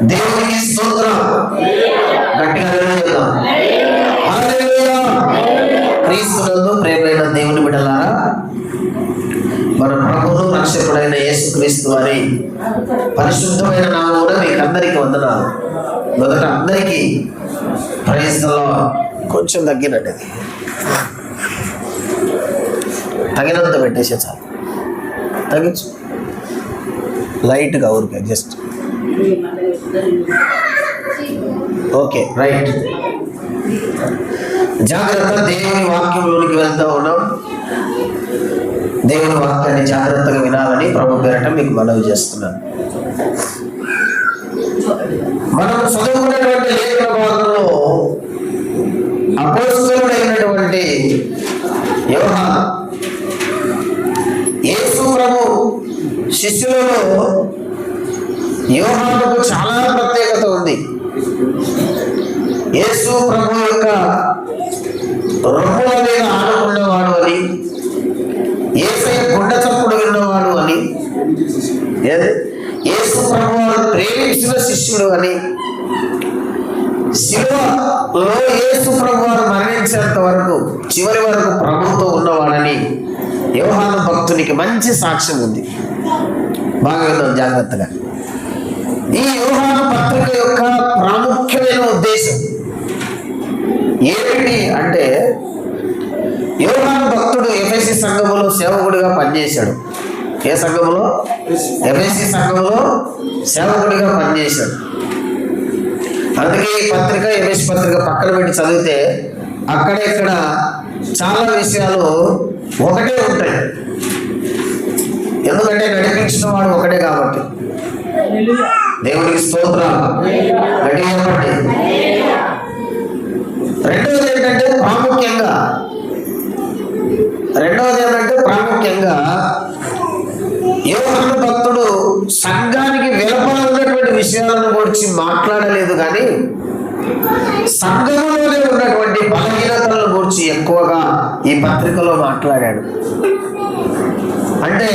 దేవునికి స్తోత్రం. గట్టిగా చెప్తాం. హల్లెలూయా. క్రీస్తునందు ప్రియమైన దేవుని బిడ్డలారా, మన ప్రభువును రక్షకుడైన యేసుక్రీస్తు వారి పరిశుద్ధమైన నామమున మీకు అందరికీ వందనాలు. మొదట అందరికీ ప్రైజ్ ది లార్డ్. కొంచెం తగ్గినట్టు తగినంత పెట్టేసే చాలు, తగ్గించు లైట్గా ఊరికే జస్ట్. Okay, right. జాగ్రత్త. దేవుని వాక్యంలోనికి వెళ్తూ ఉన్నాం. దేవుని వాక్యాన్ని జాగ్రత్తగా వినాలని ప్రభు పేరట మీకు మనవి చేస్తున్నాను. మనం చదువుకునేటువంటి లేఖన భాగంలో అపోస్తలుడైనటువంటి యోహాను, యేసు ప్రభు శిష్యులలో యోహానుకు చాలా ప్రత్యేకత ఉంది. యేసు ప్రభు యొక్క రొమ్ముల మీద ఆడుకున్నవాడు అని, యేసయ్య గుండె చప్పుడు విన్నవాడు అని, యేసు ప్రభు వారు ప్రేమించిన శిష్యుడు అని, శిలువలో యేసు ప్రభు వారు మరణించేంత వరకు చివరి వరకు ప్రభుతో ఉన్నవాడని యోహాను భక్తునికి మంచి సాక్ష్యం ఉంది. బాగా విన్నాం జాగ్రత్తగా. ఈ యోహాను పత్రిక యొక్క ప్రాముఖ్యమైన ఉద్దేశం ఏమిటి అంటే, యోహాను భక్తుడు ఎఫెసీ సంఘములో సేవకుడిగా పనిచేశాడు. ఏ సంఘములో? ఎఫెసీ సంఘములో సేవకుడిగా పనిచేశాడు. అందుకే ఈ పత్రిక, ఎఫెసీ పత్రిక పక్కన పెట్టి చదివితే అక్కడెక్కడ చాలా విషయాలు ఒకటే ఉంటాయి. ఎందుకంటే నడిపించిన వాడు ఒకటే కాబట్టి. దేవునికి స్తోత్రం. గట్టిగా చెప్పండి. రెండవది ఏంటంటే ప్రాముఖ్యంగా యోహాను భక్తుడు సంఘానికి వెలుపల ఉన్నటువంటి విషయాలను గురించి మాట్లాడలేదు, కానీ సంఘములోనే ఉన్నటువంటి బలహీనతలను గురించి ఎక్కువగా ఈ పత్రికలో మాట్లాడాడు. అంటే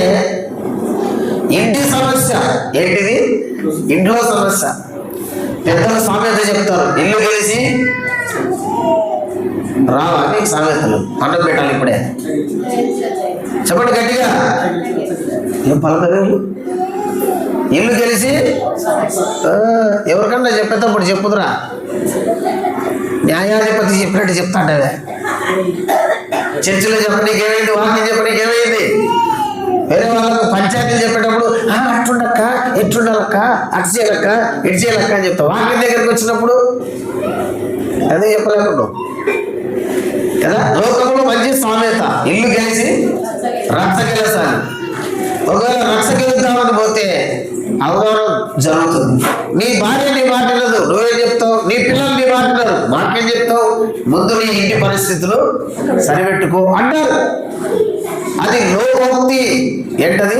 ఇంటి సమస్య ఏంటిది? ఇంట్లో సమస్య. పెద్దలు సామెత చెప్తారు, ఇల్లు గెలిచి రావా నీకు సామెతలు. అన్నం పెట్టాలి ఇప్పుడే. చెప్పండి గట్టిగా. ఏం పలకలేదు. ఇల్లు గెలిచి ఎవరికన్నా చెప్పేటప్పుడు చెప్పుదురా. న్యాయాధిపతి చెప్పినట్టు చెప్తాంటే చర్చిలో చెప్పనీకి ఏమైంది, వాక్యం చెప్పనీకి ఏమైంది, వేరే వాళ్ళకు పంచాయతీలు చెప్పేటప్పుడు అట్టుండక్క, ఎట్టుండాలక్క, అటు చేయాలక్క, ఇటు చేయాలక్క అని చెప్తావు. వాక్యం దగ్గరికి వచ్చినప్పుడు అదే చెప్పలేకుండా కదా. లోకంలో మంచి సామెత, ఇల్లు గెలిచి రక్ష గెలసాలి. ఒకవేళ రక్ష గెలుద్దామని పోతే అవమానం జరుగుతుంది. నీ భార్య నీ మాట లేదు, నువ్వేం చెప్తావు? నీ పిల్లలు నీ మాట లేదు, మాకేం చెప్తావు? ముందు నీ ఇంటి పరిస్థితులు సరిపెట్టుకో అంటారు. అది లోకోక్తి. ఏంటది?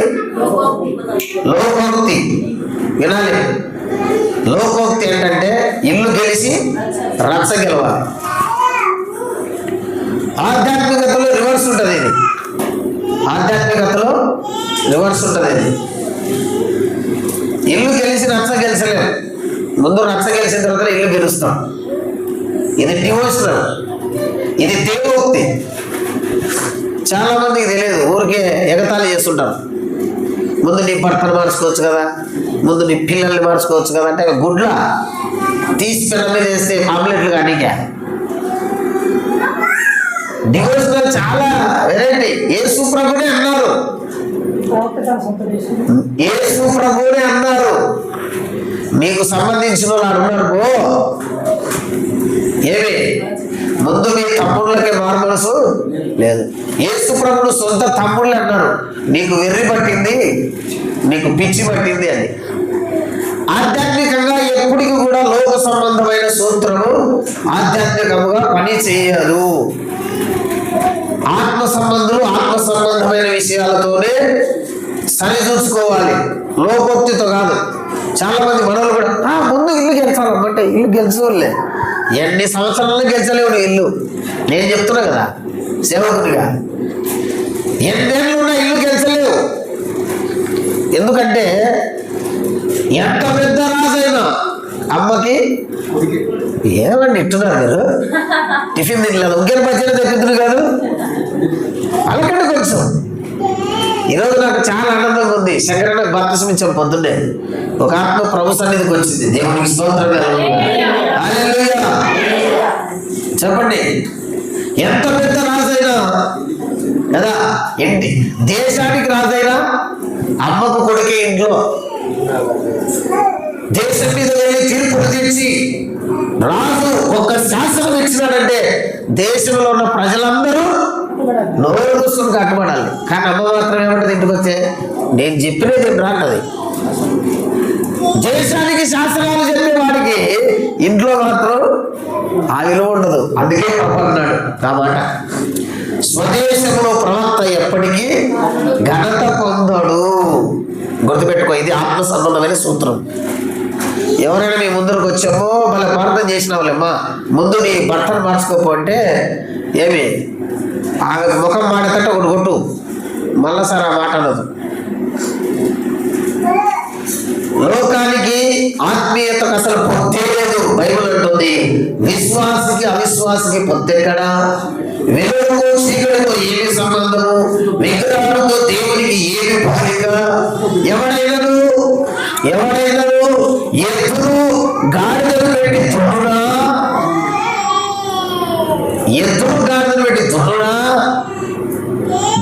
లోకోక్తి. వినాలి. లోకోక్తి ఏంటంటే ఇల్లు గెలిచి రక్ష గెలవాలి. ఆధ్యాత్మికతలో రివర్స్ ఉంటుంది ఇది. ఆధ్యాత్మికతలో రివర్స్ ఉంటుంది ఇది. ఇల్లు గెలిచి రక్ష గెలిచలేము. ముందు రక్ష గెలిచిన తర్వాత ఇల్లు గెలుస్తాం. ఇది డివోషనల్, ఇది దేవోక్తి. చాలా మందికి తెలియదు, ఊరికే ఎగతాళి చేస్తుంటారు. ముందు నీ భర్తను మార్చుకోవచ్చు కదా, ముందు నీ పిల్లల్ని మార్చుకోవచ్చు కదా అంటే గుడ్ల తీసి పిల్లల మీద వేస్తే పాంప్లెట్లు కానీకే. డివోషనల్ చాలా వెరైటీ. యేసు ప్రభునే అన్నారు, యేసు ప్రభునే అన్నారు, మీకు సంబంధించిన వాళ్ళు ఉన్నారు ఏమి ముందు మీ తమ్ముళ్ళకి మారుమనసు లేదు. యేసు ప్రభుడు సొంత తమ్ముళ్ళు అన్నారు, నీకు వెర్రి పట్టింది, నీకు పిచ్చి పట్టింది అని. ఆధ్యాత్మికంగా ఎప్పటికీ కూడా లోక సంబంధమైన సూత్రము ఆధ్యాత్మికంగా పని చేయదు. ఆత్మ సంబంధమైన విషయాలతోనే సరిచూసుకోవాలి, లోకోక్తితో కాదు. చాలా మంది మనోళ్ళు కూడా ముందు ఇల్లు గెలిచాలంటే ఇల్లు గెలిచోళ్ళే. ఎన్ని సంవత్సరాల్లో గెలిచలేవు నువ్వు ఇల్లు. నేను చెప్తున్నా కదా సేవకుడిగా, ఎన్నేళ్ళు ఉన్నా ఇల్లు గెలిచలేవు. ఎందుకంటే ఎంత పెద్ద రాజైనా అమ్మకి ఏమండి ఇట్టున్నారు మీరు టిఫిన్ తినలేదు ఉగ్గర పచ్చడి తెప్పిద్దురు కాదు అలాకంటే కొంచెం ఈరోజు నాకు చాలా ఆనందంగా ఉంది. శంకరన్న బాప్తిసం ఇచ్చాం పొద్దున్నే, ఒక ఆత్మ ప్రభు సన్నిధికి వచ్చింది. దేవునికి స్తోత్రం హల్లెలూయా. చెప్పండి, ఎంత పెద్ద రాజైనా కదా, ఏంటి దేశానికి రాజైనా అమ్మకు కొడుకే ఇంట్లో. దేశం మీద వెళ్ళి తీర్పులు తీర్చి రాజు ఒక శాసనం ఇచ్చినాడంటే దేశంలో ఉన్న ప్రజలందరూ నోరు మూసుకొని కట్టుబడాలి. కానీ అమ్మ మాత్రం ఏమంటది ఇంటికి వచ్చే, నేను చెప్పినది రాంటది. దేశానికి శాస్త్రాలు చెప్పే వాడికి ఇంట్లో మాత్రం ఆ విలువ ఉండదు. అందుకే అన్నాడు కాబట్టి స్వదేశంలో ప్రవక్త ఎప్పటికీ ఘనత పొందడు. గుర్తుపెట్టుకో, ఇది ఆత్మ సంబంధమైన సూత్రం. ఎవరైనా మీ ముందరకు వచ్చామో మళ్ళీ ప్రార్థన చేసిన వాళ్ళమ్మా, ముందు నీ బట్టలు మార్చుకోపో అంటే ఏమి ఆమె ముఖం మాడకంటే ఒకటి కొట్టు, మళ్ళా సార్ ఆ మాట అనదు. లోకానికి ఆత్మీయతకు అసలు పొత్తే లేదు. బైబిల్ అంటుంది, విశ్వాసికి అవిశ్వాసికి పొత్తెక్కడా, వెలుగుకు చీకటితో ఏమి సంబంధము, విగ్రహాలతో దేవునికి ఏమి పోలిక. ఎవడైనాను ఎద్దును గాడిదలు పెట్టి తుడునా, ఎద్దును గాడిదలు పెట్టి తుడునా,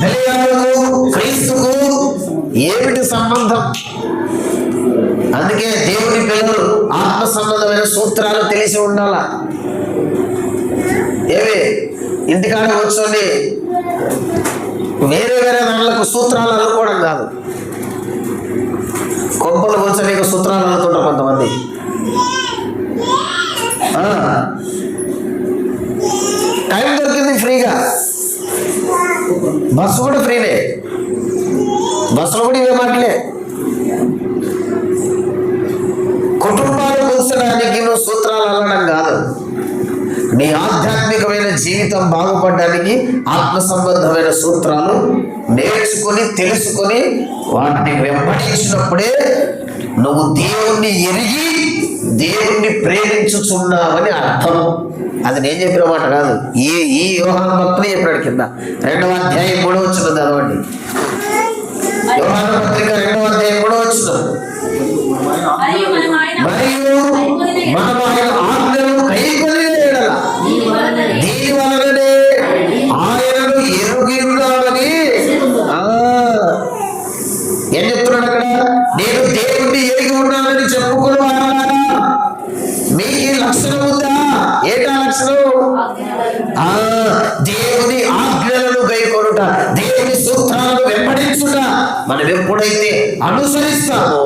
బలియాలకు క్రీస్తుకు ఏమిటి సంబంధం? అందుకే దేవుని పిల్లలు ఆత్మ సంబంధమైన సూత్రాలు తెలిసి ఉండాల. ఏమి ఇంటికాడ కూర్చొని వేరే దాంట్లకు సూత్రాలు అనుకోవడం కాదు. కొంపలు కూర్చొని సూత్రాలు అనుకుంటారు కొంతమంది. టైం దొరికింది ఫ్రీగా, బస్సు కూడా ఫ్రీనే, బస్సులో కూడా ఇవే మాటలే. కుటుంబాలు కూర్చోడానికి నువ్వు సూత్రాలు అల్లడం కాదు, నీ ఆధ్యాత్మికమైన జీవితం బాగుపడడానికి ఆత్మ సంబంధమైన సూత్రాలు నేర్చుకుని తెలుసుకొని వాటిని వెంబడించినప్పుడే నువ్వు దేవుణ్ణి ఎరిగి దేవుణ్ణి ప్రేమించుచున్నావని అర్థం. అది నేను చెప్పిన మాట కాదు, ఈ యోహాను భక్తులు చెప్పాడు. కింద 2వ అధ్యాయం 3వ వచనం చదవండి. యోహాను పత్రిక 2వ అధ్యాయం 3వ వచనం. మరియు మనం ఆయన ఆజ్ఞలను కైకొని దీని వలననే ఆయనను ఎరుగి ఉన్నామని ఏం చెప్తున్నాడు అక్కడ? నేను దేవుణ్ణి ఎరిగి ఉన్నానని చెప్పుకుని వాడాలా? మీకు ఈ లక్షణం ఉందా? ఏంటా లక్షణం? దేవుని ఆజ్ఞలను గైకొనుట, దేవుని సూత్రాలను వెంబడించుట. మనం ఎప్పుడైతే అనుసరిస్తామో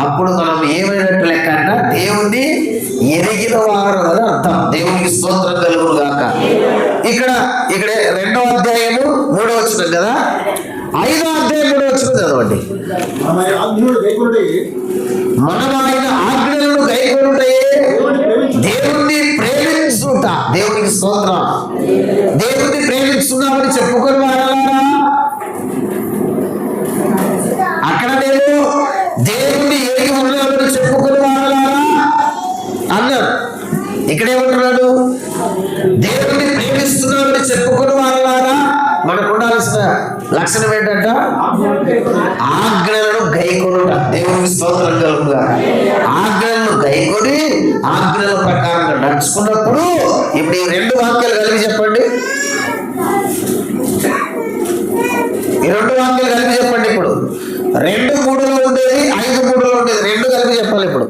అప్పుడు మనం ఏమైనట్టు లెక్క అంట, దేవుణ్ణి ఎరిగిన వారు అని అర్థం. దేవునికి స్తోత్రం కలుగును గాక. ఇక్కడ 2వ అధ్యాయము 3వ వచనం కదా, 5వ అధ్యాయం 3వ వచనం చదవండి. మనం ఆయన ఆజ్ఞలను గైకొనుటయే దేవుణ్ణి ప్రేమించుట. దేవునికి స్తోత్రం. దేవుణ్ణి ప్రేమిస్తున్నామని చెప్పుకొని వాడాలా? అక్కడ నేను దేవుణ్ణి ఎరిగి ఉన్నామని చెప్పుకొని వాడాలా అన్నాడు. ఇక్కడేమంటున్నాడు? దేవుణ్ణి ప్రేమిస్తున్నామని చెప్పుకొని వాడాలా? మనకు ఉండాల్సిన లక్షణం ఏంటంట? ఆజ్ఞలను గైకొనుట. దేవునికి స్తోత్రం కలుగుగా. ఆజ్ఞలను గైకొని ఆజ్ఞల ప్రకారంగా నడుచుకున్నప్పుడు, ఇప్పుడు ఈ 2 వాక్యాలు కలిపి చెప్పండి. ఈ 2 వాక్యాలు కలిపి చెప్పండి. ఇప్పుడు 2:3లో ఉండేది 5:3లో ఉండేది 2 కలిపి చెప్పాలి. ఇప్పుడు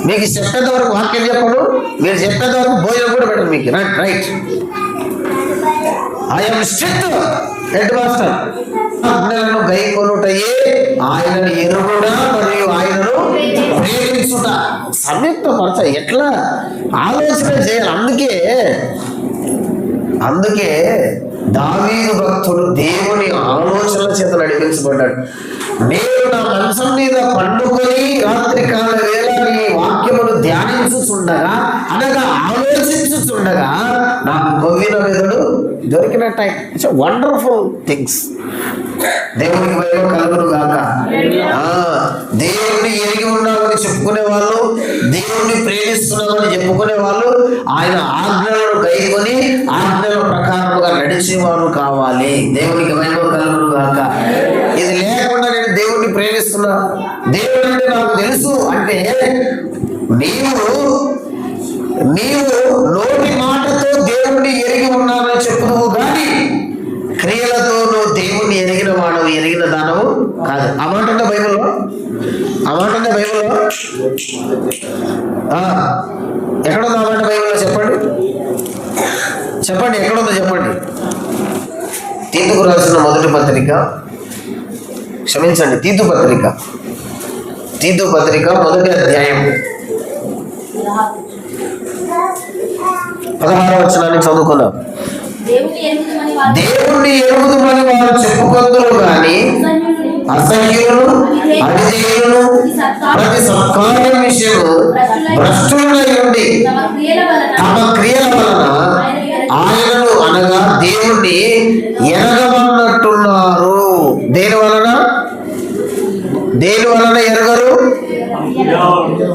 మీకు చెప్పేంత వరకు వాక్యం చెప్పను, మీరు చెప్పేంత వరకు భోజనం కూడా పెట్టండి మీకు. Right, I'm strict head master. ఆజ్ఞలను గైకొనుటయే ఆయనను ఎరుగుట మరియు ఆయనను ప్రేమించుట. సంయుక్తపరచ ఎట్లా ఆలోచన చేయాలి. అందుకే దావీదు భక్తుడు దేవుని ఆలోచనల చేత నడిపించబడ్డాడు. నేను నా మంచం మీద పండుకొని రాత్రికాల వేళ నీ వాక్యమును ధ్యానించుచుండగా, అనగా ఆలోచించుచుండగా నాకు కొవ్విన మెదడు దొరికిన టైం. It's wonderful things. దేవునికి భయం కలుగును గాక. దేవుణ్ణి ఎరిగి ఉన్నామని చెప్పుకునే వాళ్ళు, దేవుణ్ణి ప్రేమిస్తున్నామని చెప్పుకునే వాళ్ళు ఆయన ఆజ్ఞలను గైకొని ఆజ్ఞల ప్రకారముగా నడిచేవారు కావాలి. దేవునికి మహిమ కలుగును గాక. ఇది లేకుండా నేను దేవుణ్ణి ప్రేమిస్తున్నా, దేవుడు అంటే నాకు తెలుసు అంటే నీవు నోటి మాటతో దేవుణ్ణి ఎరిగి ఉన్నానని చెప్పుదువు కానీ క్రియలతో నువ్వు దేవుణ్ణి ఎరిగిన వాడవు, ఎరిగిన దానవు కాదు. ఆ మాట ఉందా బైబిల్లో? ఎక్కడుంది ఆ మాట బైబిల్లో? చెప్పండి ఎక్కడుందో చెప్పండి. తీతుకు రాసిన మొదటి పత్రిక, క్షమించండి, తీతు పత్రిక మొదటి అధ్యాయం 16వ వచనాన్ని చదువుకుందాం. దేవుణ్ణి ఎరుగుదుమని వారు చెప్పుకొందురు గాని అసహ్యులను అవిధేయులను ప్రతి సత్కార్యం విషయము భ్రష్టులై ఉండి తమ క్రియల వలన ఆయనను అనగా దేవుణ్ణి ఎరగమన్నట్టున్నారు. దేని వలన ఎరగరు?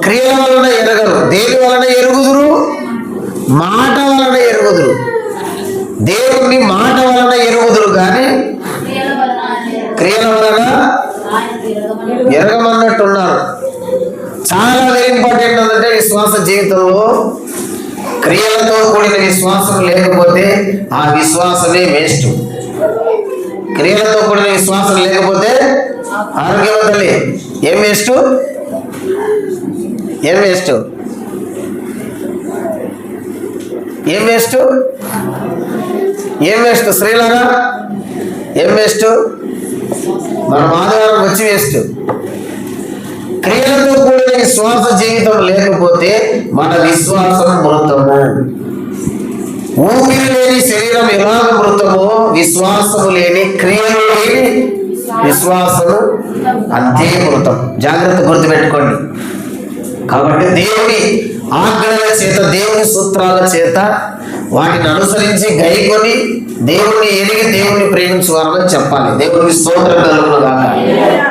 క్రియల వలన ఎరగరు. దేని వలన ఎరుగుదురు? మాట వలన ఎరుగుదురు. దేవుణ్ణి మాట వలన ఎరుగుదురు కానీ క్రియల వలన ఎరగమన్నట్టున్నారు. చాలా వెరీ ఇంపార్టెంట్ ఏంటంటే విశ్వాస జీవితంలో క్రియలతో కూడిన విశ్వాసం లేకపోతే ఆ విశ్వాసమే వేస్ట్. క్రియలతో కూడిన విశ్వాసం లేకపోతే ఆరోగ్యవంతులే ఏం వేస్ట్? శ్రీలాగా ఏం వేస్ట్? మన ఆదివారం వచ్చి వేస్ట్. క్రియలతో కూడిన విశ్వాస జీవితం లేకపోతే మన విశ్వాసం మృతము. ఊపిరి లేని శరీరం ఎలాగ మృతమో విశ్వాసము లేని క్రియలు లేని విశ్వాసము అంతే మృతం. జాగ్రత్త గుర్తుపెట్టుకోండి. కాబట్టి దేవుని ఆజ్ఞల చేత, దేవుని సూత్రాల చేత వాటిని అనుసరించి గైకొని దేవుణ్ణి ఎరిగి దేవుణ్ణి ప్రేమించువారని చెప్పాలి. దేవునికి స్తోత్రం కలుగును గాక.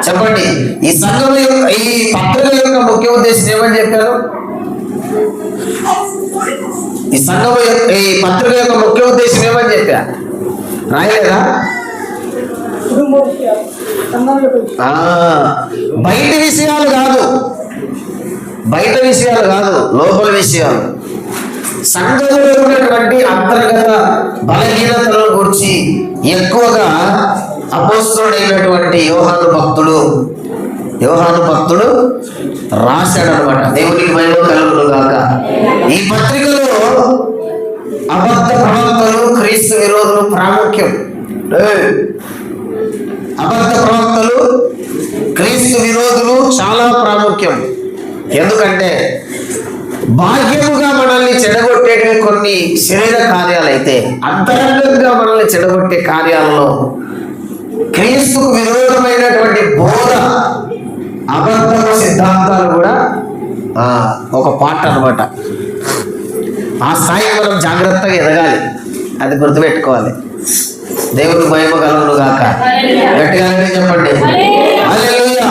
చెప్పండి, ఈ సంఘం ఈ పత్రిక యొక్క ముఖ్య ఉద్దేశం ఏమని చెప్పారు? ఈ పత్రిక యొక్క ముఖ్య ఉద్దేశం ఏమని చెప్పా? రాయలేదా? బయట విషయాలు కాదు, లోపల విషయాలు. సంఘంలో ఉన్నటువంటి అంతర్గత బలహీనతలను గురించి ఎక్కువగా అపోస్తలుడైనటువంటి యోహాను భక్తుడు రాశాడనమాట. దేవునికి మహిమ కలుగును గాక. ఈ పత్రికలో అబద్ధ ప్రవక్తలు, క్రీస్తు విరోధులు ప్రాముఖ్యం. అబద్ధ ప్రవక్తలు, క్రీస్తు విరోధులు చాలా ప్రాముఖ్యం. ఎందుకంటే బాహ్యముగా మనల్ని చెడగొట్టేటివి కొన్ని శరీర కార్యాలైతే అంతరంగంగా మనల్ని చెడగొట్టే కార్యాలలో క్రీస్తుకు విరోధమైనటువంటి బోధ, అబద్ధ సిద్ధాంతాలు కూడా ఒక పార్ట్ అన్నమాట. ఆ స్థాయికి మనం జాగ్రత్తగా ఎదగాలి, అది గుర్తుపెట్టుకోవాలి. దేవుని మహిమ కలుగును గాక. గట్టిగా చెప్పండి హల్లెలూయా.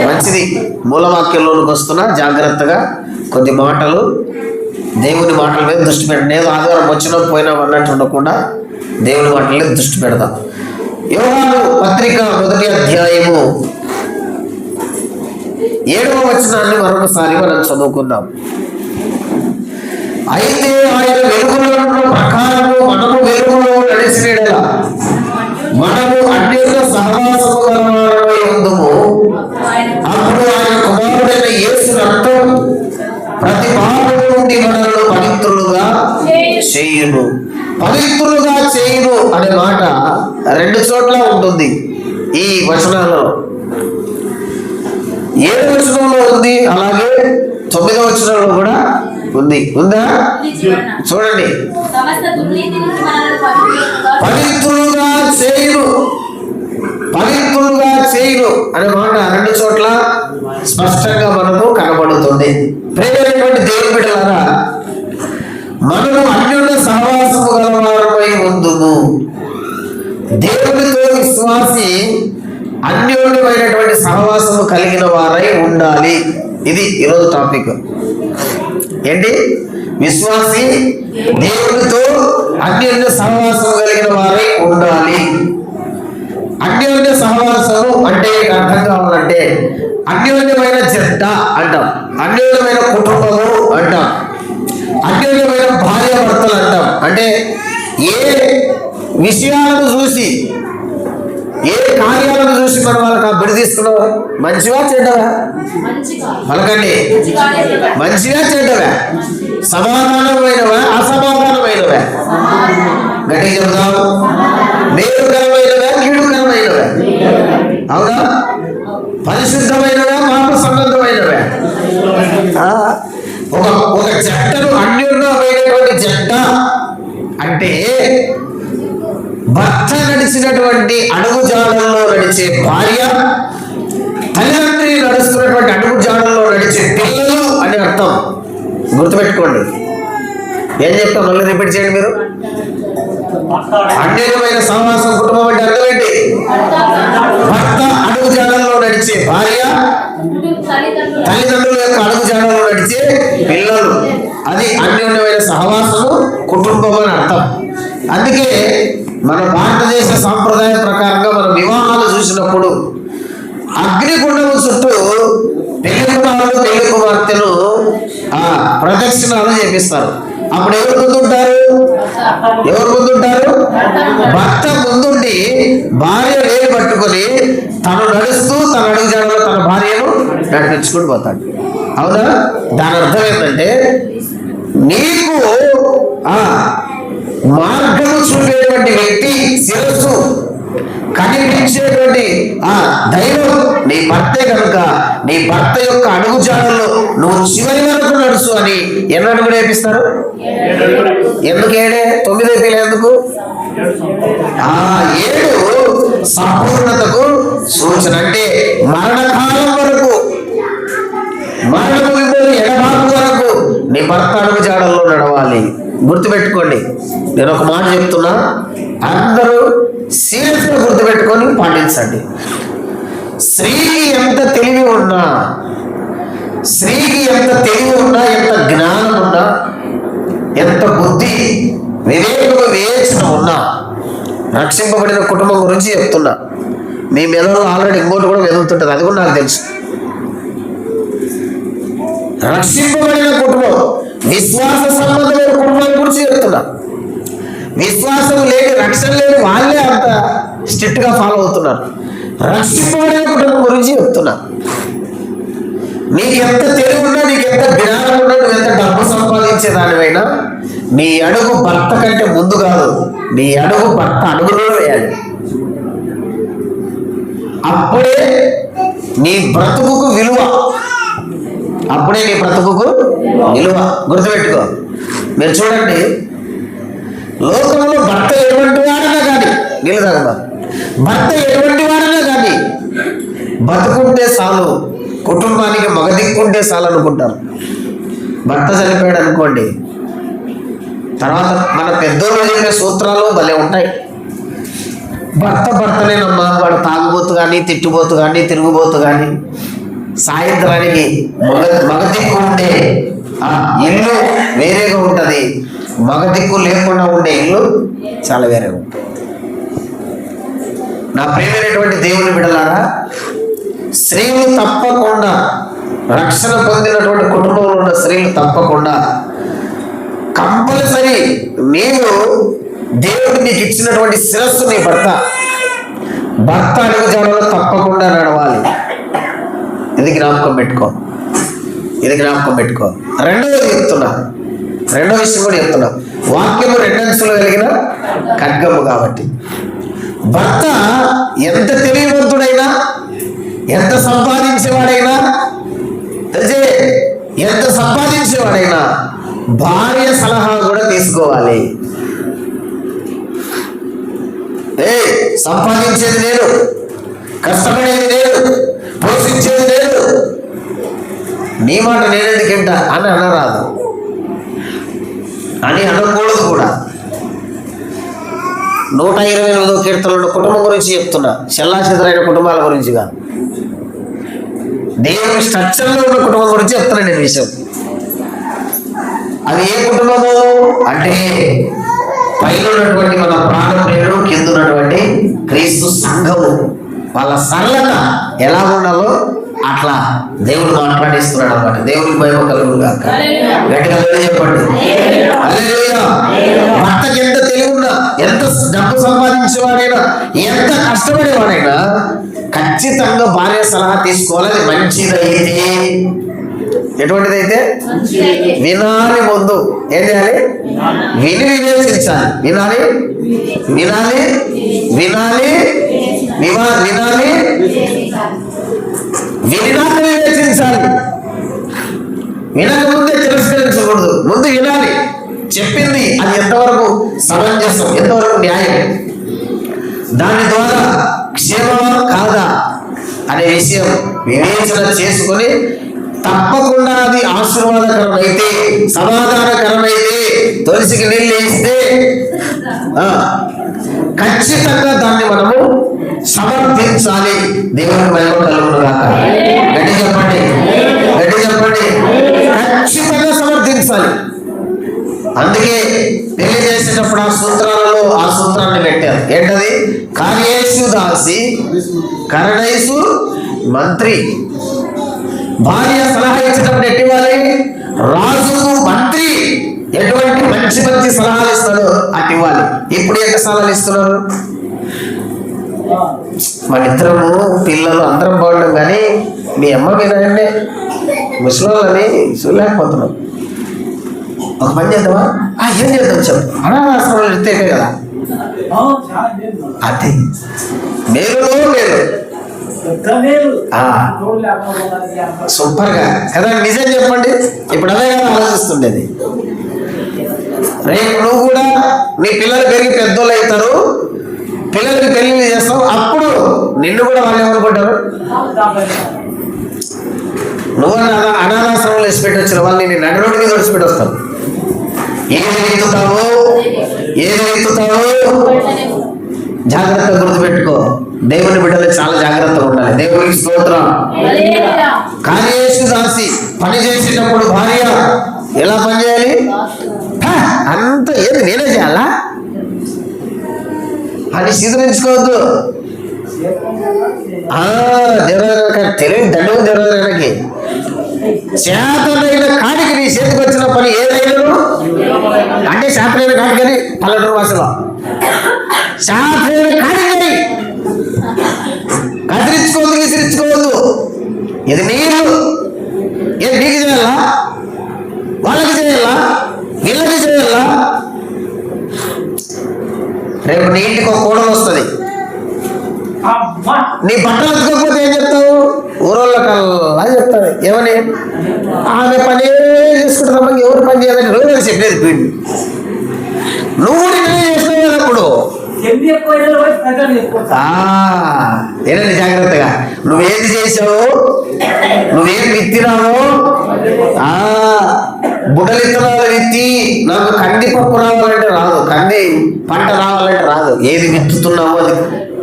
మంచిది. మూలవాక్యంలోనికి వస్తున్నా జాగ్రత్తగా కొద్ది మాటలు దేవుని మాటల మీద దృష్టి పెట్టండి. ఏదో ఆదివారం వచ్చినా పోయినా అన్నట్టు ఉండకుండా దేవుని మాటల మీద దృష్టి పెడదాం. యోహాను పత్రిక మొదటి అధ్యాయము 7వ వచనాన్ని మరొకసారి మనం చదువుకుందాం. అయితే ఆయన వెలుగులో ప్రకారము మనము వెలుగులో నడిచిన మనము అన్యుల సహవాసము గలవారమై ఉందుము. అప్పుడు ఆయన కుమారుడైన యేసు రక్తం ప్రతి పాపము నుండి మనలను పవిత్రులుగా చేయును అనే మాట 2 చోట్ల ఉంటుంది ఈ వచనాలలో. 7వ వచనంలో ఉంది, అలాగే 9వ వచనంలో కూడా ఉందా? చూడండి. పవిత్రులుగా చేయును అనే మాట 2 చోట్ల స్పష్టంగా మనకు కనబడుతుంది. ప్రియమైనటువంటి దేవుని బిడ్డలారా, మనము అన్యుల సహవాసము గలవారమై ఉందుము. దేవునితో విశ్వాసి అన్యోన్యమైనటువంటి సహవాసము కలిగిన వారై ఉండాలి. ఇది ఈరోజు టాపిక్. ఏంటి? విశ్వాసి దేవునితో అన్యోన్య సహవాసం కలిగిన వారై ఉండాలి. అన్యోన్య సహవాసము అంటే అర్థం కావాలంటే అన్యోన్యమైన జంట అంటాం, అన్యోన్యమైన కుటుంబము అంటాం, అన్యోన్యమైన భార్యాభర్తలు అంటాం. అంటే ఏ విషయాలను చూసి, ఏ కార్యాలను చూసి మనం వాళ్ళకి ఆ బిడి తీసుకున్నావా? మంచివా చెడ్డవా? పలకండి. మంచిగా చెడ్డవా? సమాధానమైనవా అసమాధానమైనవా? గట్టిగా చెబుతావు. మేలుకరమైనవా కీడుకరమైనవా? అవునా? పరిశుద్ధమైనవా పాప సంబంధమైనవా? ఒక జంటను అన్యోన్యమైనటువంటి జంట అంటే భర్త నడిచినటువంటి అడుగుజాడల్లో నడిచే భార్య, తల్లిదండ్రి నడుస్తున్నటువంటి అడుగుజాడల్లో నడిచే పిల్లలు అని అర్థం. గుర్తుపెట్టుకోండి. ఏం చెప్తాం? మళ్ళీ రిపీట్ చేయండి మీరు. అన్యోన్యమైన సహవాసం కుటుంబం అంటే అర్థం ఏంటి? భర్త అడుగుజాడల్లో నడిచే భార్య, తల్లిదండ్రుల యొక్క అడుగుజాడల్లో నడిచే పిల్లలు, అది అన్యోన్యమైన సహవాసము కుటుంబం అని అర్థం. అందుకే మన భారతదేశ సాంప్రదాయ ప్రకారంగా మనం వివాహాలు చూసినప్పుడు అగ్నిగుండము చుట్టూ పెళ్లి కుమారుడు పెళ్లి కుమార్తెను ప్రదక్షిణాలు చేపిస్తారు. అప్పుడు ఎవరు ముందుంటారు? భర్త ముందుండి భార్య వేలు పట్టుకొని తను నడుస్తూ తన అడుగుజాడలో తన భార్యను నడిపించుకుంటూ పోతాడు. అవునా? దాని అర్థం ఏంటంటే నీకు మార్గము చూపేటువంటి వ్యక్తి, శిరస్సు కనిపించేటువంటి దైవం నీ భర్తే కనుక నీ భర్త యొక్క అడుగుజాడల్లో నువ్వు చివరి వరకు నడుచు అని ఎన్ని అడుగులు వేపిస్తారు? ఎందుకు 9 అయిపోయి ఎందుకు? 7 సంపూర్ణతకు సూచన. అంటే మరణకాలం వరకు, మరణము ఎడబాటు వరకు నీ భర్త అడుగుజాడల్లో నడవాలి. గుర్తుపెట్టుకోండి. నేను ఒక మాట చెప్తున్నా, అందరూ సీరియస్గా గుర్తుపెట్టుకొని పాటించండి. స్త్రీకి ఎంత తెలివి ఉన్నా, ఎంత జ్ఞానం ఉన్నా, ఎంత బుద్ధి వివేకము వివేచన ఉన్నా, రక్షింపబడిన కుటుంబం గురించి చెప్తున్నా. మీ మెదడులో ఆల్రెడీ ఇంకోటి కూడా మెదులుతుంటుంది, అది కూడా నాకు తెలుసు. రక్షింపబడిన కుటుంబం, విశ్వాస సంబంధమైన కుటుంబం గురించి చెప్తున్నా. విశ్వాసం లేని, రక్షణ లేని వాళ్ళే అంత స్ట్రిక్ట్ గా ఫాలో అవుతున్నారు. రక్షింపబడిన కుటుంబం గురించి చెప్తున్నా. నీకు ఎంత తెలివి ఉన్నా, నీకు ఎంత జ్ఞానం ఉన్నా, నువ్వు ఎంత డబ్బు సంపాదించేదానివైనా నీ అడుగు భర్త కంటే ముందు కాదు, నీ అడుగు భర్త అడుగులో వేయాలి. అప్పుడే నీ బ్రతుకుకు విలువ. గుర్తుపెట్టుకో. మీరు చూడండి, లోకంలో భర్త ఎటువంటి వాడనా కానీ, నీళ్ళు తాగుతా, భర్త ఎటువంటి వాడనా కానీ బతుకుంటే చాలు, కుటుంబానికి మగదిక్కుంటే చాలు అనుకుంటారు. భర్త చనిపోయాడు అనుకోండి, తర్వాత మన పెద్దోళ్ళు చెప్పే సూత్రాలు భలే ఉంటాయి. భర్తనేనమ్మా, వాడు తాగుబోతు కానీ, తిట్టుబోతు కానీ, తిరుగుబోతు కానీ, సాయంత్రానికి మగదిక్కు ఉండే ఇల్లు వేరేగా ఉంటుంది, మగదిక్కు లేకుండా ఉండే ఇల్లు చాలా వేరేగా ఉంటుంది. నా ప్రియమైనటువంటి దేవుని బిడ్డలారా, స్త్రీలు తప్పకుండా, రక్షణ పొందినటువంటి కుటుంబంలో ఉన్న స్త్రీలు తప్పకుండా కంపల్సరీ నీవు దేవుడు నీకు ఇచ్చినటువంటి శిరస్సు నీ భర్త అడుగుజాడలో తప్పకుండా నడవాలి. ఇది జ్ఞాపకం పెట్టుకో. రెండో విషయం కూడా చెప్తున్నా. వాక్యము 2 అంచులు కలిగిన ఖడ్గము కాబట్టి భర్త ఎంత తెలివివంతుడైనా, ఎంత సంపాదించేవాడైనా భార్య సలహా కూడా తీసుకోవాలి. సంపాదించేది నేను, కష్టపడేది నేను, పోషించేది నేను, నీ మాట నేనెందుకంట అని అనరాదు, అని అనకూడదు కూడా. 128వ కీర్తనలో కుటుంబం గురించి చెప్తున్నా, చెల్లాచెదరైన కుటుంబాల గురించి కాదు, దేవుని స్ట్రక్చర్లో ఉన్న కుటుంబం గురించి చెప్తున్నా నేను విషయం. అది ఏ కుటుంబము అంటే పైన ఉన్నటువంటి మన ప్రాణ ప్రియుడు, కింద ఉన్నటువంటి క్రీస్తు సంఘము. వాళ్ళ సరళత ఎలా ఉండాలో అట్లా దేవుడు మాట్లాడిస్తున్నాడు అన్నమాట. దేవుడికి మహిమ కలుగును గాక. గట్టిగా చెప్పండి హల్లెలూయా. భర్తకి ఎంత తెలివిన్నా, ఎంత డబ్బు సంపాదించేవాడైనా, ఎంత కష్టపడేవాడైనా ఖచ్చితంగా భార్య సలహా తీసుకోవాలి. మంచిదైతే, ఎటువంటిదైతే వినాలి. ముందు ఏం చేయాలి? విని వివేచించాలి. వినాలి వినాలి వినాలి వినాలి వినాక వివేచించాలి. వినక ముందే తిరస్కరించకూడదు. ముందు వినాలి. చెప్పింది అది ఎంతవరకు సమంజసం, ఎంతవరకు న్యాయం, దాని ద్వారా క్షేమమా కాదా అనే విషయం వివేచన చేసుకొని తప్పకుండా అది ఆశీర్వాదకరమైతే, సమాధానకరమైతే, తులసికి నీళ్ళు వేస్తే ఖచ్చితంగా దాన్ని మనము సమర్థించాలి. దేవుని మహిమ కలుగును గాక. గట్టి చెప్పండి, గట్టి చెప్పండి. ఖచ్చితంగా సమర్థించాలి. అందుకే పెళ్లి చేసేటప్పుడు ఆ సూత్రాలలో ఆ సూత్రాన్ని పెట్టారు. ఏంటది? కార్యేషు దాసి కరణైసు మంత్రి. భార్య సలహా ఇచ్చేటప్పుడు ఎట్టివ్వాలి? రాజుకు మంత్రి ఎటువంటి మంచి మంచి సలహాలు ఇస్తాడు అటు ఇవ్వాలి. ఇప్పుడు ఎంత సలహాలు ఇస్తున్నారు? మన ఇద్దరము పిల్లలు అందరం బాగున్నాం, కానీ మీ అమ్మ మీద ముసలోళ్ళని చూడలేకపోతున్నాం. ఒక పని చేద్దామా? ఏం చేద్దాం చెప్పు. అనాథాశ్రమంలో ఇస్తే కదా. అదే మేలులో మేలు, సూపర్ గా కదా. నిజం చెప్పండి. ఇప్పుడు అదే కదా ఆలోచిస్తుండేది. రేపు నువ్వు కూడా నీ పిల్లలు పెరిగి పెద్దోళ్ళు అవుతారు, పిల్లలకి పెళ్లి చేస్తావు. అప్పుడు నిన్ను కూడా వాళ్ళు ఏమనుకుంటారు? నువ్వు అనాథాశ్రమంలో వేసిపెట్టి వచ్చిన వాళ్ళని నేను నడి రోడ్డు మీద విడిచిపెట్టి వస్తాను. ఏది ఎత్తుతావు, ఏది ఎత్తుతావు జాగ్రత్తగా గుర్తుపెట్టుకో. దేవుని బిడ్డలు చాలా జాగ్రత్తగా ఉండాలి. దేవునికి స్తోత్రం. కార్యేషు దాసి, పని చేసేటప్పుడు భార్య ఎలా పని చేయాలి? అంత ఏది నేనే చేయాలా అని సిద్ధరించుకోవద్దు. తెలివి దండము జరగడానికి చేతనైన కాడికి నీ చేతికి వచ్చిన పని ఏదైనా అంటే చేతనైన కాడికని పల్లెటూరు భాషలో చేతనైన కాడికని కదిరించుకోవద్దు, విసిరించుకోవద్దు. ఇది నీళ్ళు ఏది నీకు చేయాలా, వాళ్ళకి చేయాలా, వీళ్ళకి చేయాలా? రేపు నీ ఇంటికి ఒక కోడలు వస్తుంది. నీ బట్టలు ఎత్తుకోకపోతే ఏం చెప్తావు? ఊరోళ్ళకల్లా చెప్తావు. ఏమని? ఆమె పని చేసుకుంటున్నామా, ఎవరు పని చేయాలని రోజు చెప్పలేదు. పీడి నువ్వు చేస్తున్నావు. ఏనండి జాగ్రత్తగా. నువ్వేది చేసావు, నువ్వేం విత్తినావు, బుడ్డలు విత్తనాలు విత్తి నాకు కందిపప్పు రావాలంటే రాదు, కంది పంట రావాలంటే రాదు. ఏది విత్తుతున్నావో అది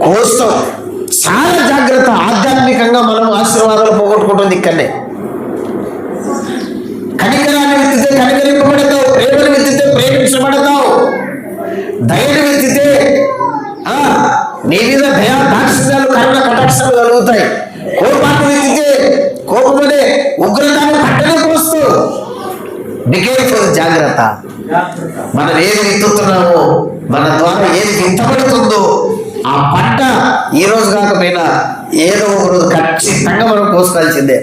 కోస్తాం. చాలా జాగ్రత్త. ఆధ్యాత్మికంగా మనం ఆశీర్వాదాలు పోగొట్టుకుంటుంది ఇక్కడనే. కనికరాన్ని విత్తితే కనికరింపబడతావు, ప్రేమను విత్తితే ప్రేమించబడతావు, దయను విత్తితే నీ మీద దయా దాక్షిణ్యాలు, కరుణ కటాక్షాలు కలుగుతాయి. కోపాన్ని విత్తితే కోపమనే ఉగ్రతను పట్టనే పోస్తూ బికేర్ఫుల్. జాగ్రత్త. మనం ఏది విత్తుతున్నామో, మన ద్వారా ఏది విత్తబడుతుందో ఆ పంట ఈ రోజు కాకపోయినా ఏదో ఒక రోజు ఖచ్చితంగా మనం కోసుకోవాల్సిందే,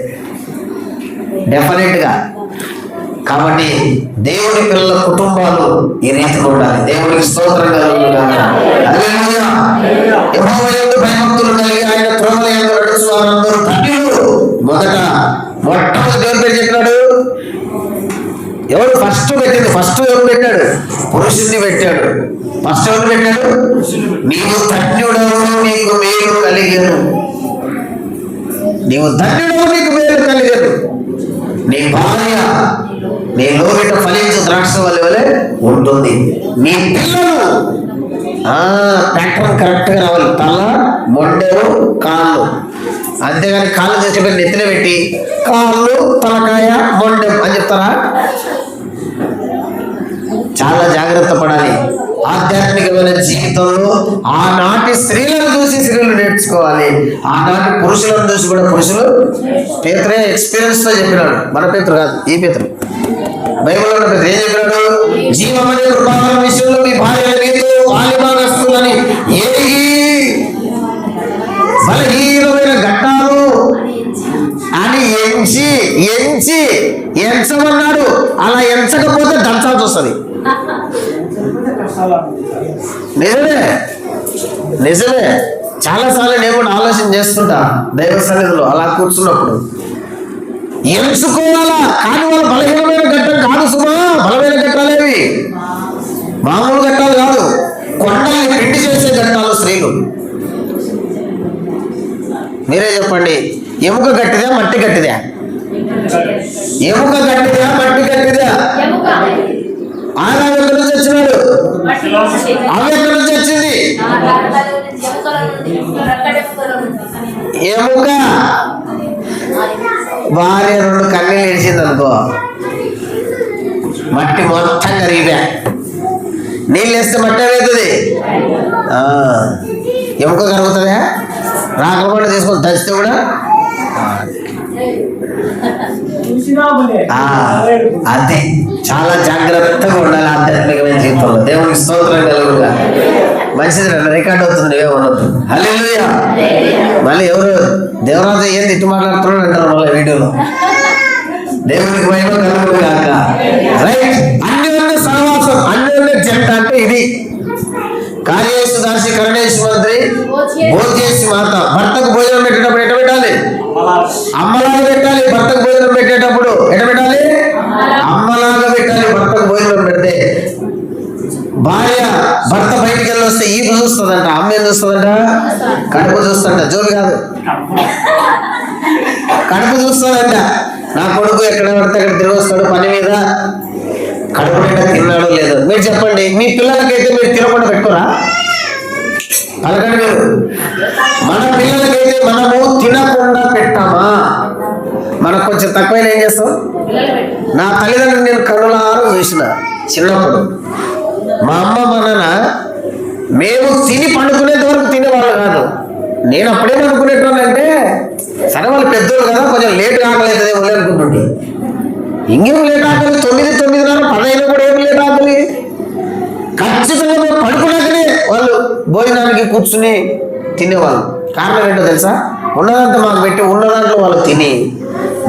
డెఫినెట్ గా. కాబట్టి దేవుడి పిల్లల కుటుంబాలు ఈ రీతిలో ఉండాలి. దేవుడికి స్తోత్రం కలుగునుగాక. హల్లెలూయా. యెహోవా యందు భయభక్తులు కలిగి ఆయన త్రోవల యందు నడుచు వారందరూ ధన్యులు. మొట్టమొదటి దేవుని పేరు చెప్పినాడు. ఎవరు ఫస్ట్ పెట్టింది? ఫస్ట్ ఎవరు పెట్టాడు? పురుషుడిని పెట్టాడు. ఫస్ట్ ఎవరు పెట్టాడు? నీవు ధన్యుడవు, నీకు మేలు కలిగను. నీవు ధన్యుడవు, నీకు మేలు కలిగను. నీ భార్య నీ లోబెట్ట ఫలించు ద్రాక్ష వలె ఉంటుంది. నీ పిల్లలు ప్యాటర్న్ కరెక్ట్ గా రావాలి. తల, మొండెలు, కాళ్ళు. అంతేగాని కాళ్ళు తెచ్చిపెట్టి నెత్తిన పెట్టి కాళ్ళు, తలకాయ, మొండెం అని చెప్తారా? జాగ్రత్త పడాలి. ఆధ్యాత్మికమైన జీవితంలో ఆనాటి స్త్రీలను చూసి స్త్రీలు నేర్చుకోవాలి, ఆనాటి పురుషులను చూసి కూడా పురుషులు. పేతురే ఎక్స్పీరియన్స్ తో చెప్పినాడు, మన పేతురు కాదు, ఈ పేతురు. బైబిల్లో ఉన్న పేతురు ఏం చెప్పినాడు? జీవమనే కృపావరం విషయంలో మీ భార్య మీతో బాల్యమాగస్తులని ఏగి బలహీనమైన ఘట్టాలు అని ఎంచమన్నాడు. అలా ఎంచకపోతే దంచాల్సి వస్తుంది. నిజమే. చాలాసార్లు నేను కూడా ఆలోచన చేస్తుంటా దైవ సన్నిధిలో అలా కూర్చున్నప్పుడు. ఎంచుకోవాలా, కానీ వాళ్ళ బలహీనమైన ఘట్టం కాదు సుమా. బలమైన ఘట్టాలేవి మామూలు ఘట్టాలు కాదు, కొండల్ని పిండి చేసే ఘట్టాలు స్త్రీలు. మీరే చెప్పండి, ఎముక గట్టిదా మట్టి గట్టిదా? ఎముక గట్టిదా మట్టి గట్టిదా? ఆదాం ఎక్కడి నుంచి వచ్చినాడు? అవి ఎక్కడి నుంచి వచ్చింది? ఎముక. భార్య 2 కన్నీళ్ళు ఏడిచింది అనుకో, మట్టి మొత్తం కరిగిపోయా. నీళ్ళు వేస్తే మట్టి అవుతుంది, ఎముక కరుగుతుందా? రాకుండా తీసుకొని దంచితే కూడా అది. చాలా జాగ్రత్తగా ఉండాలి ఆధ్యాత్మికమైన జీవితంలో. దేవునికి స్తోత్రం కలుగుగా. మంచిది, రికార్డ్ అవుతుంది, ఏమనొద్దు. హల్లెలూయా. మళ్ళీ ఎవరు దేవరాజు ఏంది ఇటు మాట్లాడుతున్నాడు అంటారు మళ్ళీ వీడియోలో. దేవునికి మహిమ కలుగును గాక. రైట్. అన్యోన్య సహవాసం, అన్యోన్య జంట అంటే ఇది. కార్యేశు దాసి కరణేశు మంత్రి భోజేసి మాత. భర్తకు భోజనం పెట్టేటప్పుడు ఎట పెట్టాలి? అమ్మలాగా పెట్టాలి. భర్తకు భోజనం పెట్టేటప్పుడు ఎట పెట్టాలి? అమ్మలాగా పెట్టాలి. భర్తకు భోజనం పెడితే భార్య భర్త బయటికి వెళ్ళి వస్తే ఈపు చూస్తుందంట, అమ్మ ఏం చూస్తుందంట? కడుపు చూస్తుంట. జోలు కాదు, కడుపు చూస్తుందంట. నా కొడుకు ఎక్కడ పడితే అక్కడ తిరిగి వస్తాడు పని మీద, కడుపు నిండా తిన్నాడో లేదో. మీరు చెప్పండి, మీ పిల్లలకైతే మీరు తినకుండా పెట్టుకోరా? పలకండి మీరు. మన పిల్లలకైతే మనము తినకుండా పెట్టామా? మనకు కొంచెం తక్కువైనా ఏం చేస్తాం? నా తల్లిదండ్రులు నేను కనులారా చూసిన చిన్నప్పుడు. మా అమ్మ మా నాన్న మేము తిని పండుకునేంత వరకు తినేవాళ్ళు కాదు. నేను అప్పుడేం అనుకునేటోళ్ళంటే, సరే వాళ్ళు పెద్దోళ్ళు కదా, కొంచెం లేట్ ఆకలి అవుతుంది అనుకుంటుంటే. ఇంకేం లేట్ ఆకలి, 9, 9:30, 10 అయినా కూడా ఏం లేట్ ఆకలి. ఖచ్చితంగా మేము పడుకున్నాకనే వాళ్ళు భోజనానికి కూర్చుని తినేవాళ్ళు. కారణం ఏంటో తెలుసా? ఉన్నదంతా మాకు పెట్టి ఉన్న దాంట్లో వాళ్ళు తిని.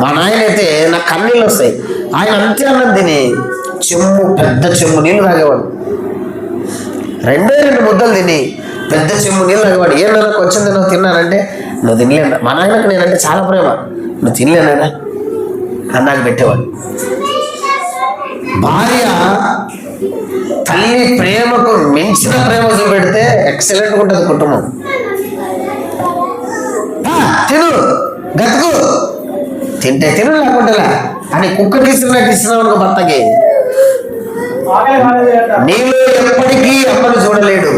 మా నాయన అయితే నాకు కన్నీళ్ళు వస్తాయి. ఆయన అంతే అన్నం తిని పెద్ద చెమ్ము నీళ్ళు తాగేవాడు. 2 ముద్దలు తిని పెద్ద చెమ్ము నీళ్ళు తాగేవాడు. ఏమన్నా కొంచెం తిన్నావు తిన్నానంటే, నువ్వు తినలేనా? మా నాయనకు నేనంటే చాలా ప్రేమ. నువ్వు తినలేనా అని నాకు పెట్టేవాడు. భార్య తల్లి ప్రేమకు మించిన ప్రేమ చూపెడితే ఎక్సలెంట్గా ఉంటుంది కుటుంబం. తిను, గతుకు, తింటే తిను లేకుంటే అని కుక్కకి ఇస్తున్నట్టు ఇస్తున్నావు అనుకో భర్తకి. నీలో ఎప్పటికీ అమ్మను చూడలేడు.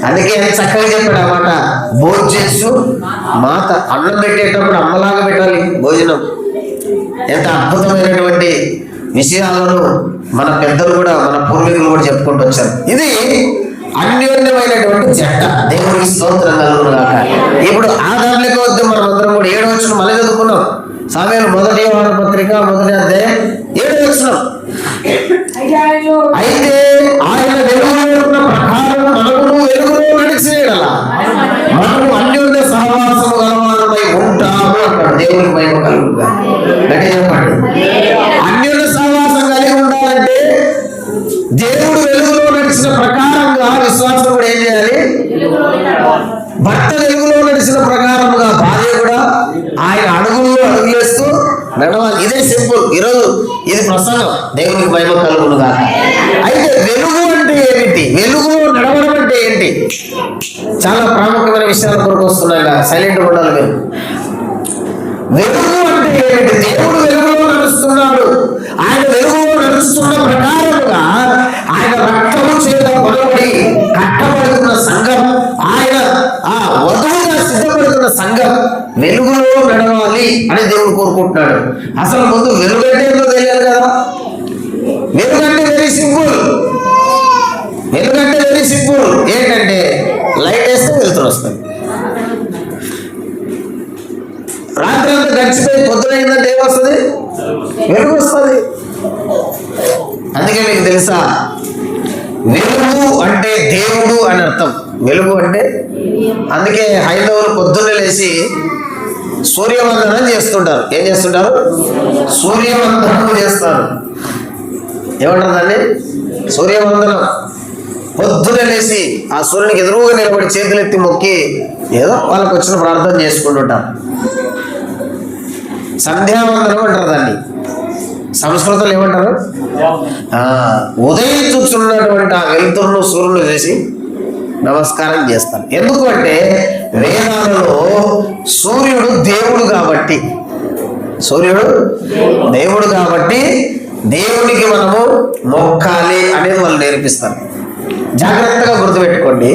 అందుకే ఎంత చక్కగా చెప్పాడు అన్నమాట. భోజేసు మాత. అన్నం పెట్టేటప్పుడు అమ్మలాగా పెట్టాలి భోజనం. ఎంత అద్భుతమైనటువంటి విషయాలను మన పెద్దలు కూడా, మన పూర్వీకులు కూడా చెప్పుకుంటూ వచ్చారు. ఇది అన్యోన్యమైనటువంటి జంట. దేవునికి స్తోత్రం కలుగును గాక. ఇప్పుడు ఆధారాలకు వద్దు, మనం అందరం కూడా 7వ వచనం మళ్ళీ చదువుకున్నాం. సామెలు 1వ యోహాను పత్రిక 1వ అధ్యాయం 7వ వచనం. అయితే ఆయన వెలుగులో ప్రకారం మనము వెలుగులో నడిచేయగల మనము అన్యోన్య సహవాసము గలవారమై ఉంటాము అంటాడు. దేవునికి మహిమ కలుగును గాక. గట్టిగా చెప్పండి. అన్యోన్య సహవాసం కలిగి ఉండాలంటే దేవుడు వెలుగులో నడిచిన ప్రకారంగా విశ్వాసం కూడా ఏం చేయాలి? భర్త వెలుగులో నడిచిన ప్రకారముగా భార్య కూడా ఆయన అడుగుల్లో అడుగులేస్తూ నడవాలి. ఇదే సింపుల్. ఈరోజు ఇది ప్రసంగం. దేవునికి మహిమ కలుగును గాక. అయితే వెలుగు అంటే ఏమిటి? వెలుగులో నడవడం అంటే ఏంటి? చాలా ప్రాముఖ్యమైన విషయాల కొరకు వస్తున్నాయి. సైలెంట్ ఉండాలి మీరు. వెలుగు అంటే ఏమిటి? దేవుడు వెలుగులో నడుస్తున్నాడు. ఆయన వెలుగులో నడుస్తున్న ప్రకారముగా ఆయన రక్తము చేత కొనబడి కట్టబడుతున్న సంఘం, ఆయన వధువుగా సిద్ధపడుతున్న సంఘం వెలుగులో నడవాలి అని దేవుడు కోరుకుంటున్నాడు. అసలు ముందు వెలుగంటే ఏంటో తెలియాలి కదా. వెలుగంటే వెరీ సింపుల్. వెలుగు వస్తుంది. అందుకే మీకు తెలుసా, వెలుగు అంటే దేవుడు అని అర్థం. వెలుగు అంటే, అందుకే హైందవులు పొద్దున్నే లేచి సూర్యవందనం చేస్తుంటారు. ఏం చేస్తుంటారు? సూర్యవందనం చేస్తారు. ఏమంటారు దాన్ని? సూర్యవందనం. పొద్దున్నే లేచి ఆ సూర్యునికి ఎదురుగా నిలబడి చేతులెత్తి మొక్కి ఏదో వాళ్ళకు వచ్చిన ప్రార్థన చేసుకుంటుంటారు. సంధ్యావందనం అంటారు దాన్ని. సంస్కృతంలో ఏమంటారు? ఉదయం చూస్తున్నటువంటి ఆ వెలుతురును సూర్యుడు చేసి నమస్కారం చేస్తారు. ఎందుకు అంటే వేదాలలో సూర్యుడు దేవుడు కాబట్టి, సూర్యుడు దేవుడు కాబట్టి దేవునికి మనము మొక్కాలి అనేది వాళ్ళు నేర్పిస్తారు. జాగ్రత్తగా గుర్తుపెట్టుకోండి.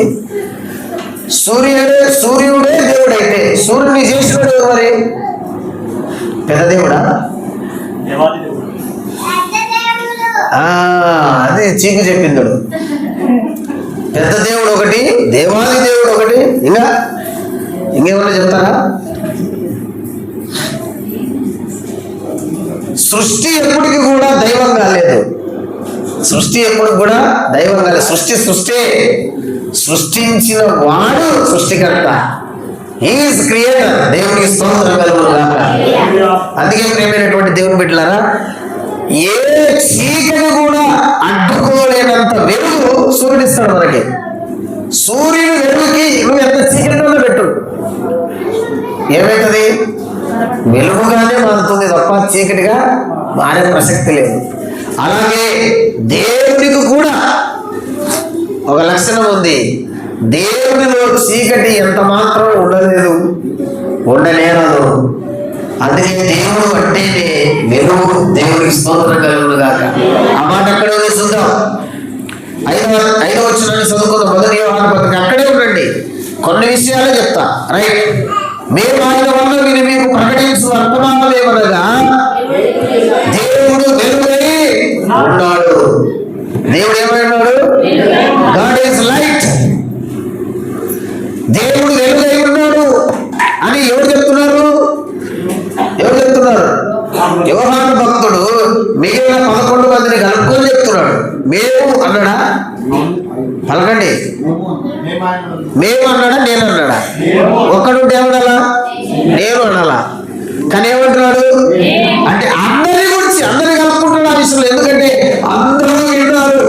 సూర్యుడే దేవుడైతే సూర్యుడిని చేసినడు మరి పెద్ద దేవుడా? అదే చీకు చెప్పిందడు. పెద్ద దేవుడు ఒకటి, దేవాది దేవుడు ఒకటి, ఇంకేమన్నా చెప్తారా? సృష్టి ఎప్పటికీ కూడా దైవం కాలేదు. సృష్టి ఎప్పుడు కూడా దైవం కాలేదు. సృష్టి సృష్టించిన వాడు సృష్టికర్త. Is creator. దేవునికి స్తోత్రం కలుగును గాక. అందుకే ప్రేమైనటువంటి దేవుని బిడ్డలారా, ఏ చీకటి కూడా అడ్డుకోలేనంత వెలుగు సూర్యుడిస్తాడు మనకి. సూర్యుడు వెలుగుకి నువ్వు ఎంత చీకటిలో పెట్టు, ఏమవుతుంది? వెలుగుగానే మారుతుంది తప్ప చీకటిగా మారే ప్రసక్తి లేదు. అలాగే దేవుడికి కూడా ఒక లక్షణం ఉంది. దేవుడిలో చీకటి ఎంత మాత్రం ఉండలేదు, ఉండలేరదు. అందుకే దేవుడు అంటేనే వెలుగు. దేవుడికి స్తోత్రం కలుగును గాక. ఆ మాట అక్కడే చూద్దాం. 5వ వచనాన్ని చదువుకుందాం. 1 యోహాను పత్రిక. అక్కడే ఉండండి, కొన్ని విషయాలు చెప్తా. రైట్. మేము ఆయన వల్ల మీరు మీకు ప్రకటించు వర్తమానం ఏమనగా దేవుడు వెలుగై ఉన్నాడు. దేవుడు ఏమైనాడు? God is light. దేవుడు వెలుగై ఉన్నాడు అని ఎవరు చెప్తున్నారు? యోహాను భక్తుడు మిగిలిన 11 మందిని కలుపుకొని చెప్తున్నాడు. మేము అన్నాడా? పలకండి. మేము అన్నాడా? నేను అన్నాడా? ఒక్కడుంటే ఏమనాలా? నేను అనాలా? కానీ ఏమంటున్నాడు అంటే అందరి గురించి అందరినీ కలుపుకుంటున్నాడు ఆ విషయంలో. ఎందుకంటే అందరూ విన్నారు.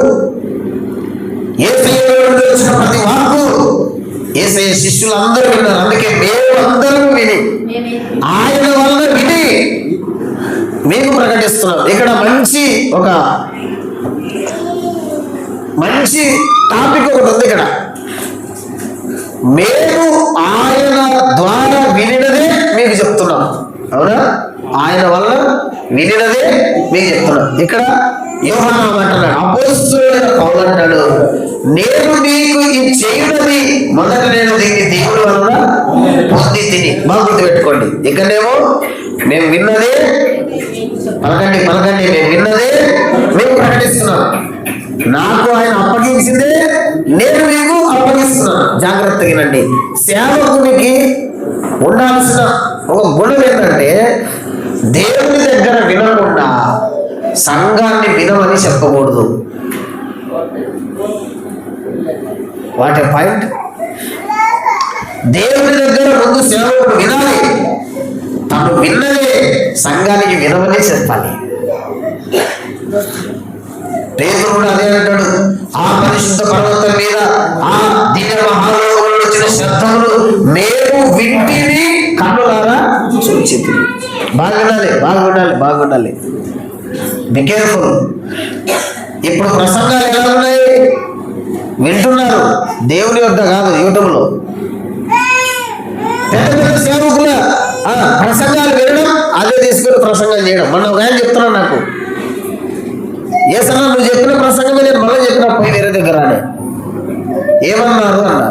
యేసయ్య వచ్చిన ప్రతి వాక్కు యేసయ్య శిష్యులు అందరూ విన్నారు. అందుకే మేము అందరూ విని ఆయన వల్ల విని మీకు ప్రకటిస్తున్నాం. ఇక్కడ మంచి టాపిక్ ఒకటి ఉంది. ఇక్కడ మేము ఆయన ద్వారా వినినదే మీకు చెప్తున్నాం. అవునా? ఆయన వల్ల వినినదే మీకు చెప్తున్నాం. ఇక్కడ యోహాను అంటున్నాడు, అపోస్తలుడైన పౌలు అంటాడు, నేను మీకు ఇది చేయనది మొదట నేను దీన్ని దేవుడి వలన పొంది తిని. బాగా గుర్తుపెట్టుకోండి. ఇక్కడేమో మేము విన్నదే పలకండి, మేము విన్నదే మేము ప్రకటిస్తున్నాం. నాకు ఆయన అప్పగించిందే నేను మీకు అప్పగిస్తున్నాను. జాగ్రత్తగా వినండి. సేవకునికి ఉండాల్సిన ఒక గుణం ఏంటంటే దేవుని దగ్గర వినకుండా సంఘాన్ని వినమని చెప్పకూడదు. What a point. దేవుని దగ్గర ముందు సేవకుడు వినాలి. తను విన్నదే సంఘానికి వినమని చెప్పాలి. పేతురు కూడా అదే అంటాడు, ఆ పరిశుద్ధ పర్వతం మీద ఆ దివ్య మహాలోకంలో వచ్చిన శబ్దములు మేము వింటిని కన్నులారా చూచింది. బాగుండాలి. Be careful. ఇప్పుడు ప్రసంగాలు ఎలా ఉన్నాయి? వింటున్నారు, దేవుని వద్ద కాదు, యూట్యూబ్లో. పెద్ద సేవకుల ప్రసంగాలు వినడం, అదే తీసుకుని ప్రసంగం చేయడం. మొన్న ఒక ఆయన చెప్తున్నాను, నాకు ఏసన్నా నువ్వు చెప్పిన ప్రసంగమే నేను మళ్ళీ చెప్పిన పోయి వేరే దగ్గర అని ఏమన్నారు అన్న.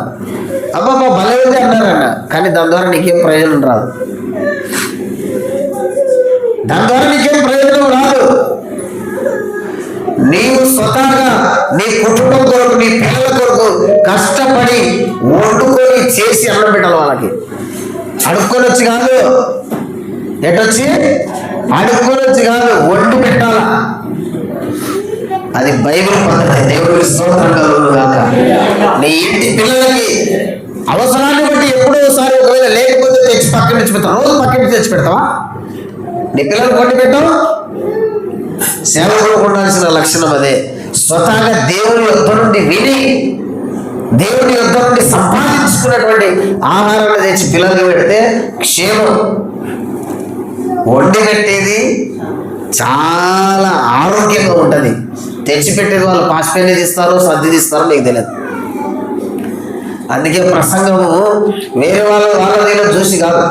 అబ్బాబా భలే ఉంది అన్నారన్న. కానీ దాని ద్వారా నీకేం ప్రయోజనం రాదు. నీవు స్వతహాగా నీ కుటుంబం కొరకు, నీ పిల్లల కొరకు కష్టపడి వండుకొని చేసి అన్నం పెట్టాలి వాళ్ళకి. అడుక్కొని వచ్చి కాదు, అడుక్కొని వచ్చి కాదు, బైబిల్ పద్ధతి. దేవుడికి స్తోత్రం కలుగును గాక. నీ ఇంటి పిల్లలకి అవసరాన్ని బట్టి ఎప్పుడో ఒకసారి ఒకవేళ లేకపోతే తెచ్చి పక్కన తెచ్చి పెడతావు. రోజు పక్కన తెచ్చి పెడతావా? నీ పిల్లలు కొట్టి పెట్టావు. సేవకులకు ఉండాల్సిన లక్షణం అదే. స్వతహాగా దేవుని యొద్ద నుండి విని దేవుని యొద్ద నుండి సంపాదించుకున్నటువంటి ఆహారాన్ని తెచ్చి పిల్లలకు పెడితే క్షేమం. వండి పెట్టేది చాలా ఆరోగ్యంగా ఉంటుంది. తెచ్చిపెట్టేది వాళ్ళు పాస్పెన్ని తీస్తారో సర్ది తీస్తారో నీకు తెలియదు. అందుకే ప్రసంగము వేరే వాళ్ళ చూసి కాదు.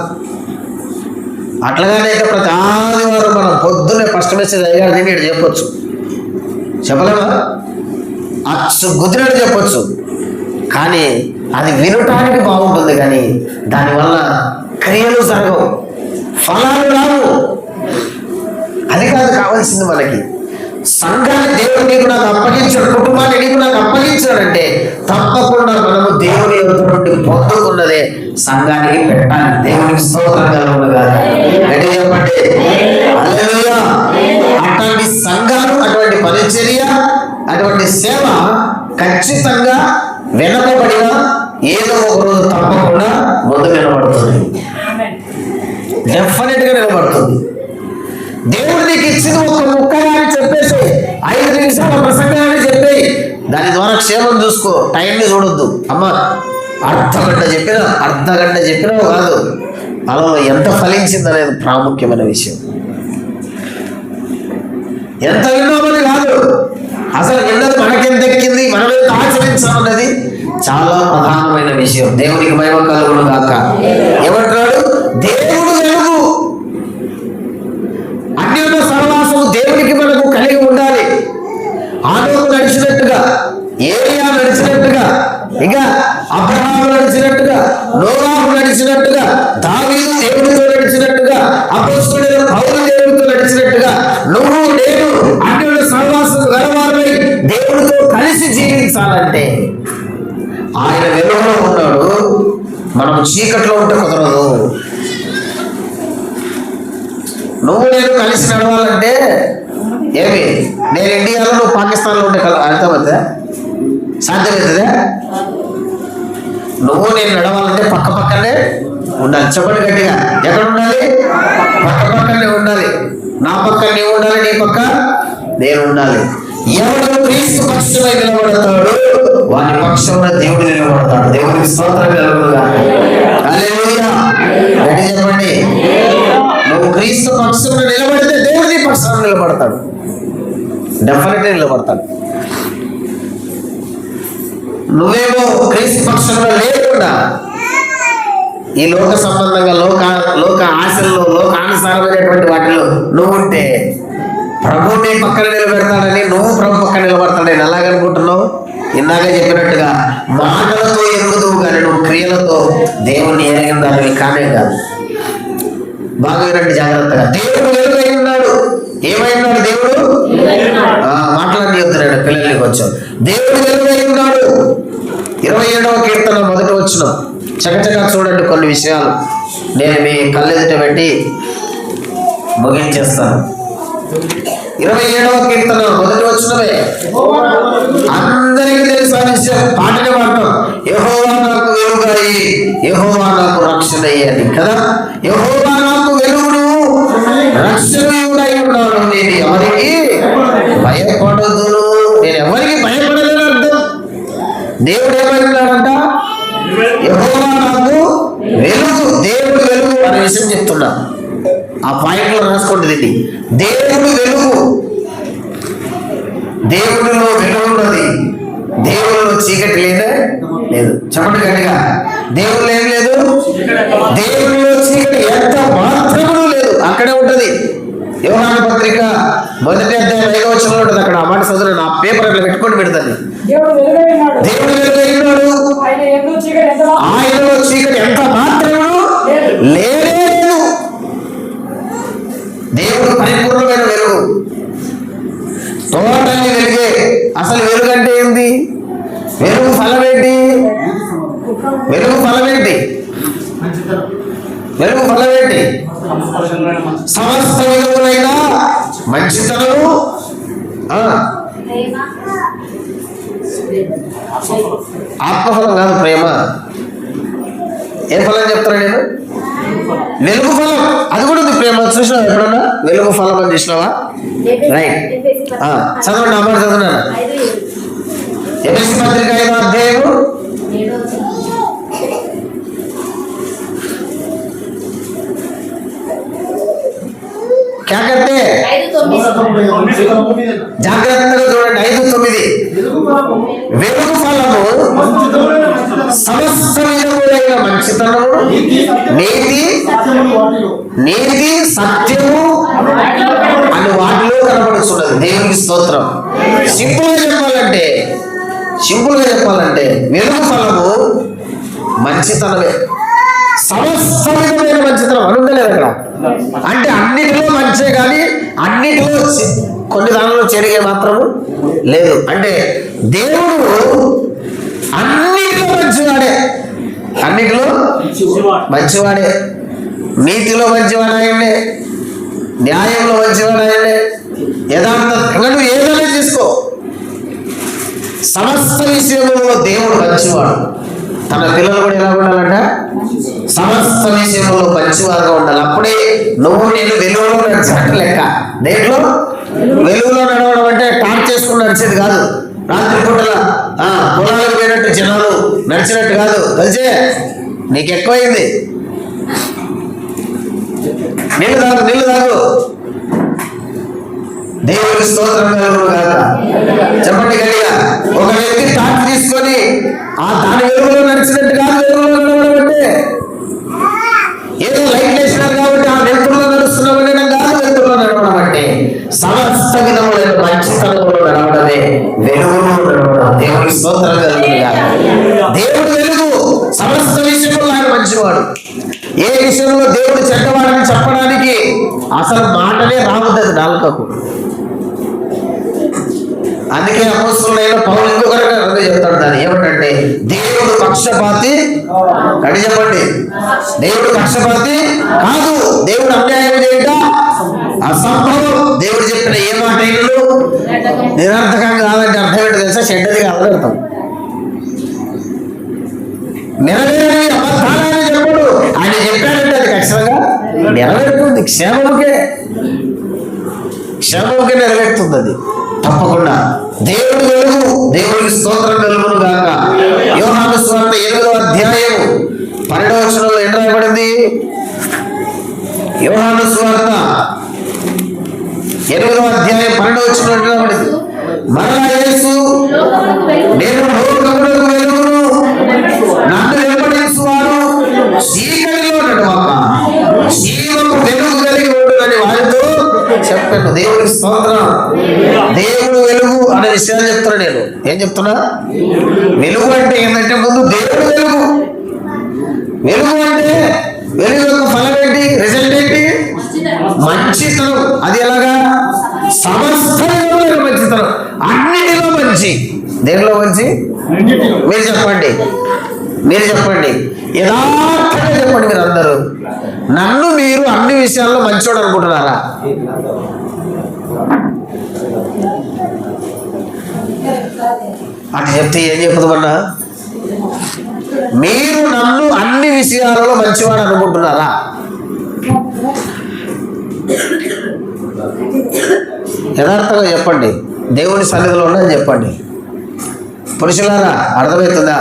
అట్లాగానే అయితే ప్రతి ఆదివారం మనం పొద్దున్నే ఫస్ట్ మెసేజ్ అయ్యారు దీన్ని ఇటు చెప్పొచ్చు, చెప్పలేమా? అచ్చు గుద్దినట్టు చెప్పొచ్చు. కానీ అది వినటానికి బాగుంటుంది, కానీ దానివల్ల క్రియలు జరగవు, ఫలాలు రావు. అది కాదు కావాల్సింది మనకి. సంఘాన్ని దేవుడు నీకు నాకు అప్పగించాడు, కుటుంబాన్ని నీకు నాకు అప్పగించాడంటే తప్పకుండా మనము దేవుని యొద్ద నుండి పొందుకున్నదే సంఘానికి పెట్టాలి. దేవునికి స్తోత్రం కలుగును గాక. చెప్పండి హల్లెలూయా. అటువంటి సంఘాలు, అటువంటి పరిచర్య, అటువంటి సేవ ఖచ్చితంగా వెనకబడిన ఏదో ఒక రోజు తప్పకుండా ముందు నిలబడుతుంది, డెఫినెట్ గా నిలబడుతుంది. దేవుడు నీకు ఇచ్చిన ఒక ముక్కగాని చెప్పేసి 5 నిమిషాల ప్రసంగాన్ని చెప్పి దాని ద్వారా క్షేమం చూసుకో. టైంని చూడొద్దు. అమ్మ అర్ధగంట చెప్పినా కాదు, అలా ఎంత ఫలించింది అనేది ప్రాముఖ్యమైన విషయం. ఎంత విన్నామని కాదు, అసలు విన్నది మనకెంత ఎక్కింది, మనం ఎంత ఆచరించాలన్నది చాలా ప్రధానమైన విషయం. దేవునికి మహిమ కలుగును గాక. ఏమంటున్నాడు? దేవుడు వెలుగు. అన్యుల సహవాసము దేవునికి మనకు కలిగి ఉండాలి. ఆనోకు నడిచినట్టుగా, ఏలియా నడిచినట్టుగా, ఇక అబ్రహాము నడిచినట్టుగా, నోవాహు నడిచినట్టుగా, దావీదు దేవుడితో నడిచినట్టుగా, అపొస్తలుడైన పౌలు దేవుడితో నడిచినట్టుగా నువ్వు నేను అన్యుల సహవాసము గలవారమై దేవుడితో కలిసి జీవించాలంటే ఆయన వెలుగులో ఉన్నాడు, మనం చీకట్లో ఉంటే కుదరదు. నువ్వు నేను కలిసి నడవాలంటే ఏమి, నేను ఇండియాలో నువ్వు పాకిస్తాన్లో ఉంటే అర్థమవుతుందా? సాధ్యమవుతుందా? నువ్వు నేను నడవాలంటే పక్క పక్కనే ఉండాలి. చెప్పండి గట్టిగా, ఎక్కడ ఉండాలి? పక్క పక్కనే ఉండాలి. నా పక్క నీవు ఉండాలి, నీ పక్క నేను ఉండాలి. ఎవరు క్రీస్తు పక్షమై నిలబడతాడు వాని పక్షంలో దేవుడు నిలబడతాడు. దేవుడికి స్తోత్రం కలుగును గాక. హల్లెలూయా. గట్టిగా చెప్పండి. నువ్వు క్రీస్తు పక్షంలో నిలబడితే దేవుడి పక్షంలో నిలబడతాడు, డెఫినెట్గా నిలబడతాడు. నువ్వేమో క్రీస్తు పక్షంలో లేకుండా ఈ లోక సంబంధంగా, లోక ఆశల్లో, లోకానుసారమైనటువంటి వాటిలో నువ్వు ఉంటే ప్రభు నీ పక్కన నిలబెడతాడని, నువ్వు ప్రభు పక్కన నిలబడతాడని ఎలాగనుకుంటున్నావు? ఇందాక చెప్పినట్టుగా మాటలతో ఎరుగుదువు కానీ నువ్వు క్రియలతో దేవుణ్ణి ఎరిగిన దానివి కానే కాదు. బాగా వినండి జాగ్రత్తగా. దేవుడు వెలుగై ఉన్నాడు. ఏమైనాడు దేవుడు? మాట్లాడి చెప్తున్నాడు పిల్లల్ని కొంచెం. దేవుడు వెలుగై ఉన్నాడు. 27వ కీర్తన 1వ వచనం చకచకా చూడండి. కొన్ని విషయాలు నేను మీ కళ్ళెదుట పెట్టి ముగించేస్తాను. 27వ కీర్తన 1వ వచనమే అందరికీ తెలిసిన విషయం. పాటనే పాడతాం, యెహోవా నాకు వెలుగాయి, యెహోవా నాకు రక్షణ అయ్యాది కదా. యెహోవా నాకు వెలుగును, రక్షణయుడై ఉన్నాడు, నేను ఎవరికి భయపడదును. నేను ఎవరికి భయపడలేను అర్థం. దేవుడు ఏమైనాడంట? యెహోవా నాకు వెలుగు, దేవుడు వెలుగు అనే విషయం చెప్తున్నా. ఆ పాయింట్లో రాసుకోండి దీన్ని. దేవుడు వెలుగు, దేవుడిలో వెలుగున్నది, దేవుడిలో చీకటి లేదు. చెప్పండి గట్టిగా, దేవుడిలో ఏం లేదు, దేవుడిలో చీకటి ఎంత మాత్రమూ లేదు. అక్కడే ఉంటది. యోహాను పత్రిక 1వ అధ్యాయం 5వ వచనంలో ఉంటుంది. అక్కడ ఆ మాట చదువు, నా పేపర్ అట్లా పెట్టుకొని పెడతాను. దేవుడు వెలుగై ఉన్నాడు, ఆయనలో చీకటి ఎంత మాత్రమూ లేనే లేదు. దేవుడు పరిపూర్ణమైన వెలుగు, టోటల్లీ వెలుగే. అసలు వెలుగు అంటే ఏంటి? వెలుగు ఫలం ఏంటి? వెలుగు ఫలం ఏంటి? వెలుగు ఫలం ఏంటి? సమస్త విధములైన మంచితనము, ఆత్మఫలం కాదు ప్రేమ. ఏ ఫలం చెప్తాను నేను? వెలుగు ఫలం. అది కూడా ఉంది ప్రేమ. చూసినావా ఎప్పుడన్నా వెలుగు ఫలం అని చూసినావా? రైట్, చదవండి. అమ్మ చదువున్నాను. ఎఫెసీ పత్రిక 5వ అధ్యాయము 5:9. జాగ్రత్తగా చూడండి. 5:9. వెలుగు ఫలము సమస్త విధములైన మంచితనము, నీతి సత్యము అని వాటిలో కనబడుతున్నది. దేవునికి స్తోత్రం. సింపుల్ గా చెప్పాలంటే వెలుగు ఫలము మంచితనమే. సమస్త విధమైన మంచితనం అని ఉండలేదు అక్కడ. అంటే అన్నిటిలో మంచే, కానీ అన్నిటిలో కొన్ని దానిలో చెరిగే మాత్రము లేదు. అంటే దేవుడు అన్నిటిలో మంచివాడే. నీతిలో మంచివాడాయనే, న్యాయంలో మంచివాడాయనే, యథార్థంగా నువ్వు ఏదైనా తీసుకో. సమస్త విషయంలో దేవుడు మంచివాడు. తన పిల్లలు కూడా ఎలా ఉండాలంట? సమస్త విషయంలో మంచివారుగా ఉండాలి. అప్పుడే నువ్వు నేను వెలుగులో నడిచినట్టు లెక్క. దేంట్లో? వెలుగులో నడవడం అంటే టార్చ్ చేసుకుని నడిచేది కాదు. రాత్రి పూటల పొలాలకు పోయినట్టు జనాలు నడిచినట్టు కాదు. కలిసే నీకు ఎక్కువైంది. నీళ్ళు తాగు. దేవుడికి స్తోత్రం కలుగును గాక. చెప్పండి గట్టిగా. ఒక వ్యక్తి టార్చ్ తీసుకొని దాని వెలుగులో నడిచినట్టు కాదు. వెలుగులో నడవడం అంటే ఏదో లైట్ వేసినారు కాబట్టి ఆ వెలుగులో నడుస్తున్నామని కాదు. వెలుగులో నడవడం అంటే సమస్త విధములైన మంచితనంలో నడవడమే వెలుగులో నడవడం. దేవుడికి స్తోత్రం కలుగును గాక. దేవుడు వెలుగు. సమస్త విషయంలో ఆయన మంచివాడు. ఏ విషయంలో దేవుడు చెడ్డవాడని చెప్పడానికి అసలు మాటనే రావద్దు నాలుకకు. అందుకే అపోస్తలుడైన పౌలు ఇంకొకరు చెప్తాడు దాన్ని. ఏమంటే దేవుడు పక్షపాతి. కడి చెప్పండి. దేవుడు పక్షపాతి కాదు. దేవుడు అన్యాయం చేయట అసంభవం. దేవుడు చెప్పిన ఏ మాట నిరర్థకంగా కాదంటే అర్థం ఏంటో తెలుసా? చెడ్డది కాదని అర్థం. నెరవేరని అబద్ధాలని చెప్పడు. ఆయన చెప్పాడంటే అది ఖచ్చితంగా నెరవేరుతుంది. క్షేమముకే నెరవేరుతుంది అది తప్పకుండా. దేవుడు వెలుగు. దేవుడికి స్తోత్రం కలుగును గాక. యోహాను సువార్త 8వ అధ్యాయం 12వ వచనంలో ఏం రాయబడింది? యోహాను సువార్త 8వ అధ్యాయం 12వ వచనంలో రాయబడింది. మరలా యేసు, నేను లోకమునకు వెలుగును, నన్ను వెంబడించువాడు చీకటిలో నడవక జీవము వెలుగు కలిగి ఉండునని వారితో చెప్పాను. దేవుడికి స్తోత్రం. దేవుడు వెలుగు అనే విషయాన్ని చెప్తున్నా నేను. ఏం చెప్తున్నా? వెలుగు అంటే ఏంటంటే ముందు దేవుడు వెలుగు. వెలుగు అంటే వెలుగు యొక్క ఫలం ఏంటి? రిజల్ట్ ఏంటి? మంచితనం. అది ఎలాగా? సమస్త మంచితనం. అన్నిటిలో మంచి. దేనిలో మంచి? మీరు చెప్పండి. యథార్థంగా చెప్పండి. మీరు అందరూ నన్ను మీరు అన్ని విషయాల్లో మంచోడు అనుకుంటున్నారా? అని చెప్తే ఏం చెప్పదమన్నా? మీరు నన్ను అన్ని విషయాలలో మంచివాడు అనుకుంటున్నారా? యథార్థంగా చెప్పండి. దేవుని సన్నిధిలో ఉన్నది చెప్పండి. పురుషులారా, అర్థమవుతుందా?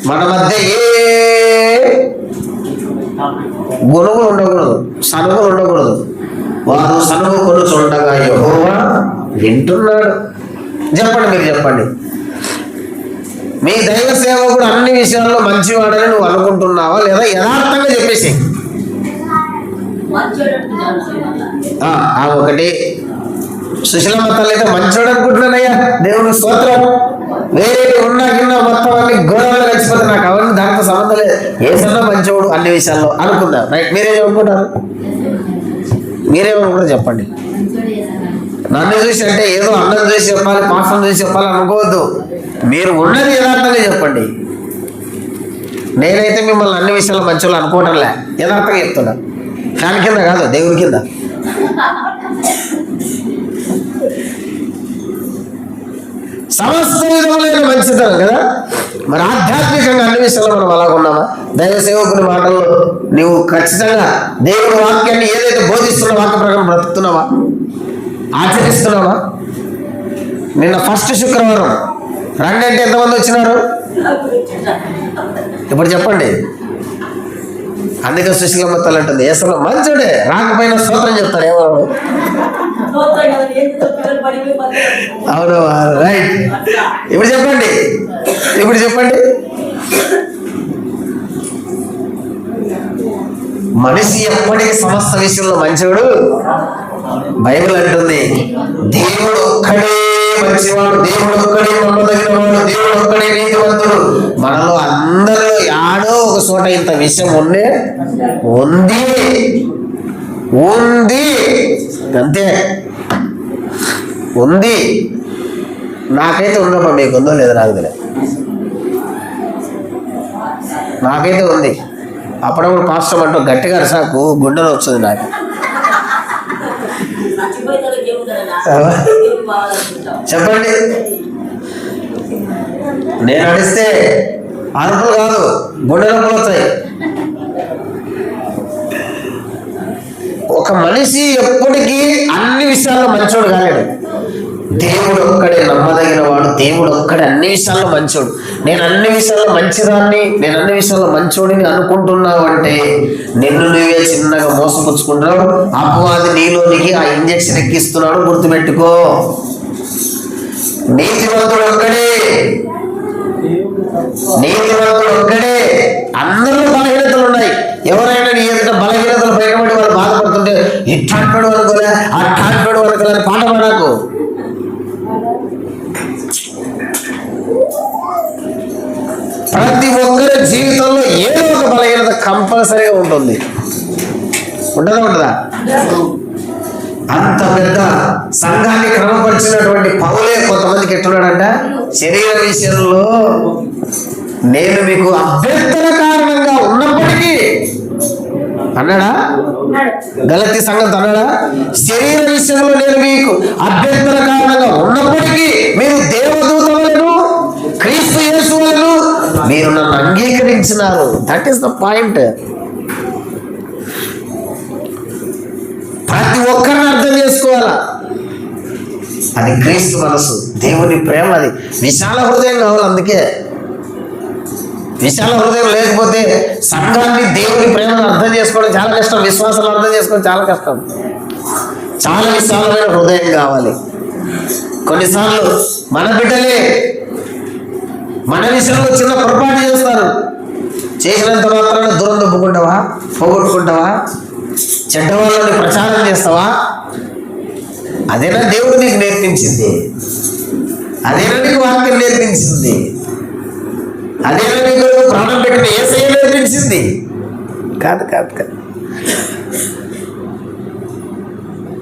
మన మధ్య ఏ గుణములు ఉండకూడదు, సనుగులు ఉండకూడదు. వారు సనుగు కొనుచుండగా యెహోవా వింటున్నాడు. చెప్పండి. మీరు చెప్పండి. మీ దైవ సేవకుడు అన్ని విషయాల్లో మంచివాడని నువ్వు అనుకుంటున్నావా లేదా? యథార్థంగా చెప్పేసి ఒకటి సుశీలమ్మ తల్లి అయితే మంచోడు అనుకుంటున్నానయ్యా. దేవుని స్తోత్రం. వేరే ఉన్నా కింద మొత్తం అన్ని గోడల్లో కలిసిపోతే నాకు అవన్నీ దాంతో సంబంధం లేదు. ఏసన్నా మంచోడు అన్ని విషయాల్లో అనుకుందాం. రైట్. మీరేమనుకుంటారు? మీరేమనుకుంటారు చెప్పండి. నన్ను చూసి అంటే ఏదో అన్నం చూసి చెప్పాలి, పాసం చూసి చెప్పాలి అనుకోవద్దు. మీరు ఉన్నది యథార్థంగా చెప్పండి. నేనైతే మిమ్మల్ని అన్ని విషయాల్లో మంచోళ్ళు అనుకోవడంలే, యథార్థంగా చెప్తున్నా. ఫ్యాన్ కింద కాదు, దేవుడి కింద. సమస్త విధములైన మంచితనం కదా. మరి ఆధ్యాత్మికంగా అన్ని విషయాల్లో మనం అలాగ ఉన్నామా? దైవ సేవకుని మాటల్లో నువ్వు ఖచ్చితంగా దేవుని వాక్యాన్ని ఏదైతే బోధిస్తున్న వాక్య ప్రకారం బ్రతుకుతున్నావా, ఆచరిస్తున్నావా? నిన్న ఫస్ట్ శుక్రవారం రండి అంటే ఎంతమంది వచ్చినారు? ఇప్పుడు చెప్పండి. అందుకే సుశీలమ్మ తల్లి అంటుంది, అసలు మంచుడే రాకపోయినా స్తోత్రం చెప్తాడు. ఏమన్నా అవును, రైట్. ఇప్పుడు చెప్పండి, ఇప్పుడు చెప్పండి. మనిషి ఎప్పటికీ సమస్త విషయంలో మంచోడు. బైబిల్ అంటుంది దేవుడు ఒక్కడే మంచివాడు, దేవుడు ఒక్కడే నమ్మదగిన వాడు, దేవుడు ఒక్కడే నీతివంతుడు. మనలో అందరిలో యాడో ఒక చోట ఇంత విషయం ఉంది అంతే ఉంది. నాకైతే ఉందమ్మా, మీకు ఉందో లేదో నాకు తెలియదు. నాకైతే ఉంది. అప్పుడప్పుడు పాస్టర్ అంటూ గట్టిగా అరసాకు గుండెలో వచ్చింది నాకు. చెప్పండి. నేను అడిస్తే అరుపులు కాదు, గుండె నొప్పులు వస్తాయి. ఒక మనిషి ఎప్పటికీ అన్ని విషయాల్లో మంచోడు కాలేడు. దేవుడు ఒక్కడే నమ్మదగిన వాడు, దేవుడు ఒక్కడే అన్ని విషయాల్లో మంచోడు. నేను అన్ని విషయాల్లో మంచిదాన్ని, నేను అన్ని విషయాల్లో మంచోడిని అనుకుంటున్నావు అంటే నిన్ను నువ్వే చిన్నగా మోసపుచ్చుకుంటున్నావు. అపవాది నీలోనికి ఆ ఇంజక్షన్ ఎక్కిస్తున్నాడు, గుర్తుపెట్టుకో. నీతివంతుడు ఒక్కడే, నీతివంతుడు ఒక్కడే. అందరిలో బలహీనతలు ఉన్నాయి. ఎవరైనా నీ ఎదుట బలహీనతలు బయటపడి వాళ్ళు బాధపడుతుంటే ఇట్లాంటాడు అనుకోలే, అట్లాంటాడు అనుకోలే పాట పాడకు. ప్రతి ఒక్కరి జీవితంలో ఏదో ఒక బలహీనత కంపల్సరీగా ఉంటుంది. ఉంటుందా? అంత పెద్ద సంఘాన్ని క్రమపరిచినటువంటి పౌలే కొంతమందికి ఎట్టున్నాడంట, శరీర విషయంలో నేను మీకు అభ్యంతర కారణంగా ఉన్నప్పటికీ అన్నాడా? గలతీ సంఘంతో అన్నాడా? శరీర విషయంలో నేను మీకు అభ్యంతర కారణంగా ఉన్నప్పటికీ మీరు దేవదూత వలెను క్రీస్తు యేసు వలెను మీరు నన్ను అంగీకరించినారు. That is the point. ప్రతి ఒక్కరిని అర్థం చేసుకోవాలా. అది క్రీస్తు మనసు, దేవుని ప్రేమ. అది విశాల హృదయం కావాలి. అందుకే విశాల హృదయం లేకపోతే సంఘాన్ని, దేవుని ప్రేమను అర్థం చేసుకోవడం చాలా కష్టం. విశ్వాసాలు అర్థం చేసుకోవడం చాలా కష్టం. చాలా విశాలమైన హృదయం కావాలి. కొన్నిసార్లు మన బిడ్డలే మన విషయంలో చిన్న పొరపాటు చేస్తారు. చేసినంత మాత్రాన దూరం దొప్పుకుంటావా, పోగొట్టుకుంటావా, చెడ్డవాళ్ళని ప్రచారం చేస్తావా? అదేనా దేవుడు నీకు నేర్పించింది? అదేనా నీకు వాక్యం నేర్పించింది? అదేనా నీకు ప్రాణం పెట్టిన యేసయ్య నేర్పించింది? కాదు కాదు కాదు.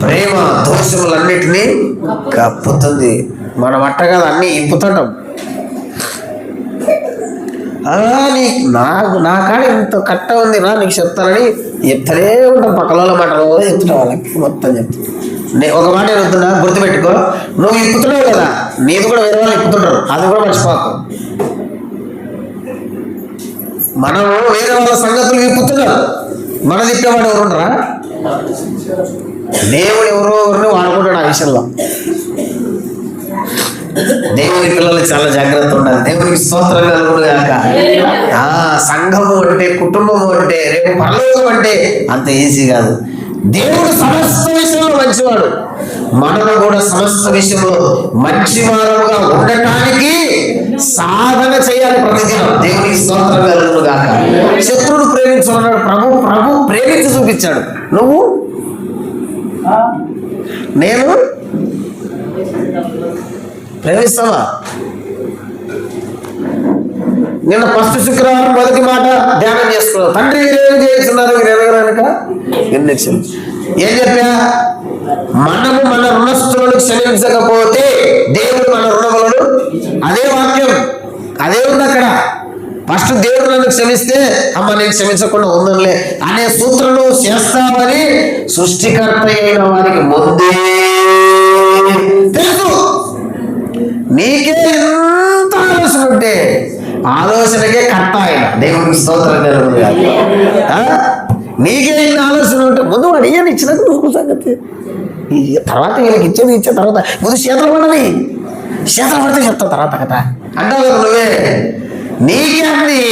ప్రేమ దోషములన్నిటినీ కప్పుతుంది. మనం అట్టగా అన్నీ ఇంపుతుంటాం. నా కాడ ఇంత కట్ట ఉంది రా నీకు చెప్తానని చెప్తానే ఉంటాం. పక్కల మాటలు చెప్తున్నా వాళ్ళకి మొత్తం చెప్తాను. ఒక మాట చెప్తున్నా, గుర్తుపెట్టుకో. నువ్వు ఇప్పుతున్నావు కదా, నీది కూడా వేరే వాళ్ళు ఇప్పుతుంటారు. అది కూడా మర్చిపోకు. మనము వేరే వాళ్ళ సంగతులు ఇప్పుతున్నారు. మన తిప్పేవాడు ఎవరు ఉండరా? దేవుడు ఎవరిని వాడుకుంటాడు ఆ విషయంలో. దేవుని పిల్లలు చాలా జాగ్రత్త ఉండాలి. దేవునికి స్తోత్రం కలుగును గాక. సంఘము అంటే, కుటుంబము అంటే, రేపు పరలోకం అంటే అంత ఈజీ కాదు. దేవుడు సమస్త విషయంలో మంచివాడు. మనము కూడా సమస్త విషయంలో మంచివారుగా ఉండటానికి సాధన చేయాలి ప్రతిదినం. దేవునికి స్తోత్రం కలుగును గాక. శత్రువును ప్రేమించమన్నాడు ప్రభు ప్రేమించి చూపించాడు. నువ్వు నేను ప్రేమిస్తావా? నిన్న ఫస్ట్ శుక్రవారం మొదటి మాట ధ్యానం చేసుకున్నావు. తండ్రి వీరేం చేస్తున్నారు, మీరు ఎదగరానుక నిర్లక్ష్యం. ఏం చెప్పా? మనము మన రుణస్థులను క్షమించకపోతే దేవుడు మన రుణములను, అదే వాక్యం, అదే ఉంది అక్కడ. ఫస్ట్ దేవుడు నన్ను క్షమిస్తే అమ్మ నేను క్షమించకుండా ఉందనిలే అనే సూత్రం చేస్తామని సృష్టికర్త అయిన వారికి ముందే తెలుసు. నీకే ఎంత ఆలోచన ఉంటే ఆలోచనకే కట్ట ఆయన. దేవుడికి స్తోత్రం కలుగును. నీకే ఇన్ని ఆలోచన ఉంటే ముందు వాడు ఏం ఇచ్చినాక నువ్వు సంగతి, తర్వాత వీళ్ళకి ఇచ్చే తర్వాత ముందు చేతులు పడని, చేతులు పడితే చెప్తా తర్వాత కథ అంటావు కదా నువ్వే. నీకే అన్ని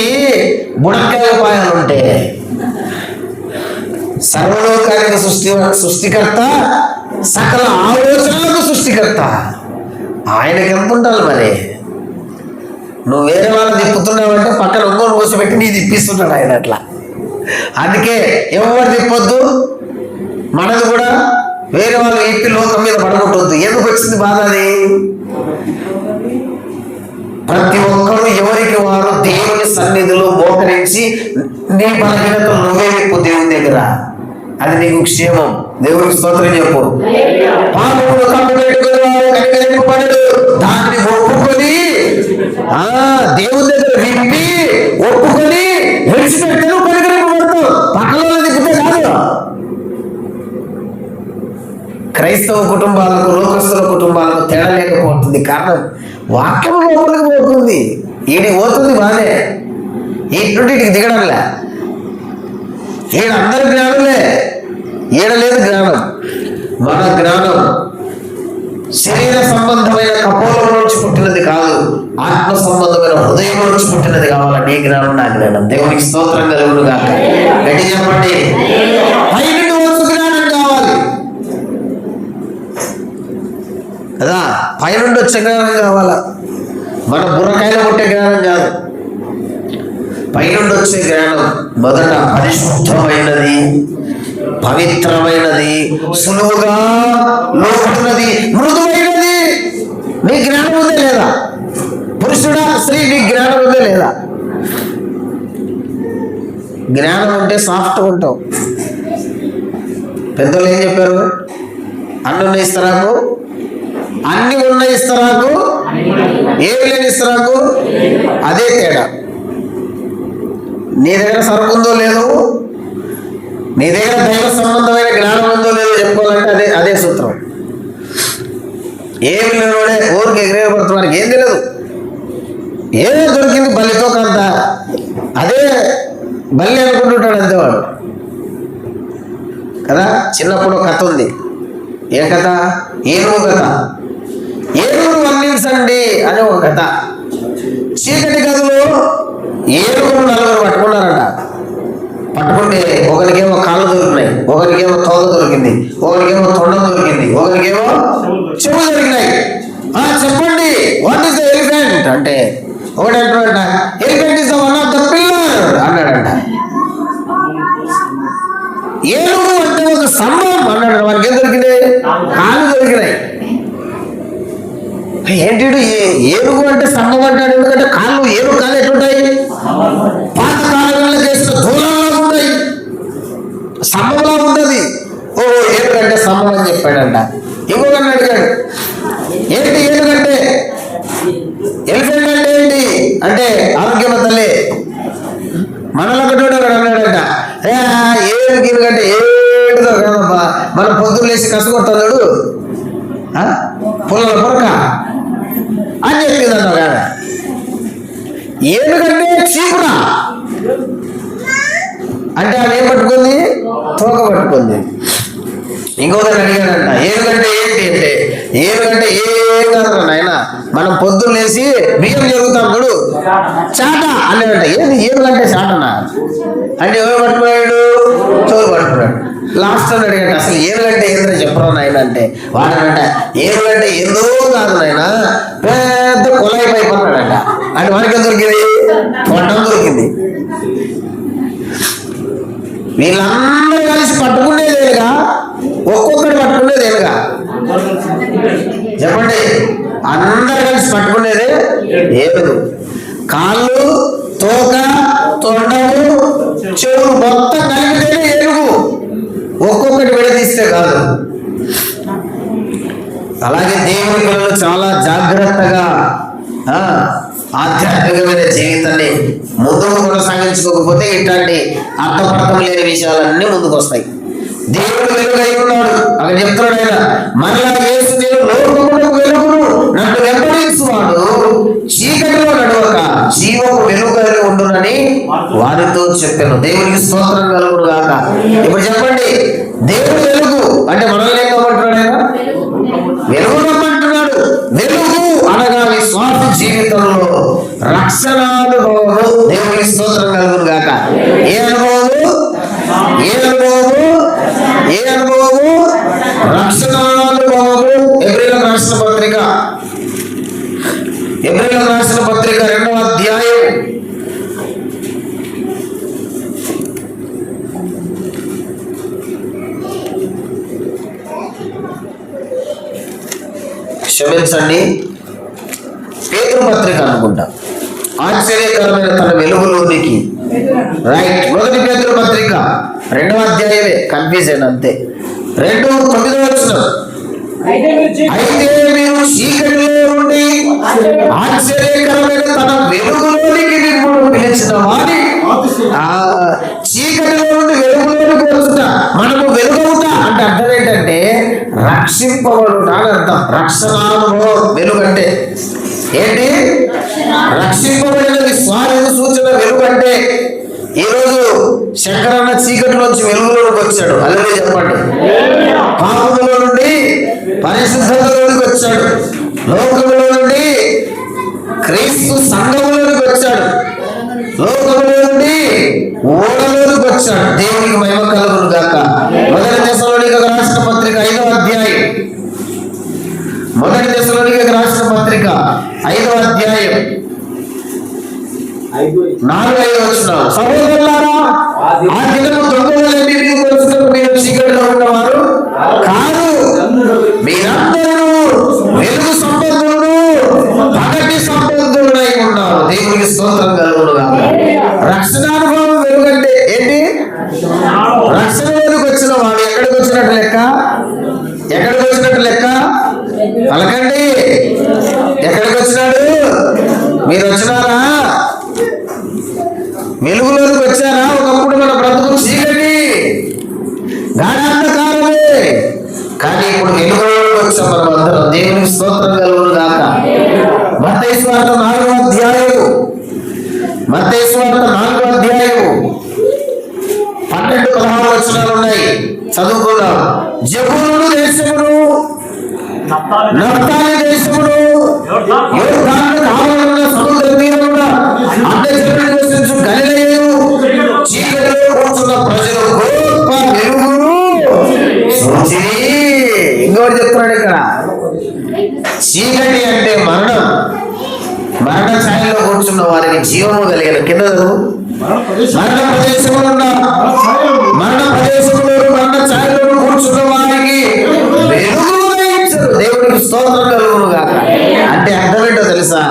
బుడకాయ ఉపాయాలు ఉంటే సర్వలోకానికి సృష్టికర్త, సకల ఆలోచనలకు సృష్టికర్త ఆయనకి ఎంత ఉండాలి మరి. నువ్వు వేరే వాళ్ళని తిప్పుతున్నావంటే పక్కన ఒంగోలు కూర్చోబెట్టి నీ తిప్పిస్తున్నాడు ఆయన అట్లా. అందుకే ఎవరు తిప్పొద్దు, మనది కూడా వేరే వాళ్ళు ఇంటి లోకం మీద పడగొట్టొద్దు. ఎందుకు వచ్చింది బాధ అది? ప్రతి ఒక్కరు ఎవరికి వారు దేవుని సన్నిధిలో మోకరించి నీ బలహీనతలు నువ్వే విప్పు దేవుని దగ్గర, అది నీకు క్షేమం. దేవుడికి స్తోత్రం చెప్పు. పాపములు కప్పిపెట్టుకునేవాడు కనికరింపబడడు, దాన్ని ఒప్పుకొని దేవుని దగ్గర విప్పి ఒప్పుకొని విడిచిపెట్టి నువ్వు కనికరింపబడతావు. పక్కన తిప్పితే కాదు. క్రైస్తవ కుటుంబాలకు లోకస్తుల కుటుంబాలకు తేడా లేకపోతుంది. కారణం వాక్యం లోపలికి పోతుంది, ఈడికి పోతుంది బానే, ఇంటి నుండి ఇటుకి దిగడంలే. ఈడందరి జ్ఞానంలే, ఈడ లేదు జ్ఞానం. మన జ్ఞానం శరీర సంబంధమైన కపోలం నుంచి పుట్టినది కాదు, ఆత్మ సంబంధమైన హృదయం నుంచి పుట్టినది కావాలి. నీ జ్ఞానం నా జ్ఞానం. దేవునికి స్తోత్రం కలుగును గాక. గట్టి చెప్పండి. పైనుండి వచ్చే జ్ఞానం కావాలి కదా, పైనుండి వచ్చే జ్ఞానం కావాలా. మన బుర్రకాయలు పుట్టే జ్ఞానం కాదు, పైనుండి వచ్చే జ్ఞానం. మొదట పరిశుద్ధమైనది, పవిత్రమైనది, సులువుగా లోతున్నది, మృదువైనది. నీ జ్ఞానం ఉందే లేదా? పురుషుడా స్త్రీ, నీ జ్ఞానం ఉందే లేదా? జ్ఞానం ఉంటే సాఫ్ట్గా ఉంటావు. పెద్దలు ఏం చెప్పారు? అన్నున్న ఇస్తరాకు, అన్ని ఉన్న ఇస్తరాకు, ఏమి లేని ఇస్తరాకు, అదే తేడా. నీ దగ్గర సరుకు ఉందో లేదో, నీ దగ్గర దైవ సంబంధమైన జ్ఞానం ఉందో లేదో చెప్పుకోవాలంటే అదే సూత్రం. ఏమి లేనోడే ఊరికి ఎగిరేపడుతున్నారు, ఏం తెలియదు, ఏదో దొరికింది బల్లితో కంత, అదే బల్లి అనుకుంటుంటాడు అంతేవాడు కదా. చిన్నప్పుడు కథ ఉంది. ఏ కథ? ఏనుగు కథ. ఏనుగును వర్ణించండి అని ఒక కథ. చీకటి గదిలో ఏనుగును నలుగురు పట్టుకున్నారంట. పట్టుకుంటే ఒకరికేమో కాళ్ళు దొరికినాయి, ఒకరికేమో తోక దొరికింది, ఒకరికేమో తొండ దొరికింది, ఒకరికేమో చెవు దొరికినాయి. చెప్పండి, వాట్ ఈస్ ద ఎలిఫెంట్ అంటే ఒకటి అంటాడంట, elephant is the one of the pillar అన్నాడంట. ఏనుగు అంటే ఒక స్తంభం అన్నాడు. వానికి ఏం దొరికినాయి? కాళ్ళు దొరికినాయి. ఏంటి ఏనుగు అంటే స్తంభం అంటాడు? ఎందుకంటే కాళ్ళు, ఏనుగు కాళ్ళు ఎట్లుంటాయి? పాత కాలంలో చేసిన దూరంలో ఉంటాయి, స్తంభంలా ఉంటుంది. ఓ ఏనుగంటే స్తంభం అని చెప్పాడంట. ఇంకొకరిని అడిగాడు, ఏంటి ఏనుగంటే? ఎలిఫెంట్ అంటే ఏంటి అంటే ఆరోగ్యమ తల్లి. మనలో ఒకటి అన్నాడంట, ఏనుగు ఎందుకంటే ఏడుదో కాదమ్మా, మనం పొద్దున్న లేచి కసుకొడతాడు పొలాల పొరక అని చెప్పిందంట ఒక ఆమె. ఏనుగంటే చీపురా అంటే ఆమె ఏం పట్టుకుంది? తోక పట్టుకుంది. ఇంకొకరు అడిగాడంట, ఏనుగంటే ఏంటి అంటే ఏనుగంటే ఏం కాదు నాయన, మనం పొద్దున్న లేచి బియ్యం జరుగుతాం చూడు, చాట అన్నాడంట. ఏది ఏనుగంటే చాటనా అంటే ఎవరు పట్టుకున్నాడు? తోలు పట్టుకున్నాడు. లాస్ట్ అని అడిగాడు, అసలు ఏనుగంటే ఏంటో చెప్పరా నాయన అంటే వాడనంట, ఏనుగంటే ఏందో కాదు నాయన, పెద్ద కొలాయి పైపు అన్నాడంట. అంటే వాడికి ఏం దొరికింది? పొట్టం దొరికింది. వీళ్ళందరూ కలిసి పట్టుకునేదేగా, ఒక్కొక్కరు పట్టుకునేదేగా చెప్పండి. అందరు కలిసి పట్టుకునేదే ఏనుగు. కాళ్ళు, తోక, తొండము, చెవులు మొత్తం కలిపితేనే ఏనుగు, ఒక్కొక్కటి విడదీస్తే కాదు. అలాగే దేవుని పిల్లలు చాలా జాగ్రత్తగా ఆధ్యాత్మికమైన జీవితాన్ని ముందుకు కొనసాగించుకోకపోతే ఇట్లాంటి అర్థపర్థం లేని విషయాలన్నీ ముందుకు వస్తాయి. దేవుడు వెలుగై ఉన్నాడు అక్కడ చెప్తున్నాడు ఆయన, మనలా యేసు నేను లోకమునకు వెలుగును, నన్ను వెంబడించువాడు చెప్పాను. దేవునికి స్తోత్రం కలుగును గాక. ఇప్పుడు చెప్పండి, దేవుడు వెలుగు అంటే మనం ఏం కమ్మంటున్నాడు? ఆయన వెలుగు కమ్మంటున్నాడు. వెలుగు అనగా విశ్వాస జీవితంలో రక్షణానుభవము. దేవునికి స్తోత్రం కలుగును గాక. ఏ అనుభవము? ఏ అనుభవము? ఏ అనుభవము? రక్షణానుభవము. ఎబ్రీయులకు రాసిన పత్రిక, ఎబ్రీయులకు రాసిన పత్రిక 2వ అధ్యాయం 'పేతురు పత్రిక' అనుకుంటా. ఆశ్చర్యకరమైన తన వెలుగులోనికి, రైట్. 1 పేతురు పత్రిక 2వ అధ్యాయమే, కన్ఫ్యూజన్ అంతే. 2:9 అయితే మీరు చీకటిలో ఉండి ఆశ్చర్యకరమైన తన వెలుగులోనికి మిమ్మల్ని పిలిచిన వారి, చీకటిలో నుండి వెలుగులోనికి వచ్చుట, మనము వెలుగవుతా అంటే అర్థం ఏంటంటే రక్షింపబడుట అని అర్థం. రక్షణానుభవం వెలుగు అంటే ఏంటి? రక్షింపబడిన విశ్వాస సూచన వెలుగు అంటే. ఈరోజు శంకరన్న చీకటిలోంచి వెలుగులోకి వచ్చాడు. అలాగే చెప్పండి. పాపములో నుండి పరిశుద్ధతలోనికి వచ్చాడు. లోకములో నుండి క్రీస్తు సంఘములోనికి వచ్చాడు. లోకములో నుండి ఓడలోనికి వచ్చాడు. దేవునికి మహిమ కలుగును గాక. 1 దశలోనికకు రాసిన పత్రిక 5వ అధ్యాయం, 1 దశలోనికకు రాసిన పత్రిక 5వ అధ్యాయం 4-5 వచనాలు. సహోదరులారా, ఆ దినము దొంగలే మీకు తెలుసు, మీరు చీకటిలో ఉన్నవారు కాదు, మీరందరూ వెలుగు సంబంధులు, పగటి సంబంధులై ఉన్నారు. దేవునికి స్తోత్రం కలుగును గాక. రక్షణానుభవం వెలుగంటే ఏంటి? రక్షణ వెలుగు వచ్చిన వాడు ఎక్కడికి వచ్చినట్టు లెక్క? ఎక్కడికి వచ్చినట్టు లెక్క? పలకండి. ఎక్కడికి వచ్చినాడు? మీరు వచ్చినారా? వెలుగులోకి వచ్చారా? ఒకప్పుడు మన బ్రతుకు చీకటి, గాఢాంధకారమే, కానీ ఇప్పుడు వెలుగులోకి వచ్చాం మనం అందరం. దేవునికి స్తోత్రం కలుగును గాక. మత్తయి సువార్త 4వ అధ్యాయం, మత్తయి సువార్త 4వ అధ్యాయం 12-16 వచనాలు ఉన్నాయి, చదువుకుందాం. జెబూలూను దేశమును, నఫ్తాలి దేశమును, యోర్దాను ఆవరణమున సముద్ర తీరమున అన్యజనులు నివసించు గలిలయయు, చీకటిలో కూర్చున్న ప్రజలు గొప్ప వెలుగును చూచిరి. ఇంకోటి చెప్తున్నాడు ఇక్కడ. చీకటి అంటే మరణం. మరణ ఛాయలో కూర్చున్న వారికి జీవము కలిగిన, కింద మరణ ప్రదేశంలో మరణ ఛాయలో కూర్చున్న వారికి వెలుగు. దేవుడికి స్తోత్రం కలుగును గాక. అంటే అర్థం ఏంటో తెలుసా?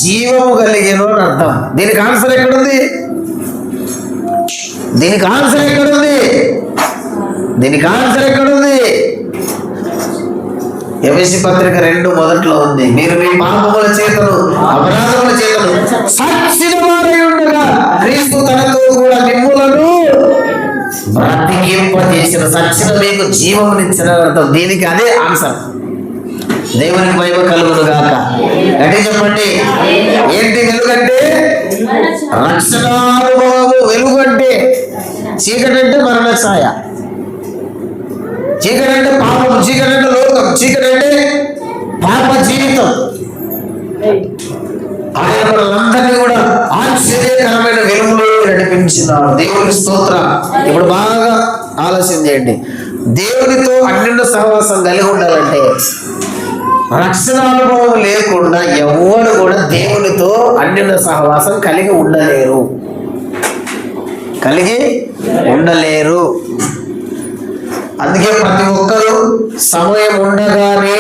జీవము కలిగిన అని అర్థం. దీనికి ఆన్సర్ ఎక్కడుంది? దీనికి ఆన్సర్ ఎక్కడుంది? దీనికి ఆన్సర్ ఎక్కడుంది? ఎఫెసీ పత్రిక 2:1 ఉంది. మీరు మీ పాపముల చేతను అపరాధముల చేతను సచ్చిన వారై ఉండగా క్రీస్తు తనతో కూడా మిమ్ములను బ్రతికింపజేసిన, సచ్చిన మీకు జీవమునిచ్చిన అర్థం. దీనికి అదే ఆన్సర్. దేవునికి మహిమ కలుగును గాక. అంటే చెప్పండి, ఏంటి వెలుగు అంటే? రక్షణానుభవము. వెలుగు అంటే చీకటి అంటే మరణ ఛాయ, చీకటి అంటే పాపం, చీకటి అంటే లోకం, చీకటి అంటే పాప జీవితం. ఆయన మనలందరినీ కూడా ఆశ్చర్యకరమైన వెలుగులో నడిపించినాడు. దేవునికి స్తోత్రం. ఇప్పుడు బాగా ఆలోచన చేయండి. దేవునితో అన్యోన్య సహవాసం కలిగి ఉండాలంటే రక్షణానుభవం లేకుండా ఎవరు కూడా దేవునితో అన్యోన్య సహవాసం కలిగి ఉండలేరు. అందుకే ప్రతి ఒక్కరూ సమయం ఉండగానే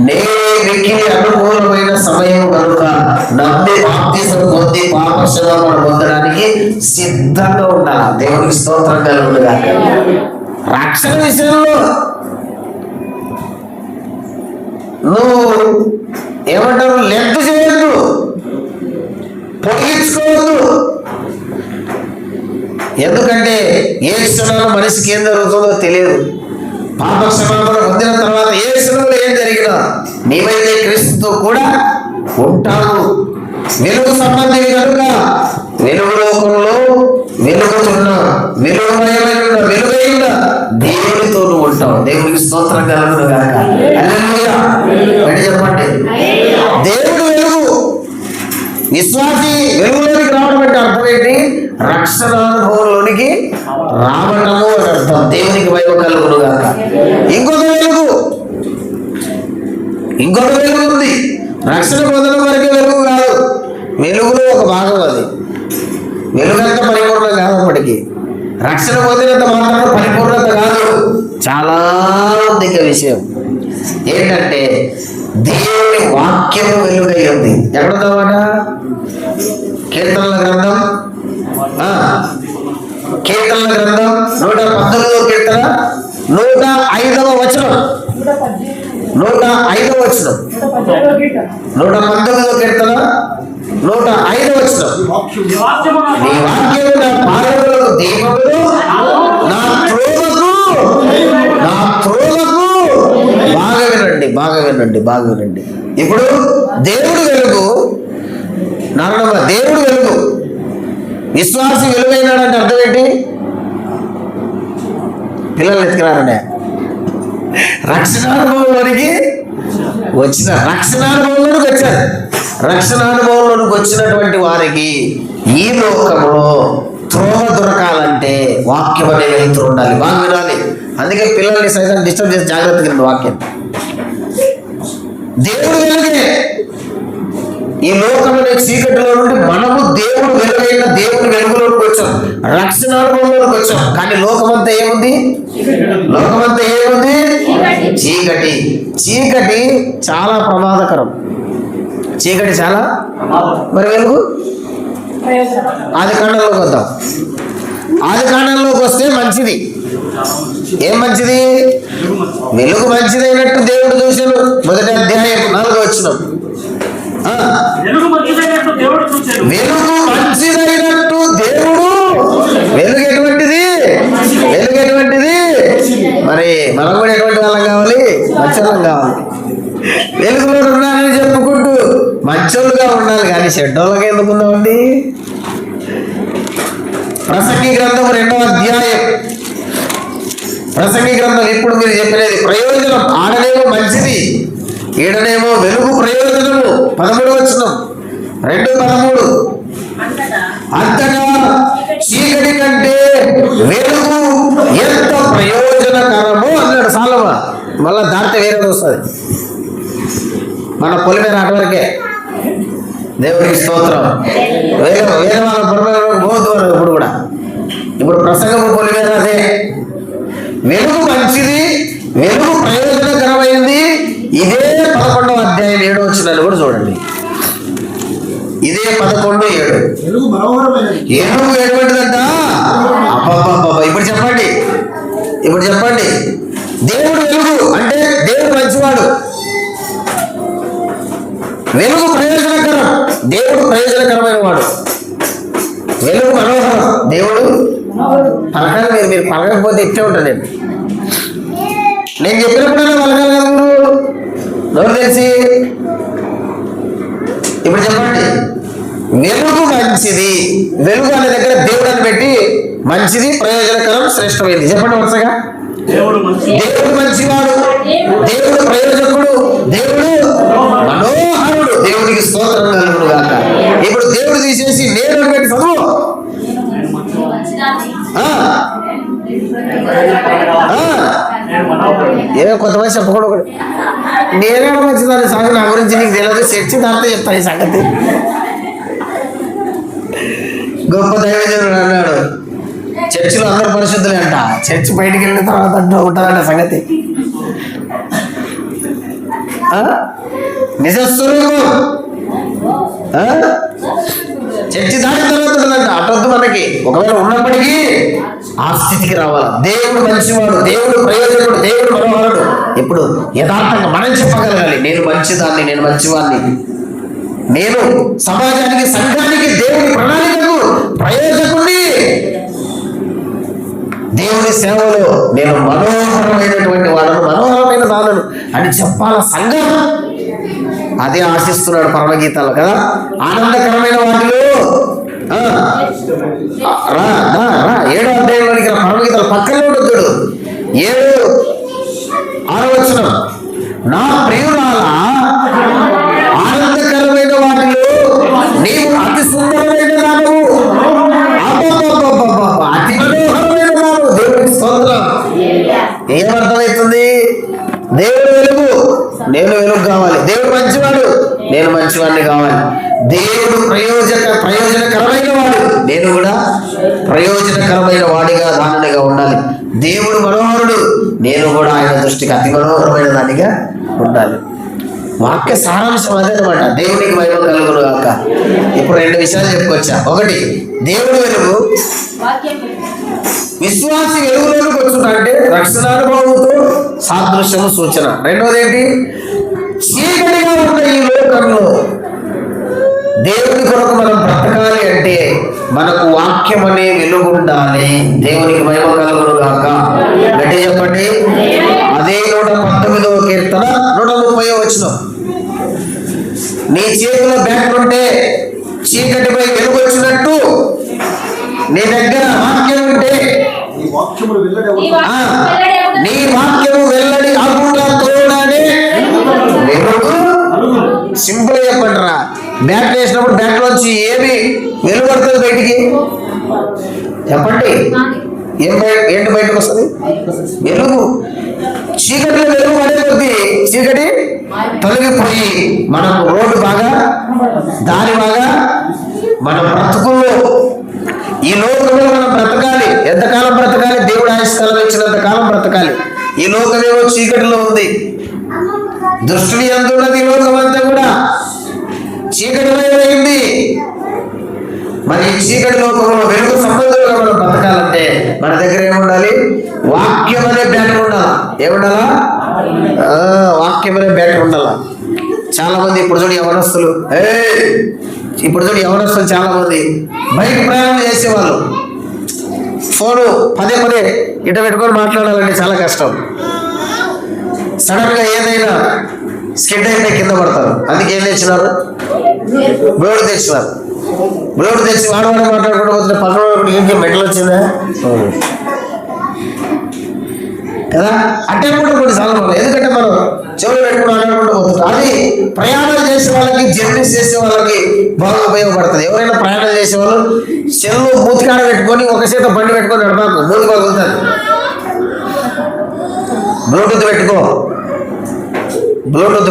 నేటికి అనుకూలమైన సమయం కనుక నమ్మి బాప్తిసం పొంది పాప క్షమాపణ పొందడానికి సిద్ధంగా ఉండాలి. దేవునికి స్తోత్రం కలుగును గాక. రక్షణ విషయంలో నువ్వు ఏమంటారు? లెంత్ చేయొద్దు, పొడిగించుకోవద్దు. ఎందుకంటే ఏ క్షణంలో మనిషికి ఏం జరుగుతుందో తెలియదు. పాప క్షమాపణ పొందిన తర్వాత ఏ క్షణంలో ఏం జరిగినా నీవైతే క్రీస్తుతో కూడా ఉంటావు. వెలుగు సంబంధి కనుక వెలుగు లోకంలో వెలుగైన దేవుడితో నువ్వు ఉంటావు. దేవుడికి స్తోత్రం కలుగును గాక. హల్లెలూయా. చెప్పండి, దేవుడు వెలుగు. విశ్వాసి వెలుగులోనికి రావడం అంటే అర్థం ఏంటి? రక్షణ అనుభవంలోనికి రావడము అని అర్థం. దేవునికి మహిమ కలుగును గాక. ఇంకొక వెలుగు ఉంది. రక్షణ పొందడం వరకే వెలుగు కాదు, వెలుగులో ఒక భాగం అది. వెలుగంత పరిపూర్ణం కాదప్పటికీ, రక్షణ పొందినంత మాత్రం పరిపూర్ణత కాదు. చాలా ఉంది విషయం ఏంటంటే దేవుని వాక్యం వెలుగై ఉంది. ఎక్కడుందన్నమాట? కీర్తనల గ్రంథం 119వ కీర్తన 105వ వచనం. 105వ వచనం. 119వ కీర్తన 105వ వచనం. నీ వాక్యము నా పాదములకు దీపములు, నా త్రోవకు. బాగా వినండి. ఇప్పుడు దేవుడు వెలుగు, దేవుడు వెలుగు. విశ్వాసి వెలుగైనాడంటే అర్థం ఏంటి? పిల్లలు ఎత్తుకున్నారనే రక్షణానుభవంలోనికి వచ్చినటువంటి వారికి ఈ లోకంలో త్రోవ దొరకాలంటే వాక్యం అనే వెళ్తూ ఉండాలి. బాగా వినాలి. అందుకే పిల్లల్ని సైతం డిస్టర్బ్ చేసి జాగ్రత్తగా వినండి వాక్యం. దేవుడు వెలుగే. ఈ లోకమైన చీకటిలో నుండి మనము దేవుడు వెలుగైన దేవుడి వెలుగులోకి వచ్చాం, రక్షణానుభవంలోకి వచ్చాం. కానీ లోకమంతా ఏముంది? చీకటి చాలా ప్రమాదకరం. చీకటి చాలా. మరి వెలుగు? ఆదికాండంలోకి వద్దాం. ఆదికాండంలోకి వస్తే మంచిది. ఏం మంచిది? వెలుగు మంచిదైనట్టు దేవుడు చూశాడు. మొదటి అధ్యాయం 4వ వచనం. వెలుగు మంచిదైనట్టు దేవుడు. వెలుగు ఎటువంటిది? మరి మనం కూడా ఎటువంటి వాళ్ళం కావాలి? మంచోళ్ళం కావాలి. వెలుగులో ఉండాలని చెప్పుకుంటూ మంచోళ్ళుగా ఉండాలి, కానీ చెడ్డోళ్ళగా ఎందుకు ఉందామండి? ప్రసంగి గ్రంథం 2వ అధ్యాయం. ప్రసంగి గ్రంథం ఇప్పుడు మీరు చెప్పినది ప్రయోజనం. ఆడనేమో మంచిది, ఈడనేమో వెలుగు ప్రయోజనము. 13వ వచనం 2:13. అంతటా చీకటి కంటే వెలుగు ఎంత ప్రయోజనకరమో అన్నాడు సాలమా. మళ్ళా దాంట్లో వేరేది వస్తుంది. మన పొలిమేర అటువరకే. దేవుడికి స్తోత్రం. వేరే వాళ్ళ పొలిమేర పోతున్నారు ఇప్పుడు కూడా. ఇప్పుడు ప్రసంగము పొలిమేర అదే. వెలుగు మంచిది, వెలుగు ప్రయోజనకరమైంది. ఇదే 11వ అధ్యాయం 7వ వచనాలు కూడా చూడండి. ఇదే 11:7. వెలుగు ఎటువంటిదంట? అబ్బబ్బబ్బ. ఇప్పుడు చెప్పండి. దేవుడు వెలుగు అంటే దేవుడు మంచివాడు. వెలుగు ప్రయోజనకరం, దేవుడు ప్రయోజనకరమైన వాడు. వెలుగు మనోహరం, దేవుడు పలకాలి. మీరు పలకకపోతే ఇట్టే ఉంటుంది. నేను చెప్పినప్పుడైనా పలకాలి కదా మీరు. ఎవరు తెలిసి? ఇప్పుడు చెప్పండి. వెలుగు మంచిది. వెలుగు అనే దగ్గర దేవుడు అని పెట్టి మంచిది, ప్రయోజనకరం, శ్రేష్టమైంది. చెప్పండి వరుసగా. దేవుడు మంచివాడు, దేవుడు ప్రయోజకుడు, దేవుడు మనోహరుడు. దేవుడికి స్తోత్రం కలుగును గాక. ఇప్పుడు దేవుడు తీసేసి నేను పెట్టి చదువు. ఏదో కొంతమంది చెప్పకూడదు. నేనే మంచిదాన్ని సంగతి నా గురించి నీకు తెలియదు. చర్చి దాంతో చెప్తాను ఈ సంగతి. గొప్ప దైవజనుడు అన్నాడు, చర్చిలో అందరూ పరిశుద్ధులే అంట, చర్చి బయటికి వెళ్ళిన తర్వాత ఉంటుందంట సంగతి. నిజస్వరూపం చర్చి దాటిన తర్వాత ఉంటుందంట. అటొద్దు మనకి. ఒకవేళ ఉన్నప్పటికీ ఆ స్థితికి రావాలి. దేవుడు మంచివాడు, దేవుడు ప్రయోజకుడు, దేవుడు మనోహరుడు. ఇప్పుడు యథార్థంగా మనం చెప్పగలగాలి, నేను మంచిదాన్ని, నేను మంచివాడిని, నేను సమాజానికి, సంఘానికి, దేవుడి ప్రణాళికకు ప్రయోజకుడిని, దేవుని సేవలో నేను మనోహరమైనటువంటి వాళ్ళను, మనోహరమైన దాలను అని చెప్పాల సంఘం. అదే ఆశిస్తున్నాడు పరమగీతాలు కదా. ఆనందకరమైన వాటిలో రా రా రా 7వ అధ్యాయంలోనికి పరమగీతాల పక్కనే ఉండొద్దు. 7:6 వచనం, నా ప్రియురాల ఆనందకరమైన వాటిలో నీవు అతి సుందరమైన దానవు, అతి మనోహరమైన దానవు. దేవుడికి స్తోత్రం. ఏమర్థమవుతుంది? దేవుడు వెలుగు, నేను వెలుగు కావాలి. దేవుడు మంచివాడు, నేను మంచివాడిని కావాలి. దేవుడు ప్రయోజనకరమైన వాడు, నేను కూడా ప్రయోజనకరమైన వాడిగా దానిగా ఉండాలి. దేవుడు మనోహరుడు, నేను కూడా ఆయన దృష్టికి అతి మనోహరమైన దానిగా ఉండాలి. వాక్య సారాంశం అదే అనమాట. దేవునికి మహిమ కలుగును గాక. ఇప్పుడు 2 విషయాలు చెప్పుకొచ్చా. ఒకటి, దేవుడు వెలుగు, విశ్వాసి వెలుగులోకి వచ్చుంటే రక్షణానుభవంతో సాదృశ్యము సూచన. రెండోది ఏంటి? చీకటిగా ఉన్న ఈ లోకంలో దేవుని కొరకు మనం బ్రతకాలి అంటే మనకు వాక్యం అనే వెలుగు ఉండాలి. దేవునికి మహిమ కలుగును గాక. గట్టిగా చెప్పండి. అదే 119వ కీర్తన 130వ వచనం, నీ చేతిలో బ్యాట్ ఉంటే చీకటిపై వెలుగు వచ్చినట్టు నీ దగ్గర వాక్యం ఉంటే నీ వాక్యము వెల్లడి అగుట తోడనే వెలుగు. సింపుల్ చెప్పండి రా. బ్యాట్ వేసినప్పుడు బ్యాట్ లోంచి ఏమి వెలువడుతుంది బయటికి? చెప్పండి. ఏంటి బయటకు వస్తుంది? వెలుగు. చీకటిలో వెలుగు పడే కొద్దీ చీకటి తొలగిపోయి మనకు రోడ్డు బాగా, దారి బాగా, మన బ్రతుకుల్లో ఈ లోకంలో మనం బ్రతకాలి. ఎంతకాలం బ్రతకాలి? దేవుడు ఆయుష్కాలం ఇచ్చినంత కాలం బ్రతకాలి. ఈ లోకమేమో చీకటిలో ఉంది. దృష్టిని ఎంత ఉన్నది? ఈ లోకం అంతా కూడా చీకటిమయమైంది. మరి ఈ చీకటి లోకంలో వెలుగు సంబంధంగా మనం బ్రతకాలంటే మన దగ్గర ఏముండాలి? వాక్యం అనే బ్యాటర్ ఉండాలా. ఏముండాలా? వాక్యం అనే బ్యాటర్ ఉండాలా. చాలా మంది ఇప్పుడు చూడు యవనస్తులు చాలా మంది బైక్ ప్రయాణం చేసేవాళ్ళు ఫోను పదే ఇట పెట్టుకొని మాట్లాడాలంటే చాలా కష్టం. సడన్ గా ఏదైనా స్కిడ్ అయితే కింద పడతారు. అందుకే ఏం తెచ్చినారు? బ్లేడ్ తెచ్చినారు. బ్లేడ్ తెచ్చి వాడు మాట్లాడుకుంటూ పోతుంటే పక్కన ఇంకేం మెడల్ వచ్చిందా కదా? అంటే కూడా కొన్నిసార్లు మనం, ఎందుకంటే మనం చెవులు పెట్టుకుని మాట్లాడుకుంటూ పోతుంటాం. అది ప్రయాణం చేసే వాళ్ళకి, జర్నీస్ చేసే వాళ్ళకి బాగా ఉపయోగపడుతుంది. ఎవరైనా ప్రయాణం చేసే వాళ్ళు చెల్లు మూతికాడ పెట్టుకొని ఒక చేత బండి పెట్టుకొని నడపాకు, మూతి పగులుతుంది. బ్లూటూత్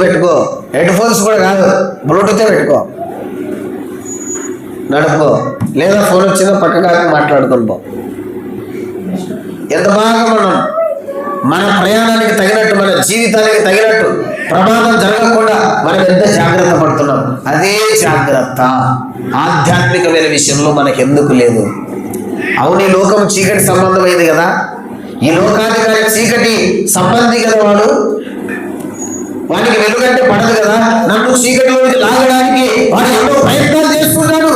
పెట్టుకో. హెడ్ ఫోన్స్ కూడా కాదు, బ్లూటూతే పెట్టుకో, నడుపుకో. లేదా ఫోన్ వచ్చిందో పక్కగా మాట్లాడుకొని పో. ఎంత బాగా మన ప్రయాణానికి తగినట్టు, మన జీవితానికి తగినట్టు ప్రమాదం జరగకుండా మనం ఎంత జాగ్రత్త పడుతున్నాం. అదే జాగ్రత్త ఆధ్యాత్మికమైన విషయంలో మనకు ఎందుకు లేదు? అవును, ఈ లోకం చీకటి సంబంధమైంది కదా. ఈ లోకాధికారి చీకటి సంబంధి కదా. వానికి వెలుగంటే పడదు కదా. నన్ను చీకటిలోకి లాగడానికి వాడు ఎన్నో ప్రయత్నాలు చేస్తున్నాడు.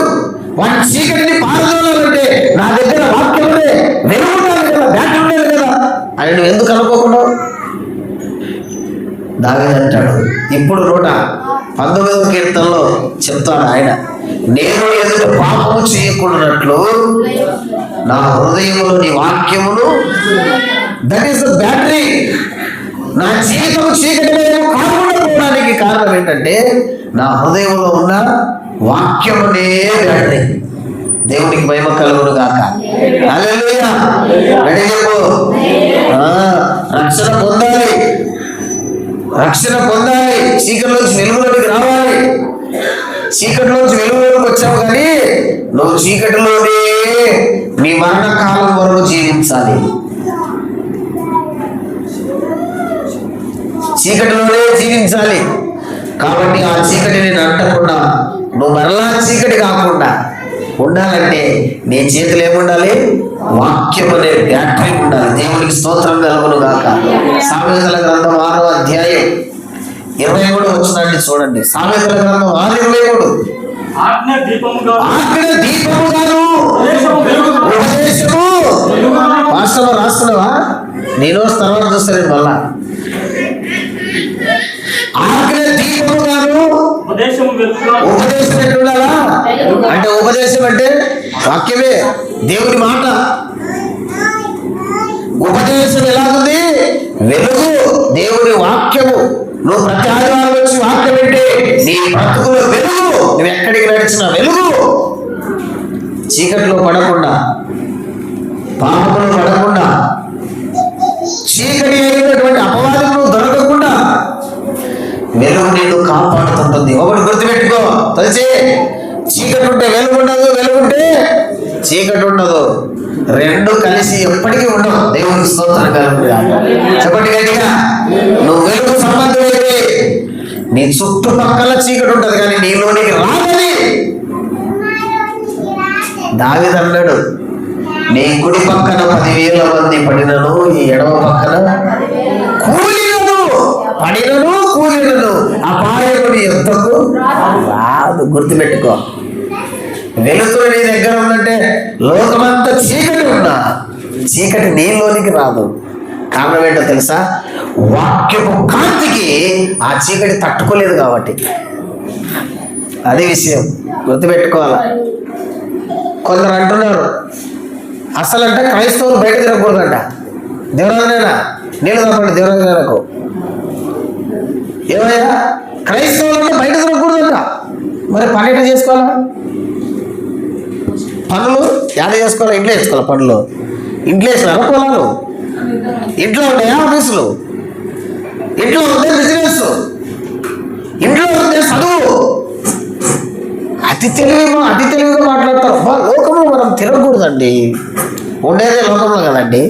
వాడి చీకటిని పారదోలాలంటే నా దగ్గర వాక్యం ఉండే, వెలుగు ఉండాలి కదా, బ్యాట్ ఉండేది కదా. ఆయన నువ్వు ఎందుకు అనుకోకుండా? దావీదు అంటాడు ఇప్పుడు 119వ కీర్తనలో చెప్తాడు ఆయన, నేను ఎదుట పాపము చేయకుండానట్లు నా హృదయంలో నీ వాక్యమును, దట్ ఈస్ ద బ్యాటరీ. నా జీవితం చీకటి కాకుండా పోవడానికి కారణం ఏంటంటే నా హృదయంలో ఉన్న వాక్యమునే బ్యాటరీ. దేవునికి మహిమ కలుగును గాక. హల్లెలూయా. రక్షణ పొందాలి. చీకటిలోంచి వెలుగులోకి రావాలి. చీకటిలోంచి వెలుగులోకి వచ్చావు కానీ నువ్వు చీకటిలోనే నీ మరణకాలం వరకు జీవించాలి. చీకటిలోనే జీవించాలి. కాబట్టి ఆ చీకటిని అంటకుండా నువ్వు మరలా చీకటి కాకుండా ఉండాలంటే నీ చేతులు ఏముండాలి? వాక్యం అనే బ్యాటరీ ఉండాలి. దేవునికి స్తోత్రం కలుగును గాక. సామెతల గ్రంథం 6వ అధ్యాయం 23 వచనాన్ని చూడండి. సామెతల గ్రంథం 6:23, ఆజ్ఞ దీపముగాను ఉపదేశము. వాస్తవం రాస్తున్నావా? నేను తర్వాత చూస్తాను మళ్ళా. ఆజ్ఞ దీపముగాను ఉపదేశం ఎట్లుండాలా? అంటే ఉపదేశం అంటే వాక్యమే, దేవుని మాట. ఉపదేశం ఎలాగుంది? వెలుగు, దేవుని వాక్యము. నువ్వు ప్రతి ఆదివారం వచ్చి వాక్యం ఏంటి? నీ బ్రతుకులో వెలుగు. నువ్వు ఎక్కడికి నడిచిన వెలుగు. చీకట్లో పడకుండా, పాపంలో పడకుండా, చీకటి అయినటువంటి అపవాదములు దొరకకుండా వెలుగు నిన్ను కాపాడుతుంటుంది. ఒకటి గుర్తుపెట్టుకో, తెలిసి చీకటి ఉంటే వెలుగు ఉండదు, వెలుగుంటే చీకటి ఉండదు. రెండు కలిసి ఎప్పటికీ ఉండవు. దేవునికి స్తోత్రం కలుగుతుంది. చెప్పండి గట్టిగా. నువ్వు వెలుగు సంబంధమైతే నీ చుట్టుపక్కల చీకటి ఉంటుంది, కానీ నీలోనికి రాదని దావీదు అన్నాడు. నీ కుడి పక్కన 10,000 మంది పడినను, ఈ ఎడమ పక్కన కూలినను, పడినను కూలినను అపాయము నీ యొద్దకు రాదు. గుర్తుపెట్టుకో. వెలుతురు నీ దగ్గర ఉందంటే లోకమంతా చీకటి ఉన్నా చీకటి నీలోనికి రాదు. కారణం ఏంటో తెలుసా? వాక్యపు కాంతికి ఆ చీకటి తట్టుకోలేదు కాబట్టి. అదే విషయం, గుర్తుపెట్టుకోవాలా. కొందరు అంటున్నారు అసలంటే క్రైస్తవులు బయట తిరగకూడదంట. దేవరాజనేనా నీళ్ళు తప్పండి. దేవరాజనేనకు ఏమయ్యా, క్రైస్తవులంటే బయట తిరగకూడదంట. మరి పని ఎట్లా చేసుకోవాలా? పనులు యాడ చేసుకోవాలి? ఇంట్లో వేసుకోవాలి. పనులు ఇంట్లో వేసినారా? పొలాలు ఇంట్లో ఉంటాయా? ఆఫీసులు ఇంట్లో ఉంటే బిజినెస్, ఇంట్లో ఉంటే చదువు. అతి తెలివిగా మాట్లాడతారు. లోకంలో మనం తిరగకూడదండి. ఉండేదే లోకంలో కదండి.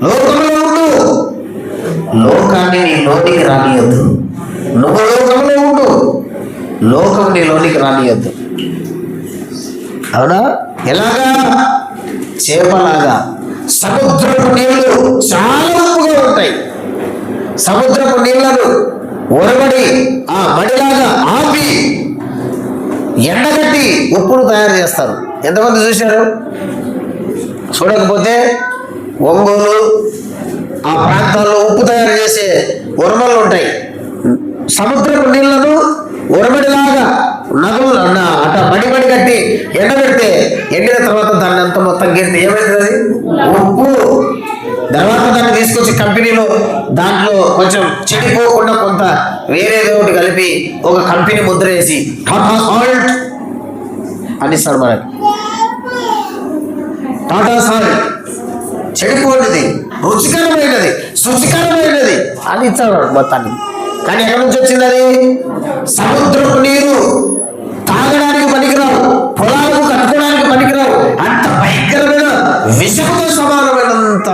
లోకంలో ఉండు, లోకాన్ని నీ లోనికి రానియద్దు. నువ్వు లోకంలో ఉండు, లోకం నీ లోనికి రానియద్దు. అవునా? ఎలాగా? చేపలాగా. సముద్రపు నీళ్లు చాలా ఉప్పుగా ఉంటాయి. సముద్రపు నీళ్లను ఒరబడి ఆ మడిలాగా ఆపి ఎండగట్టి ఉప్పును తయారు చేస్తారు. ఎంతమంది చూశారు? చూడకపోతే ఒంగోలు ఆ ప్రాంతాల్లో ఉప్పు తయారు చేసే ఉరమలు ఉంటాయి. సముద్రపు నీళ్లను ఉరమడిలాగా నగలు అట మడి కట్టి ఎండబెడితే ఎండిన తర్వాత దాన్ని అంతా మొత్తం గెలితే ఏమవుతుంది? ఉప్పు. తర్వాత దాన్ని తీసుకొచ్చి కంపెనీలో దాంట్లో కొంచెం చెడిపోకుండా కొంత వేరేది ఒకటి కలిపి ఒక కంపెనీ ముద్ర వేసి టాటా సాల్ట్ అనిస్తాడు మనకి. టాటా సాల్ట్ చెడిపోయినది, రుచికరమైనది, శుచికరమైనది అని ఇస్తాడు మొత్తాన్ని. కానీ ఎక్కడి నుంచి వచ్చింది అది? సముద్రపు నీరు తాగడానికి పనికిరావు, పొలాలకు కట్టుకోవడానికి పనికిరావు. అంత భయంకరమైన విషముతో సమానమైనంత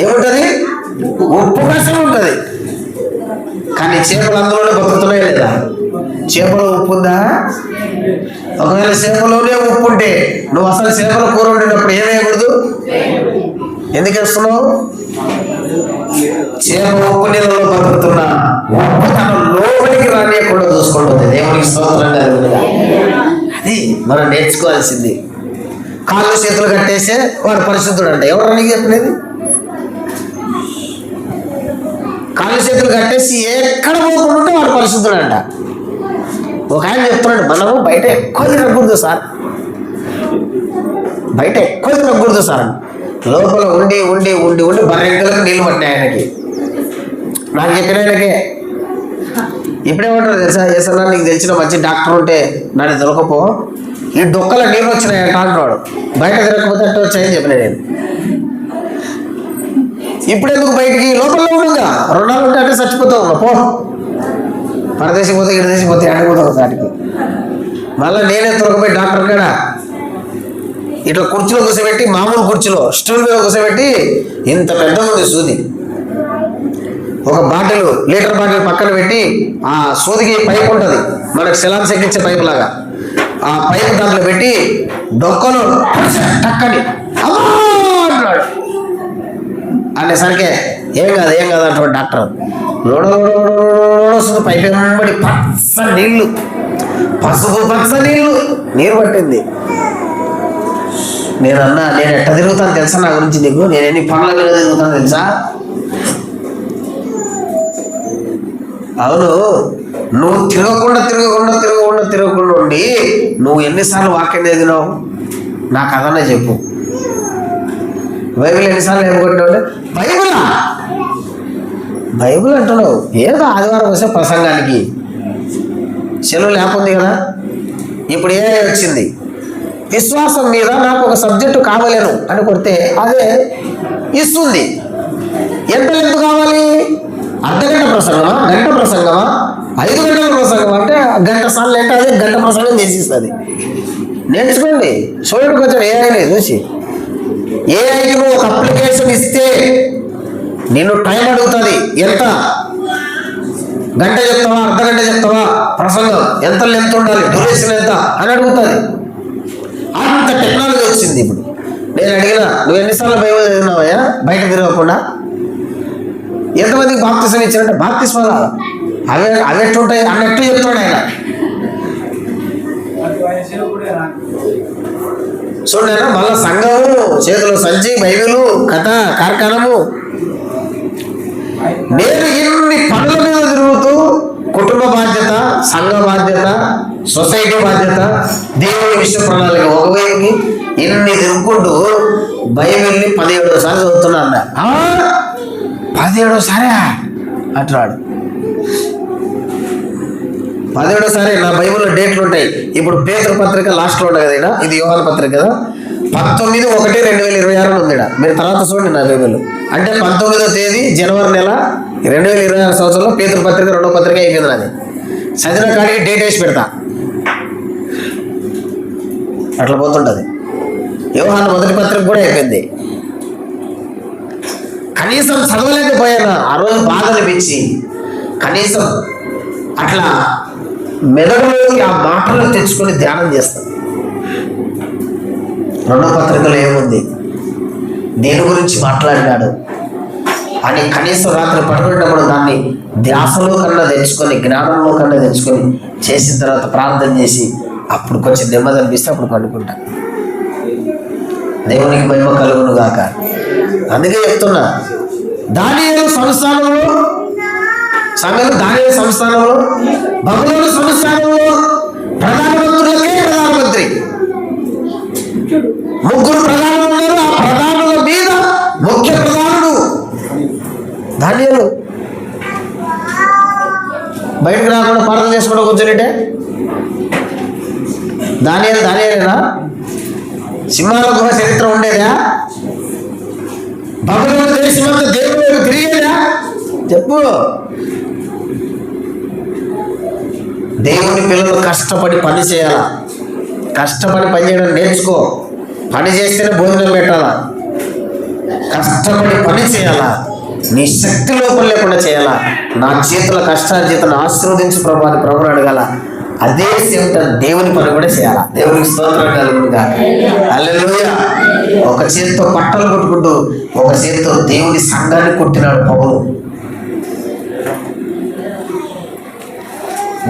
ఏముంటది? ఉప్పు కష్టం ఉంటుంది. కానీ చేపలు అందులోనే బతుకుతున్నాయి లేదా? చేపలో ఉప్పు ఉందా? ఒకవేళ చేపలోనే ఉప్పు ఉంటే నువ్వు అసలు చేపల కూర వండినప్పుడు ఏమేయకూడదు? ఎందుకు వేస్తున్నావు? చేప ఉప్పు నీళ్ళలో బతుకుతున్నా ఉప్పు తన లోపలికి రానియకుండా చూసుకుంటుంది. దేవునికి స్తోత్రం. అది మనం నేర్చుకోవాల్సింది. కాళ్ళు చేతులు కట్టేసే వాడు పరిశుద్ధుడు అంట. ఎవరు నీకు చెప్పలేదు? కాళ్ళు చేతులు కట్టేసి ఎక్కడ పోకుండా వాడు పరిశుద్ధుడు అంట. ఒక ఆయన చెప్తున్నాడు, మనము బయట ఎక్కువ తిరగకూడదు సార్, బయట ఎక్కువ తిరగకూడదు సార్ అని. లోపల ఉండి ఉండి ఉండి ఉండి బర్రెంకలకు నీళ్ళు పట్టినాయి ఆయనకి. నాకు చెప్పిన ఆయనకే. ఇప్పుడేమంటారు తెలుసా? ఏసన్నా నీకు తెలిసిన మంచి డాక్టర్ ఉంటే నన్ను దొరకపో, ఈ డొక్కల నీళ్ళు వచ్చినాయంట అంటున్నాడు. బయట తిరగకపోతే అట్ట వచ్చాయని చెప్పిన నేను. ఇప్పుడు ఎందుకు బయటికి? లోపల ఉండగా 2 నాలుగు ఉంటే అంటే చచ్చిపోతావు. పో, పరదేశం పోతే ఇడదేశం పోతే ఆడిపోతావు వాటికి. మళ్ళీ నేనే తొలకపోయి డాక్టర్ కాడా ఇట్లా కుర్చీలో కూర్చోబెట్టి, మామూలు కుర్చీలో స్టూల్ మీద కూర్చోబెట్టి ఇంత పెద్ద ఉంది సూది, ఒక బాటిల్ లీటర్ బాటిల్ పక్కన పెట్టి ఆ సూదికి పైప్ ఉంటుంది మనకు సెలాన్ సెక్కించే పైపు లాగా, ఆ పైపు దాంట్లో పెట్టి డొక్కలు టక్కని అన్నాడు. అనేసరికి ఏం కాదు అంటాడు డాక్టర్. లోడొస్తుంది పైపు వెంబడి పచ్చ నీళ్ళు, పసుపు పచ్చ నీరు పట్టింది. నేను ఎట్ట తిరుగుతాను తెలుసా? నా గురించి నీకు నేను ఎన్ని పనుల మీద తిరుగుతాను తెలుసా? అవును, నువ్వు తిరగకుండా ఉండి నువ్వు ఎన్నిసార్లు వాక్యం చదివినావు? నాకు అదన్నా చెప్పు. బైబిల్ ఎన్నిసార్లు ఏమనుకుంటున్నావు? బైబిల్ అంటున్నావు. ఏదో ఆదివారం వస్తే ప్రసంగానికి సెలవు లేకుంది కదా. ఇప్పుడు ఏ వచ్చింది? విశ్వాసం మీద నాకు ఒక సబ్జెక్టు కావలేను అని కొడితే అదే ఇస్తుంది. ఎంత లెంత్ కావాలి? అర్ధగంట ప్రసంగమా, గంట ప్రసంగమా, 5 గంటల ప్రసంగం అంటే గంట సార్లు అంటే అదే గంట ప్రసంగం చేసిస్తుంది. నేర్చుకోండి. చూడండి కొంచెం ఏఐ చూసి. ఏఐకి నువ్వు ఒక అప్లికేషన్ ఇస్తే నిన్ను టైం అడుగుతుంది. ఎంత గంట చెప్తావా, అర్ధగంట చెప్తావా, ప్రసంగం ఎంత లెంత్ ఉండాలి, డ్యూరేషన్ ఎంత అని అడుగుతుంది. అంత టెక్నాలజీ వచ్చింది ఇప్పుడు. నేను అడిగినా, నువ్వు ఎన్నిసార్లు బైబిల్ చదివినావయ్యా బయట తిరగకుండా? ఎంతమందికి బాప్తిసం ఇచ్చారంటే బాప్తిస్మాలు అవి ఎట్లుంటాయి అన్నట్టు చెప్తాడు ఆయన. చూడండి, మళ్ళా సంఘము, చేతిలో సంచి, బైబిలు, కథ, కార్ఖానము. నేను ఇన్ని పనుల మీద తిరుగుతూ కుటుంబ బాధ్యత, సంఘ బాధ్యత, సొసైటీ బాధ్యత, దేవుని విషయ ప్రణాళిక ఒకవైపుకి ఇన్ని తిరుగుకుంటూ బైబిల్ని 17వ సారి చదువుతున్నా అన్న. 17వ సారే అట్లాడు. 17వ సారి నా బైబిల్లో డేట్లు ఉంటాయి. ఇప్పుడు పేతురు పత్రిక లాస్ట్లో ఉండదు కదా, ఇది యోహాను పత్రిక కదా. 19/1/2026 ఉంది. మీరు తర్వాత చూడండి నా బైబిల్. అంటే 19వ తేదీ జనవరి నెల 2026 సంవత్సరంలో పేతురు పత్రిక 2వ పత్రిక అయిపోయింది. నాది చదివిన కాడికి డేట్ వేసి పెడతా. అట్లా పోతుంటుంది. యోహాను మొదటి పత్రిక కూడా అయిపోయింది. కనీసం చదవలేకపోయాను. ఆ రోజు బాధ అనిపించి కనీసం అట్లా మెదడులోకి ఆ మాటలు తెచ్చుకొని ధ్యానం చేస్తాను. 2వ పత్రికలో ఏముంది, దేని గురించి మాట్లాడినాడు అని కనీసం రాత్రి పడుకునేటప్పుడు దాన్ని ధ్యాసలో కన్నా తెచ్చుకొని, జ్ఞానంలో కన్నా తెచ్చుకొని చేసిన తర్వాత ప్రార్థన చేసి అప్పుడు కొంచెం నెమ్మది అనిపిస్తే అప్పుడు పండుకుంటా. దేవునికి మహిమ కలుగును గాక. అందుకే చెప్తున్నా, దానియేలు సంస్థానంలో బబులోను సంస్థానంలో ప్రధానమంత్రులకే ప్రధానమంత్రి, 3 ప్రధానులు ఉన్నారు. ఆ ప్రధానుల మీద ముఖ్య ప్రధానుడు దానియేలు. బయటకు రాకుండా ప్రార్థన చేసుకుంటూ కూర్చొనింటే దానియేలేనా? సింహాల గుహ చరిత్ర ఉండేదా? బబులోను దేశమంతా దేవుడు తిరిగేదా? చెప్పు. దేవుని పిల్లలు కష్టపడి పని చేయాలా, కష్టపడి పని చేయడం నేర్చుకో. పని చేస్తేనే భోజనం పెట్టాలా, కష్టపడి పని చేయాలా, నీ శక్తి లోపం లేకుండా చేయాలా. నా చేతుల కష్టార్జితను ఆశీర్వదించు ప్రభు అని ప్రభుని అడగాల. అదే సేవట దేవుని పని కూడా చేయాలా. దేవునికి స్తోత్రం కలుగునుగా. హల్లెలూయా. ఒక చేతితో పట్టలు కొట్టుకుంటూ ఒక చేతితో దేవుని సంఘాన్ని కొట్టినాడు పౌలు.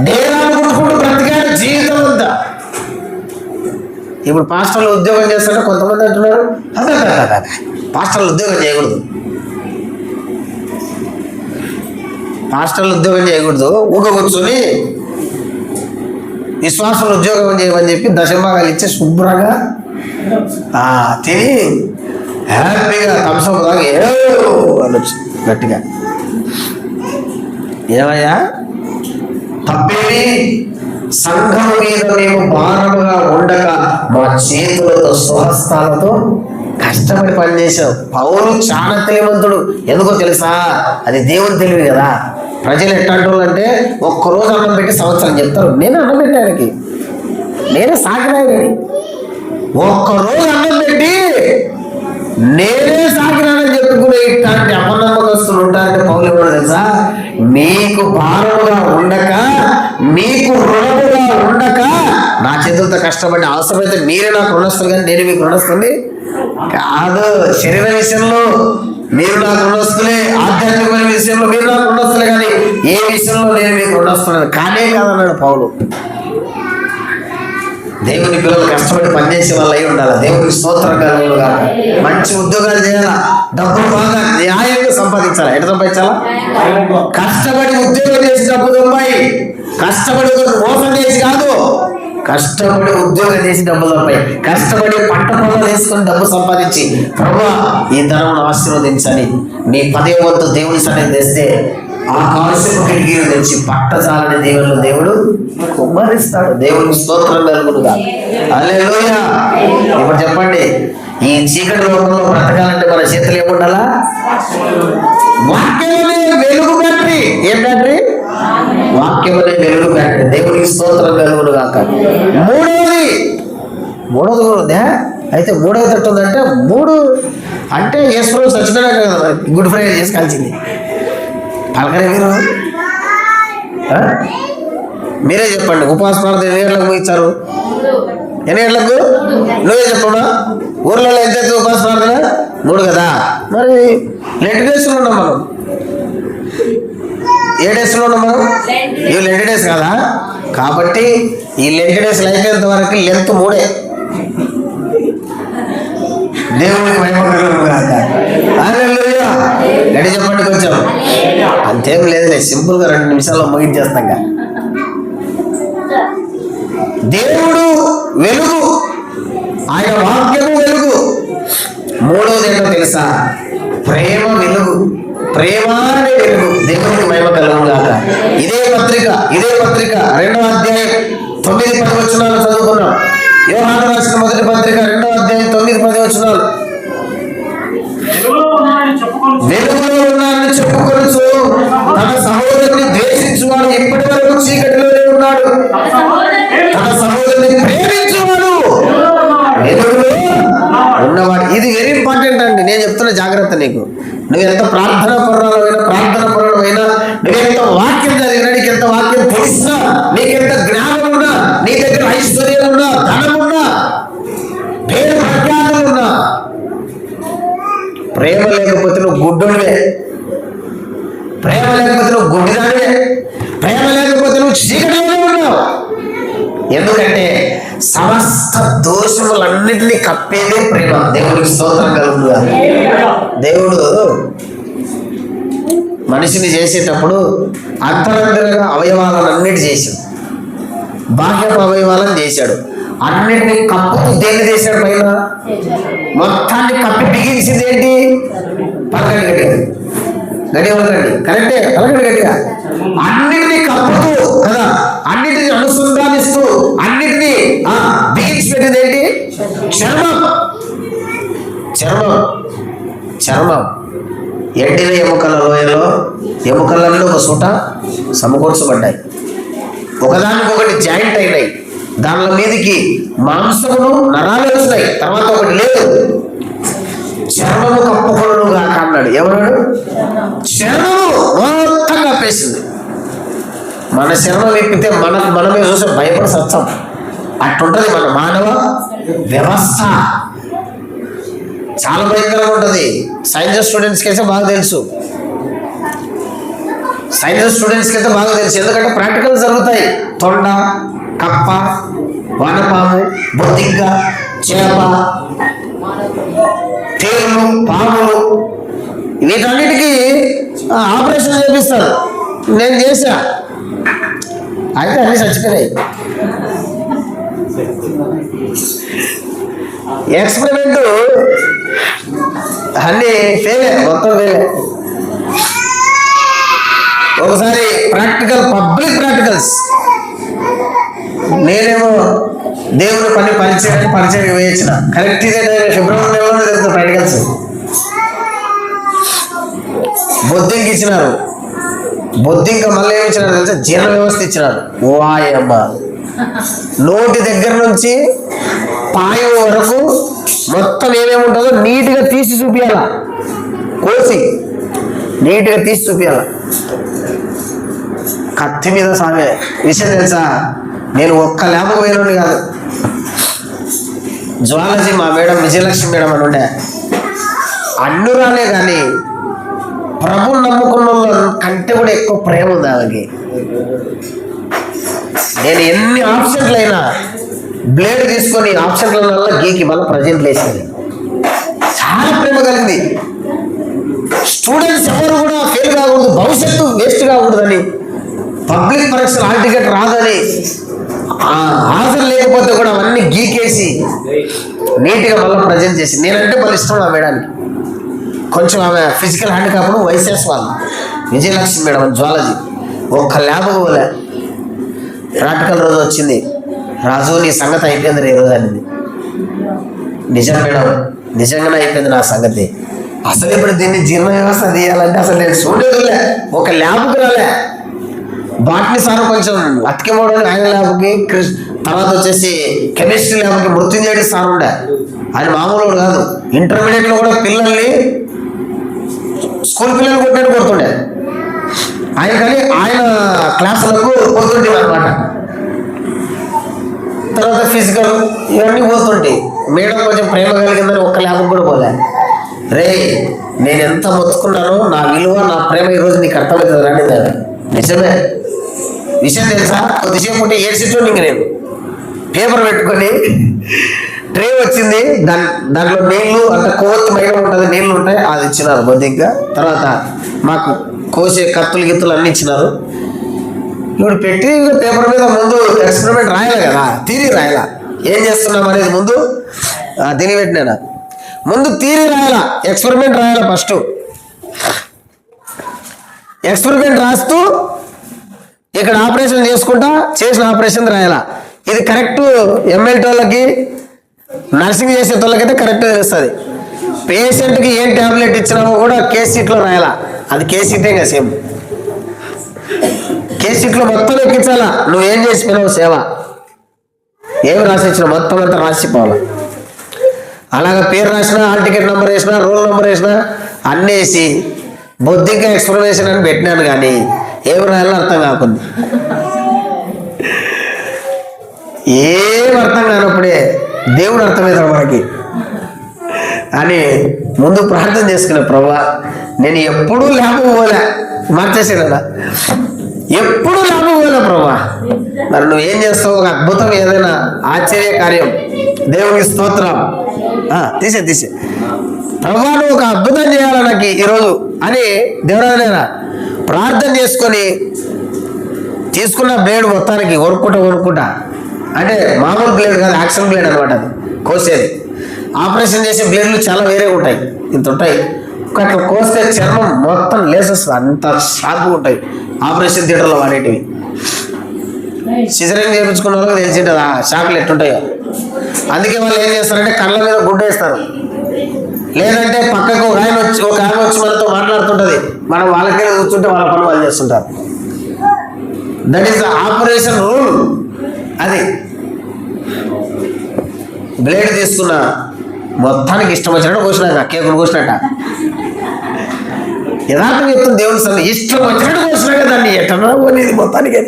డేరాలు కొట్టుకుంటూ బ్రతికాడు జీవితం అంతా. ఇప్పుడు పాస్టర్లు ఉద్యోగం చేస్తుంటే కొంతమంది అంటున్నారు, పాస్టర్లు ఉద్యోగం చేయకూడదు, పాస్టర్లు ఉద్యోగం చేయకూడదు, ఊక కూర్చొని విశ్వాసులు ఉద్యోగం చేయమని చెప్పి దశభాగాలు ఇచ్చి శుభ్రంగా తిని హ్యాపీగా థమ్స్అప్ తాగి అనొచ్చు గట్టిగా. ఏమయ్యా తప్పేమి? సంఘం మీద మేము భారముగా ఉండక మా చేతులతో స్వహస్తాలతో కష్టపడి పనిచేసాం. పౌలు చాలా తెలివంతుడు. ఎందుకో తెలుసా? అది దేవుని తెలివి కదా. ప్రజలు ఎట్లాంటి అంటే ఒక్కరోజు అన్నం పెట్టి సంవత్సరం చెప్తారు. నేను అన్నం పెట్టానికి, నేనే సాకినాయని. ఒక్కరోజు అన్నం పెట్టి నేనే సాకినానని చెప్పుకునే ఇట్లాంటి అపనమ్మకస్తులు ఉంటారంటే పౌలు కూడా తెలుసా? మీకు భారముగా ఉండక, మీకు రుణముగా ఉండక నా చేతులతో కష్టపడి అవసరమైతే మీరే నాకు రుణస్తులు, కానీ నేను మీకు రుణస్తుంది కాదు. శరీర విషయంలో మీరు నాకు రుణస్తులే, ఆధ్యాత్మికమైన విషయంలో మీరు నాకు రుణస్తులే, కానీ ఏ విషయంలో నేను మీకు రుణస్తున్నాను కానే కాదన్నాడు పౌలు. దేవుని పిల్లలు కష్టపడి పనిచేసే వాళ్ళు అయి ఉండాలి. దేవునికి స్తోత్రం కలుగునుగా. మంచి ఉద్యోగాలు చేయాలా, డబ్బులు బాగా న్యాయంగా సంపాదించాలా. ఎట్లా సంపాదించాలా? కష్టపడి ఉద్యోగం చేసి డబ్బు సంపాయి కష్టపడి మోసం చేసి కాదు, కష్టపడి ఉద్యోగం చేసి డబ్బులు సంపాయి, కష్టపడి పంట పొలాలు వేసుకొని డబ్బు సంపాదించి ప్రభువా ఈ ధనమును ఆశీర్వదించని నీ 10వ వంతు దేవుని సన్నిధిని తెస్తే ఆ కావలసిన కిటికీలు తెచ్చి పట్టజాలని దేవుడు కుమ్మరిస్తాడు. దేవునికి స్తోత్రం కలుగునుగా. హల్లెలూయా. ఇప్పుడు చెప్పండి, ఈ చీకటి లోకంలో బ్రతకాలంటే మన చేతులు ఏముండాలా? వాక్యమే వెలుగు బ్యాటరీ. ఏం బ్యాటరీ? వాక్యమే వెలుగు బ్యాటరీ. దేవునికి స్తోత్రం కలుగును గాక. మూడవది కూడా ఉందా? అయితే మూడవది ఎట్టుందంటే 3 అంటే యేసు చచ్చిపోయాక కదా గుడ్ ఫ్రైడే చేసి కలిసింది. పలకరే మీరే చెప్పండి. ఉపవాస ప్రార్థన ఎన్ని గంటలకు ముగించారు? ఎన్ని గంటలకు? నువ్వే చెప్పమ్మా. ఊర్లలో ఎంత ఉపవాస ప్రార్థన? 3 కదా. మరి లెంట్ డేస్లో ఉన్నాం మనం. ఏ డేస్లో ఉన్నాం మనం? ఇవి లెంట్ డేస్ కదా. కాబట్టి ఈ లెంట్ డేస్ అయిపోయేంత వరకు లెంత్ 3. దేవుడికి గడి చెప్పండి కొంచెం. అంతేం లేదులే, సింపుల్గా 2 నిమిషాల్లో ముగించేస్తాం. దేవుడు వెలుగు, ఆయన వాక్యము వెలుగు. మూడవది ఏంటో తెలుసా? ప్రేమ వెలుగు. ప్రేమ అనే వెలుగు. దేవుడికి మహిమ కలుగును గాక. ఇదే పత్రిక 2వ అధ్యాయం 9-10 వచనాలు చదువుకున్నాం. యోహాను రాసిన మొదటి పత్రిక 2వ అధ్యాయం 9-10 వచనాలు. వెలుగులో ఉన్నారని చెప్పుకొనుచు తన సహోదరుని ద్వేషించువాడు ఇప్పటి వరకు చీకటిలోనే ఉన్నాడు. తన సహోదరుని ప్రేమించువాడు వెలుగులో ఉన్నవాడు. ఇది వెరీ ఇంపార్టెంట్ అండి. నేను చెప్తున్న జాగ్రత్త. నీకు నువ్వెంత ప్రార్థనా పరుడమైనా, నువ్వెంత వాక్యం చదివినా, నీకెంత వాక్యం తెలిసినా, నీకెంత జ్ఞానం ఉన్నా, నీ దగ్గర ఐశ్వర్యం ఉన్నా, ధనం ఉన్నా, పేరు ప్రఖ్యాతులు ఉన్నా, ప్రేమ లేకపోతే నువ్వు గుడ్డునివే, ప్రేమ లేకపోతే నువ్వు గుడ్డిదానివే, ప్రేమ లేకపోతే నువ్వు చీకటిలోనే ఉన్నావు. ఎందుకంటే సమస్త దోషములన్నిటినీ కప్పేదే ప్రేమ. దేవుడికి స్తోత్రం కలుగునుగా. దేవుడు మనిషిని చేసేటప్పుడు అంతరంగంగా అవయవాలన్నిటి చేశాడు, బాహ్య అవయవాలను చేశాడు. అన్నిటినీ కప్పుతూ దేన్ని చేశాడు? పైన మొత్తాన్ని కప్పి బిగించింది ఏంటి? పలకడి గట్టిగా. గడి వదలండి, కరెక్టే. పలకడి గట్టిగా. అన్నిటినీ కప్పుతూ కదా, అన్నిటిని అనుసంధానిస్తూ, అన్నిటినీ బిగించి పెట్టింది ఏంటి? చర్మం. ఎండిన ఎముకల లోయలో ఎముకలన్నీ ఒక చోట సమకూర్చబడ్డాయి, ఒకదానికొకటి జాయింట్ అయినాయి. దానిల మీదకి మాంసమును నరాలు వచ్చినాయి. తర్వాత ఒకటి లేదు, చర్మము కప్పుకొను గాక అన్నాడు. ఎవరు? చర్మము మొత్తం కప్పేసింది. మన చర్మం విప్పితే మనమే చూసి భయపడి సత్సం. అట్టుంటది మన మానవ వ్యవస్థ. చాలా భయంకరంగా ఉంటుంది. సైన్స్ స్టూడెంట్స్కి అయితే బాగా తెలుసు. ఎందుకంటే ప్రాక్టికల్స్ జరుగుతాయి. తొండ, కప్ప, వానపాము, బొద్దింక, చేప, తేలు, పాములు, వీటన్నిటికీ ఆపరేషన్ చేపిస్తారు. నేను చేశా, అయితే అన్నీ చచ్చిపోయాయి. ఎక్స్పెరిమెంట్ అన్నీ ఫెయిలే, మొత్తం ఫెయిలే. ఒకసారి పబ్లిక్ ప్రాక్టికల్స్, నేనేమో దేవుని పని పరిచయం వేయించిన. కరెక్ట్ ఇదే ఫిబ్రవరి నెలలో జరుగుతుంది ప్రాక్టికల్స్. బొద్దింక ఇచ్చినారు. బొద్దింక మళ్ళీ ఏమి ఇచ్చినారు తెలుసా? జీర్ణ వ్యవస్థ ఇచ్చినారు. వాయమ్మ, నోటి దగ్గర నుంచి పాయం వరకు మొత్తం ఏమేమి ఉంటుందో నీట్గా తీసి చూపించాల. కోసి నీట్గా తీసి చూపించాల. కత్తి మీద సాగే విషయం తెలుసా? నేను ఒక్క ల్యాబ్కు పోయినోని కాదు. జువాలజీ మా మేడం విజయలక్ష్మి మేడం అని ఉండే. అన్నురాలే కానీ ప్రభుని నమ్ముకున్న కంటే కూడా ఎక్కువ ప్రేమ ఉంది ఆమెకి. నేను ఎన్ని ఆప్షన్లు అయినా బ్లేడ్ తీసుకొని ఆప్షన్ల గీకి మళ్ళీ ప్రజెంట్లు వేసింది. చాలా ప్రేమ కలిగింది. స్టూడెంట్స్ ఎవరు కూడా ఫెయిల్ కాకూడదు, భవిష్యత్తు వేస్ట్ కాకూడదని పబ్లిక్ పరీక్షలు హాల్ టికెట్ రాదని హాజరు లేకపోతే కూడా అవన్నీ గీకేసి నీట్గా మళ్ళీ ప్రజెంట్ చేసి, నేనంటే మళ్ళీ ఇష్టం ఆ మేడానికి. కొంచెం ఆమె ఫిజికల్ హ్యాండిక్యాప్ను వైసెస్ వాళ్ళు విజయలక్ష్మి మేడం అని జువాలజీ, ఒక్క ల్యాబ్ పోలే. ప్రాక్టికల్ రోజు వచ్చింది, రాజు నీ సంగతి అయిపోయింది రే రోజు అనేది. నిజం మేడం, నిజంగానే అయిపోయింది నా సంగతి. అసలు ఇప్పుడు దీన్ని జీర్ణ వ్యవస్థ తీయాలంటే అసలు నేను చూడలేదులే, ఒక ల్యాబ్కి రాలే. బాటనీ సార్ కొంచెం అతికిమోడని ఆయన ల్యాబ్కి, తర్వాత వచ్చేసి కెమిస్ట్రీ ల్యాబ్కి మృత్యుంజయుడి సార్ ఉండే. ఆయన మామూలు కాదు, ఇంటర్మీడియట్లో కూడా పిల్లల్ని, స్కూల్ పిల్లలు కొడుతుండే ఆయన. కానీ ఆయన క్లాసులకు పోతుంటే అనమాట. తర్వాత ఫిజికల్ ఇవన్నీ పోతుంటాయి. మేడం కొంచెం ప్రేమ కలిగిందని ఒక్క ల్యాబ్కి కూడా పోలే. రే నేను ఎంత మొత్తుకున్నానో, నా విలువ నా ప్రేమ ఈరోజు నీకు అర్థమవుతుంది రాని. నిజమే విషయం తెలుసా, కొద్దిసేపు ఉంటే ఏడ్చిట్టు ఇంక నేను పేపర్ పెట్టుకొని ట్రే వచ్చింది, దాంట్లో నీళ్లు అంటే కొవ్వొత్తి మైనం ఉంటుంది, నీళ్లు ఉంటాయి, అది ఇచ్చినారు బొద్దిగ్గా. తర్వాత మాకు కోసే కత్తులు గిత్తులు అన్నీ ఇచ్చినారు. ఇప్పుడు పెట్టి పేపర్ మీద ముందు ఎక్స్పెరిమెంట్ రాయాలి కదా, థియరీ రాయాల, ఏం చేస్తున్నాం అనేది ముందు దీని పెట్టినా. ముందు థియరీ రాయాల, ఎక్స్పెరిమెంట్ రాయాల. ఫస్ట్ ఎక్స్పెరిమెంట్ రాస్తూ ఇక్కడ ఆపరేషన్ చేసుకుంటా చేసిన ఆపరేషన్ రాయాల. ఇది కరెక్ట్ ఎంఎల్టీ వాళ్ళకి, నర్సింగ్ చేసే వాళ్ళకైతే కరెక్ట్ తెలుస్తుంది. పేషెంట్కి ఏం ట్యాబ్లెట్ ఇచ్చినామో కూడా కేస్ షీట్లో రాయాల. అది కేస్ షీటే కదా, సేమ్ కేస్ షీట్లో మొత్తం ఎక్కించాలా. నువ్వేం చేసిపోయినావు సేవ, ఏమి రాసి ఇచ్చినావు మొత్తం అంతా రాసిపోవాలి. అలాగే పేరు రాసినా, హాల్ టికెట్ నెంబర్ వేసినా, రోల్ నెంబర్ వేసినా అన్నీ వేసి బొద్దిగా ఎక్స్ప్లెనేషన్ అని పెట్టినాను. కానీ ఏమి రాయాలో అర్థం కాకుండా, ఏం అర్థం కానప్పుడే దేవుడు అర్థమవుతాడు మనకి అని ముందు ప్రార్థన చేసుకునే, ప్రభువా నేను ఎప్పుడూ ల్యాబ్ పోలే, మార్చేసాను, ఎప్పుడు ల్యాబ్ పోలే ప్రభువా, మరి నువ్వు ఏం చేస్తావు, ఒక అద్భుతం ఏదైనా ఆశ్చర్య కార్యం, దేవునికి స్తోత్రం. తీసే ప్రభువా నువ్వు ఒక అద్భుతం చేయాలి నాకు ఈరోజు అని దేవుడా ప్రార్థన చేసుకొని తీసుకున్న బ్లేడ్ మొత్తానికి కొనుక్కుంటా, అంటే మామూలు బ్లేడ్ కాదు, యాక్షన్ బ్లేడ్ అనమాట. అది కోసేది, ఆపరేషన్ చేసే బ్లేడ్లు చాలా వేరే ఉంటాయి, ఇంత ఉంటాయి. అట్లా కోస్తే చర్మం మొత్తం లేసేస్తుంది, అంత షార్ప్గా ఉంటాయి ఆపరేషన్ థియేటర్లో వాడేటివి. సిజరింగ్ చేయించుకున్న వాళ్ళకి తెలిసింటుంది ఆ షాకులు ఎట్టుంటాయో. అందుకే వాళ్ళు ఏం చేస్తారంటే కళ్ళ మీద గుడ్డ వేస్తారు, లేదంటే పక్కకు ఒక ఆమె వచ్చి మనతో మాట్లాడుతుంటుంది, మనం వాళ్ళకే కూర్చుంటే వాళ్ళ పని వాళ్ళు చేస్తుంటారు. That is the operation rule. అది బ్లేడ్ తీసుకున్న మొత్తానికి ఇష్టం వచ్చినట్టు కోసినాక కేకులు కోసినట్ట, యథార్థంగా చెప్తుంది దేవుని సన్ని, ఇష్టం వచ్చినట్టు కోసినాక దాన్ని ఎట్లా పోలేదు మొత్తానికి.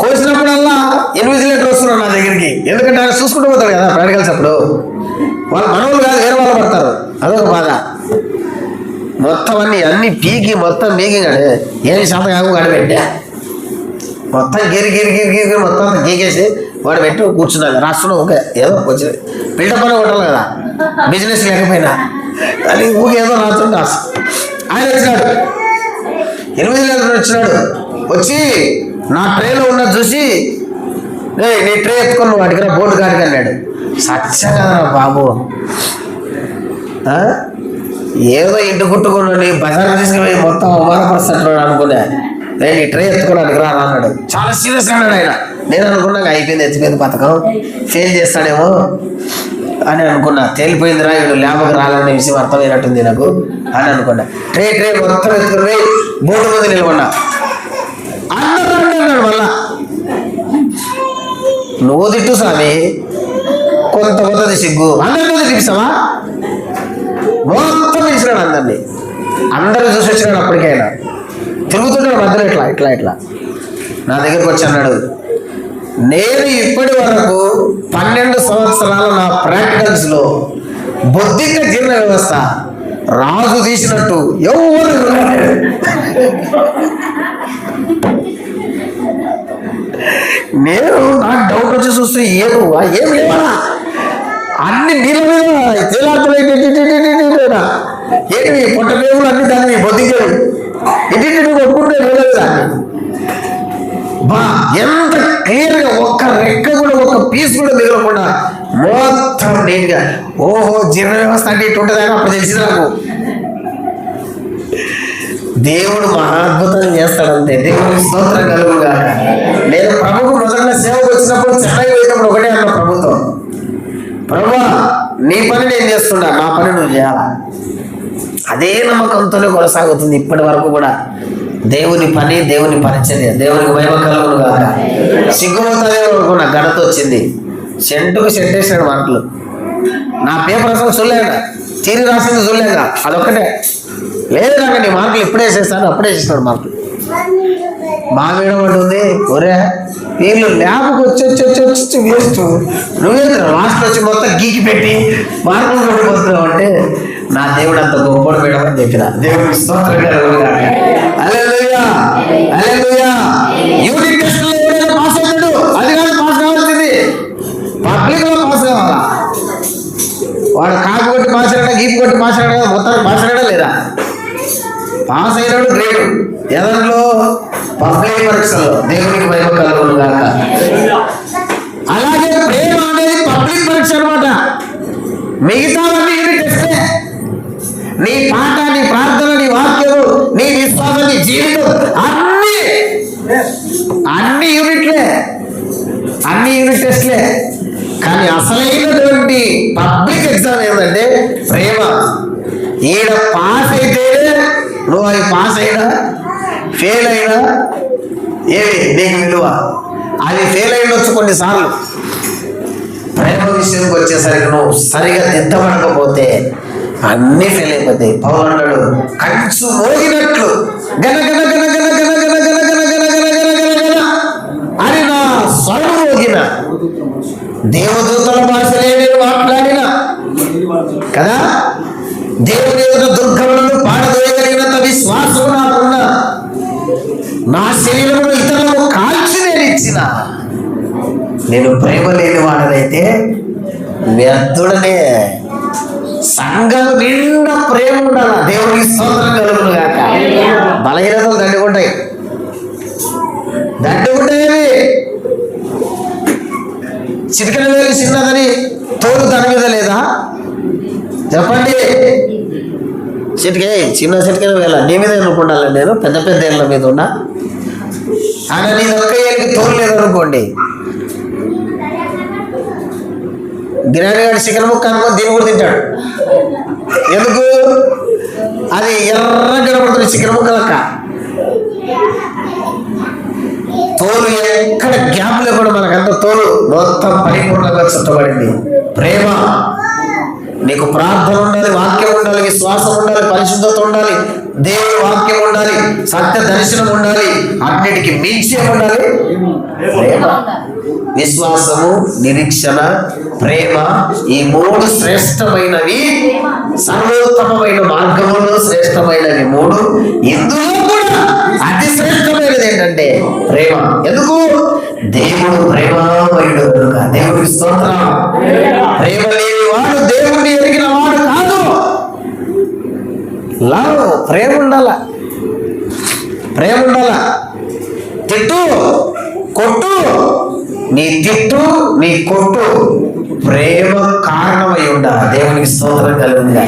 కోసినప్పుడల్లా ఇన్విజిలేటర్ వస్తున్నారు నా దగ్గరికి, ఎందుకంటే ఆయన చూసుకుంటూ పోతాడు కదా ప్రాక్టికల్స్. అప్పుడు వాళ్ళు మనవులు కాదు, వేరే వాళ్ళు పడతారు, అదొక బాధ. మొత్తం అన్ని పీకి మొత్తం పీకి కాడే ఏమి శాతం కాకు కాడ పెట్టా, మొత్తం గిరి మొత్తం గీకేసి వాడు పెట్టి కూర్చున్నాడు, రాస్తున్నాం. ఓకే ఏదో వచ్చి బిల్డప్ అని కొట్టాలి కదా, బిజినెస్ లేకపోయినా అని ఊకే ఏదో రాస్తుంటా. ఆయన వచ్చినాడు, ఇన్విజిలేటర్ వచ్చినాడు, వచ్చి నా ట్రేలో ఉన్నది చూసి నీ ట్రే ఎత్తుకొని వాడికి రా బోర్డు కాడికి అన్నాడు. సత్యం కదా బాబు, ఏదో ఇంటి కుట్టుకున్నాడు, బజార్ తీసుకుపోయి మొత్తం అవమానపరుస్తున్నాడు అనుకున్నా. నేను ఈ ట్రే ఎత్తుకున్నాడు రా అన్నాడు, చాలా సీరియస్ అన్నాడు ఆయన. నేను అనుకున్నాక అయిపోయింది, ఎత్తిపోయింది పథకం, ఫెయిల్ చేస్తాడేమో అని అనుకున్నా. తేలిపోయిందిరా వీడు ల్యాబ్కి రాలనే విషయం అర్థమైనట్టుంది నాకు అని అనుకున్నా. ట్రే మొత్తం ఎత్తుకుని బోర్డు ముందు నిలబడ్డా. అందరూ అన్నాడు మళ్ళా, నువ్వు తిట్టు స్వామి, కొంత కొత్తది సిగ్గు, అందరితో తిప్పిస్తావా, మొత్తం పిలిచినాడు అందరినీ. అందరూ చూసి వచ్చినాడు. అప్పటికైనా తిరుగుతున్నాడు మధ్యలో ఇట్లా నా దగ్గరకు వచ్చి అన్నాడు, నేను ఇప్పటి వరకు 12 సంవత్సరాల నా ప్రాక్టికల్స్లో బొద్దింక జీర్ణ వ్యవస్థ రాజు తీసినట్టు ఎవరు నేను నాకు డౌట్ వచ్చి చూస్తే ఏం లేవా, అన్ని నీళ్ళ మీద తేలాడుతున్నాయి, ఏంటి పొట్ట పేగులు అన్ని దాన్ని బొద్దించాడు. ఇంటింటి నువ్వు కొట్టుకుంటే వెళ్ళదా బా ఎంత క్లియర్గా ఒక్క రెక్క కూడా ఒక పీస్ కూడా మిగలకుండా మొత్తం నీట్గా. ఓహో జీర్ణ వ్యవస్థ అంటే ఇటు ఉంటుందని అప్పుడు తెలిసింది నాకు. దేవుడు మహాద్భుతం చేస్తాడంతే. దేవుడికి స్తోత్రం కలుగుగా. నేను ప్రభుకు మొదట సేవకు వచ్చినప్పుడు చెన్నై పోయినప్పుడు ఒకటే అన్న ప్రభుత్వం, ప్రభువా నీ పని నేను చేస్తున్నా, నా పని నువ్వు చేయాలా. అదే నమ్మకంతోనే కొనసాగుతుంది ఇప్పటి వరకు కూడా. దేవుని పని, దేవుని పరిచర్య, దేవునికి మహిమ కలుగును కాక. సిగ్గుపోతానే అనుకున్నా, గడత వచ్చింది, సెంటుకు సెంట్ వేసినాడు మాటలు. నా పేపర్ అసలు చూడలేక, తీరి రాసింది చూడలేక, అదొక్కటే. లేదు నాకు నీ మార్కులు ఇప్పుడే వేసేస్తాను, అప్పుడే వేసేస్తాడు మార్కులు. మా మేడం అంటుంది, ఒరే వీళ్ళు ల్యాబ్కి వచ్చి వేస్ట్, నువ్వే లాస్ట్ వచ్చి మొత్తం గీకి పెట్టి మార్కులు పడిపోతున్నావు అంటే నా దేవుడు అంత గొప్పడు మేడం అని చెప్పిన. దేవుడికి స్తోత్రం కలుగుగా. హల్లెలూయా, హల్లెలూయా. యూనిట్ టెస్ట్ లో ఎవరైనా పాస్ అవుతాడు, అది కాదు పాస్ కావాల్సింది, పబ్లిక్ లో పాస్ కావాలా. వాడు కాపు కొట్టి పాస్ అయ్యాడా, గీపు కొట్టి పాస్ అయ్యాడా, మొత్తానికి పాస్ అయ్యాడా లేదా? పాస్ అయినాడు గ్రేట్. ఎదంలో పబ్లిక్ పరీక్షలో. దేవునికి మహిమ కలుగును గాక. అలాగే ప్రేమ అనేది పబ్లిక్ పరీక్ష అనమాట. మిగతావన్నీ యూనిట్ టెస్టే. నీ పాట, నీ ప్రార్థన, నీ వాక్యము, నీ విశ్వాసం, నీ జీవితం అన్ని యూనిట్లే, అన్ని యూనిట్ టెస్ట్లే. కానీ అసలైనటువంటి పబ్లిక్ ఎగ్జామ్ ఏంటంటే ప్రేమ. ఈడ పాస్ అయితే నువ్వు అది పాస్ అయినా ఫెయిల్ అయినా ఏమి నీకు విలువ. అది ఫెయిల్ అయినొచ్చు కొన్నిసార్లు. ప్రేమ విషయానికి వచ్చేసరికి నువ్వు సరిగా దిద్దబడకపోతే అన్నీ ఫెయిల్ అయిపోతాయి. పౌలు అన్నాడు, కంచు మోగినట్లు గన గన గన గన గన గన గన గన గన గన గన గన గన అని నా స్వరం మోగిన, దేవదూతల భాషలే నేను మాట్లాడిన కదా, దేవుని యొక్క దుర్గములను పాడదోయగలిగినంత విశ్వాసం నాకున్న, నా శరీరంలో ఇతరులను కాల్చి నేను ఇచ్చిన, నేను ప్రేమ లేని వాడనైతే వ్యర్థుడనే. సంఘం నిండా ప్రేమ ఉండాల. దేవునికి స్తోత్రం కలుగును గాక. బలహీనతలు దండుకుంటాయి, చిటికెన వేలు చిన్నదని తోలు తన మీద లేదా చెప్పండి? చిన్న చిటికెన వేల నీ మీద అనుకుంటాను, నేను పెద్ద పెద్ద ఏళ్ళ మీద ఉన్నా. ఆయన నీ ఒక్క ఏళ్ళకి తోలు లేదనుకోండి, గిరాడిగాడి చికెన్ ముక్క అనుకోని దీన్ని కూడా తింటాడు. ఎందుకు? అది ఎర్ర కనబడుతుంది చికెన్ ముక్క లెక్క. తోలు ఎక్కడ గ్యాప్ లేకుండా మనకంత తోలు మొత్తం పరిపూర్ణంగా చుట్టబడింది. ప్రేమ. నీకు ప్రార్థన ఉండాలి, వాక్యం ఉండాలి, విశ్వాసం ఉండాలి, పరిశుద్ధత ఉండాలి, దేవుని వాక్యం ఉండాలి, సత్య దర్శనం ఉండాలి, అన్నిటికీ మించి ఉండాలి ప్రేమ. విశ్వాసము, నిరీక్షణ, ప్రేమ, ఈ మూడు శ్రేష్టమైనవి, సర్వోత్తమమైన మార్గములు శ్రేష్టమైనవి మూడు. ఇందులో కూడా అతి శ్రేష్టమైనది ఏంటంటే ప్రేమ. ఎందుకు? దేవుడు ప్రేమమయుడు కనుక. దేవుడికి స్తోత్రం. ప్రేమ లేని వాడు దేవుడిని ఎరిగిన వాడు కాదు. లవ్, ప్రేమ ఉండాల, ప్రేమ ఉండాల. తిట్టు, కొట్టు, నీ తిట్టు, నీ కొట్టు ప్రేమ కారణమై ఉండాలి. దేవునికి స్తోత్రం కలుగుతుంది.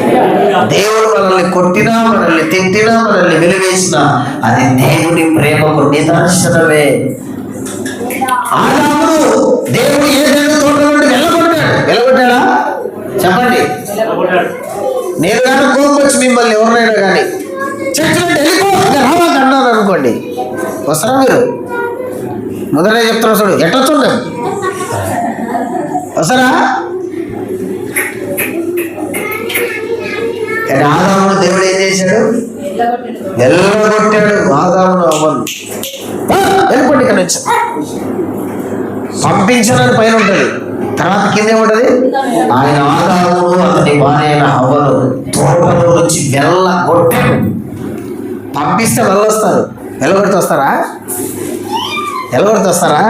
దేవుడు మనల్ని కొట్టినా, మనల్ని తిట్టినా, మనల్ని వెలివేసినా అది దేవుని ప్రేమకు నిదర్శనమే. ఆదామును దేవుడు ఏదైనా తోట నుండి వెళ్ళగొట్టాడా చెప్పండి? నేను కానీ కోపం వచ్చి మిమ్మల్ని ఎవరినైనా కానీ చర్చలో వెళ్ళిపో రావాలి అన్నారు అనుకోండి, వస్తారా మీరు? మొదలే చెప్తున్నా చూడు, ఎట్టొచ్చుండే వస్తారా? కానీ ఆదామును దేవుడు ఏం చేశాడు? వెళ్ళగొట్టాడు. ఆదామును అవ్వను వెళ్ళిపోండి ఇక్కడ నుంచి పంపించాలని పైన ఉంటుంది, తర్వాత కింద ఏముంటది? ఆయన ఆదామును అతని భార్య అయిన హవ్వను తోటలో నుంచి వెళ్ళగొట్టాడు. పంపిస్తే వెళ్ళొస్తారు, వెళ్ళగొడితే వస్తారా? వెళ్ళగొడితే వస్తారా?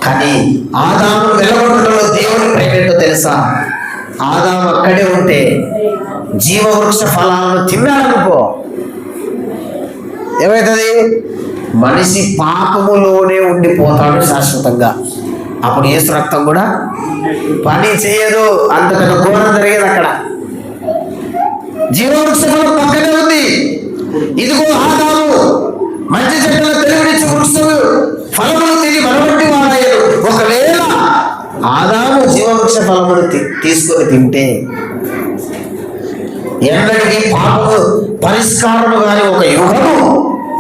కానీ ఆదామును వెళ్ళగొట్టడంలో దేవుని ప్రేమ ఏంటో తెలుసా? ఆదాము అక్కడే ఉంటే జీవవృక్ష ఫలాలను తిన్నాడనుకో, ఏమవుతుంది? మనిషి పాపములోనే ఉండిపోతాడు శాశ్వతంగా. అప్పుడు యేసు రక్తం కూడా పని చేయదు. అంతకన్నా ఘోరం జరిగేది అక్కడ. జీవవృక్ష ఫలం పక్కనే ఉంది. ఇదిగో ఆదాము మంచి చెట్టుల తెలివినిచ్చి వృక్షము ఫలములు తిని మనవంటి వాడాయను. ఒకవేళ ఆదాము జీవవృక్ష ఫలములు తీసుకొని తింటే ఎన్నటికీ పాపము పరిష్కారము కానీ ఒక యుగము,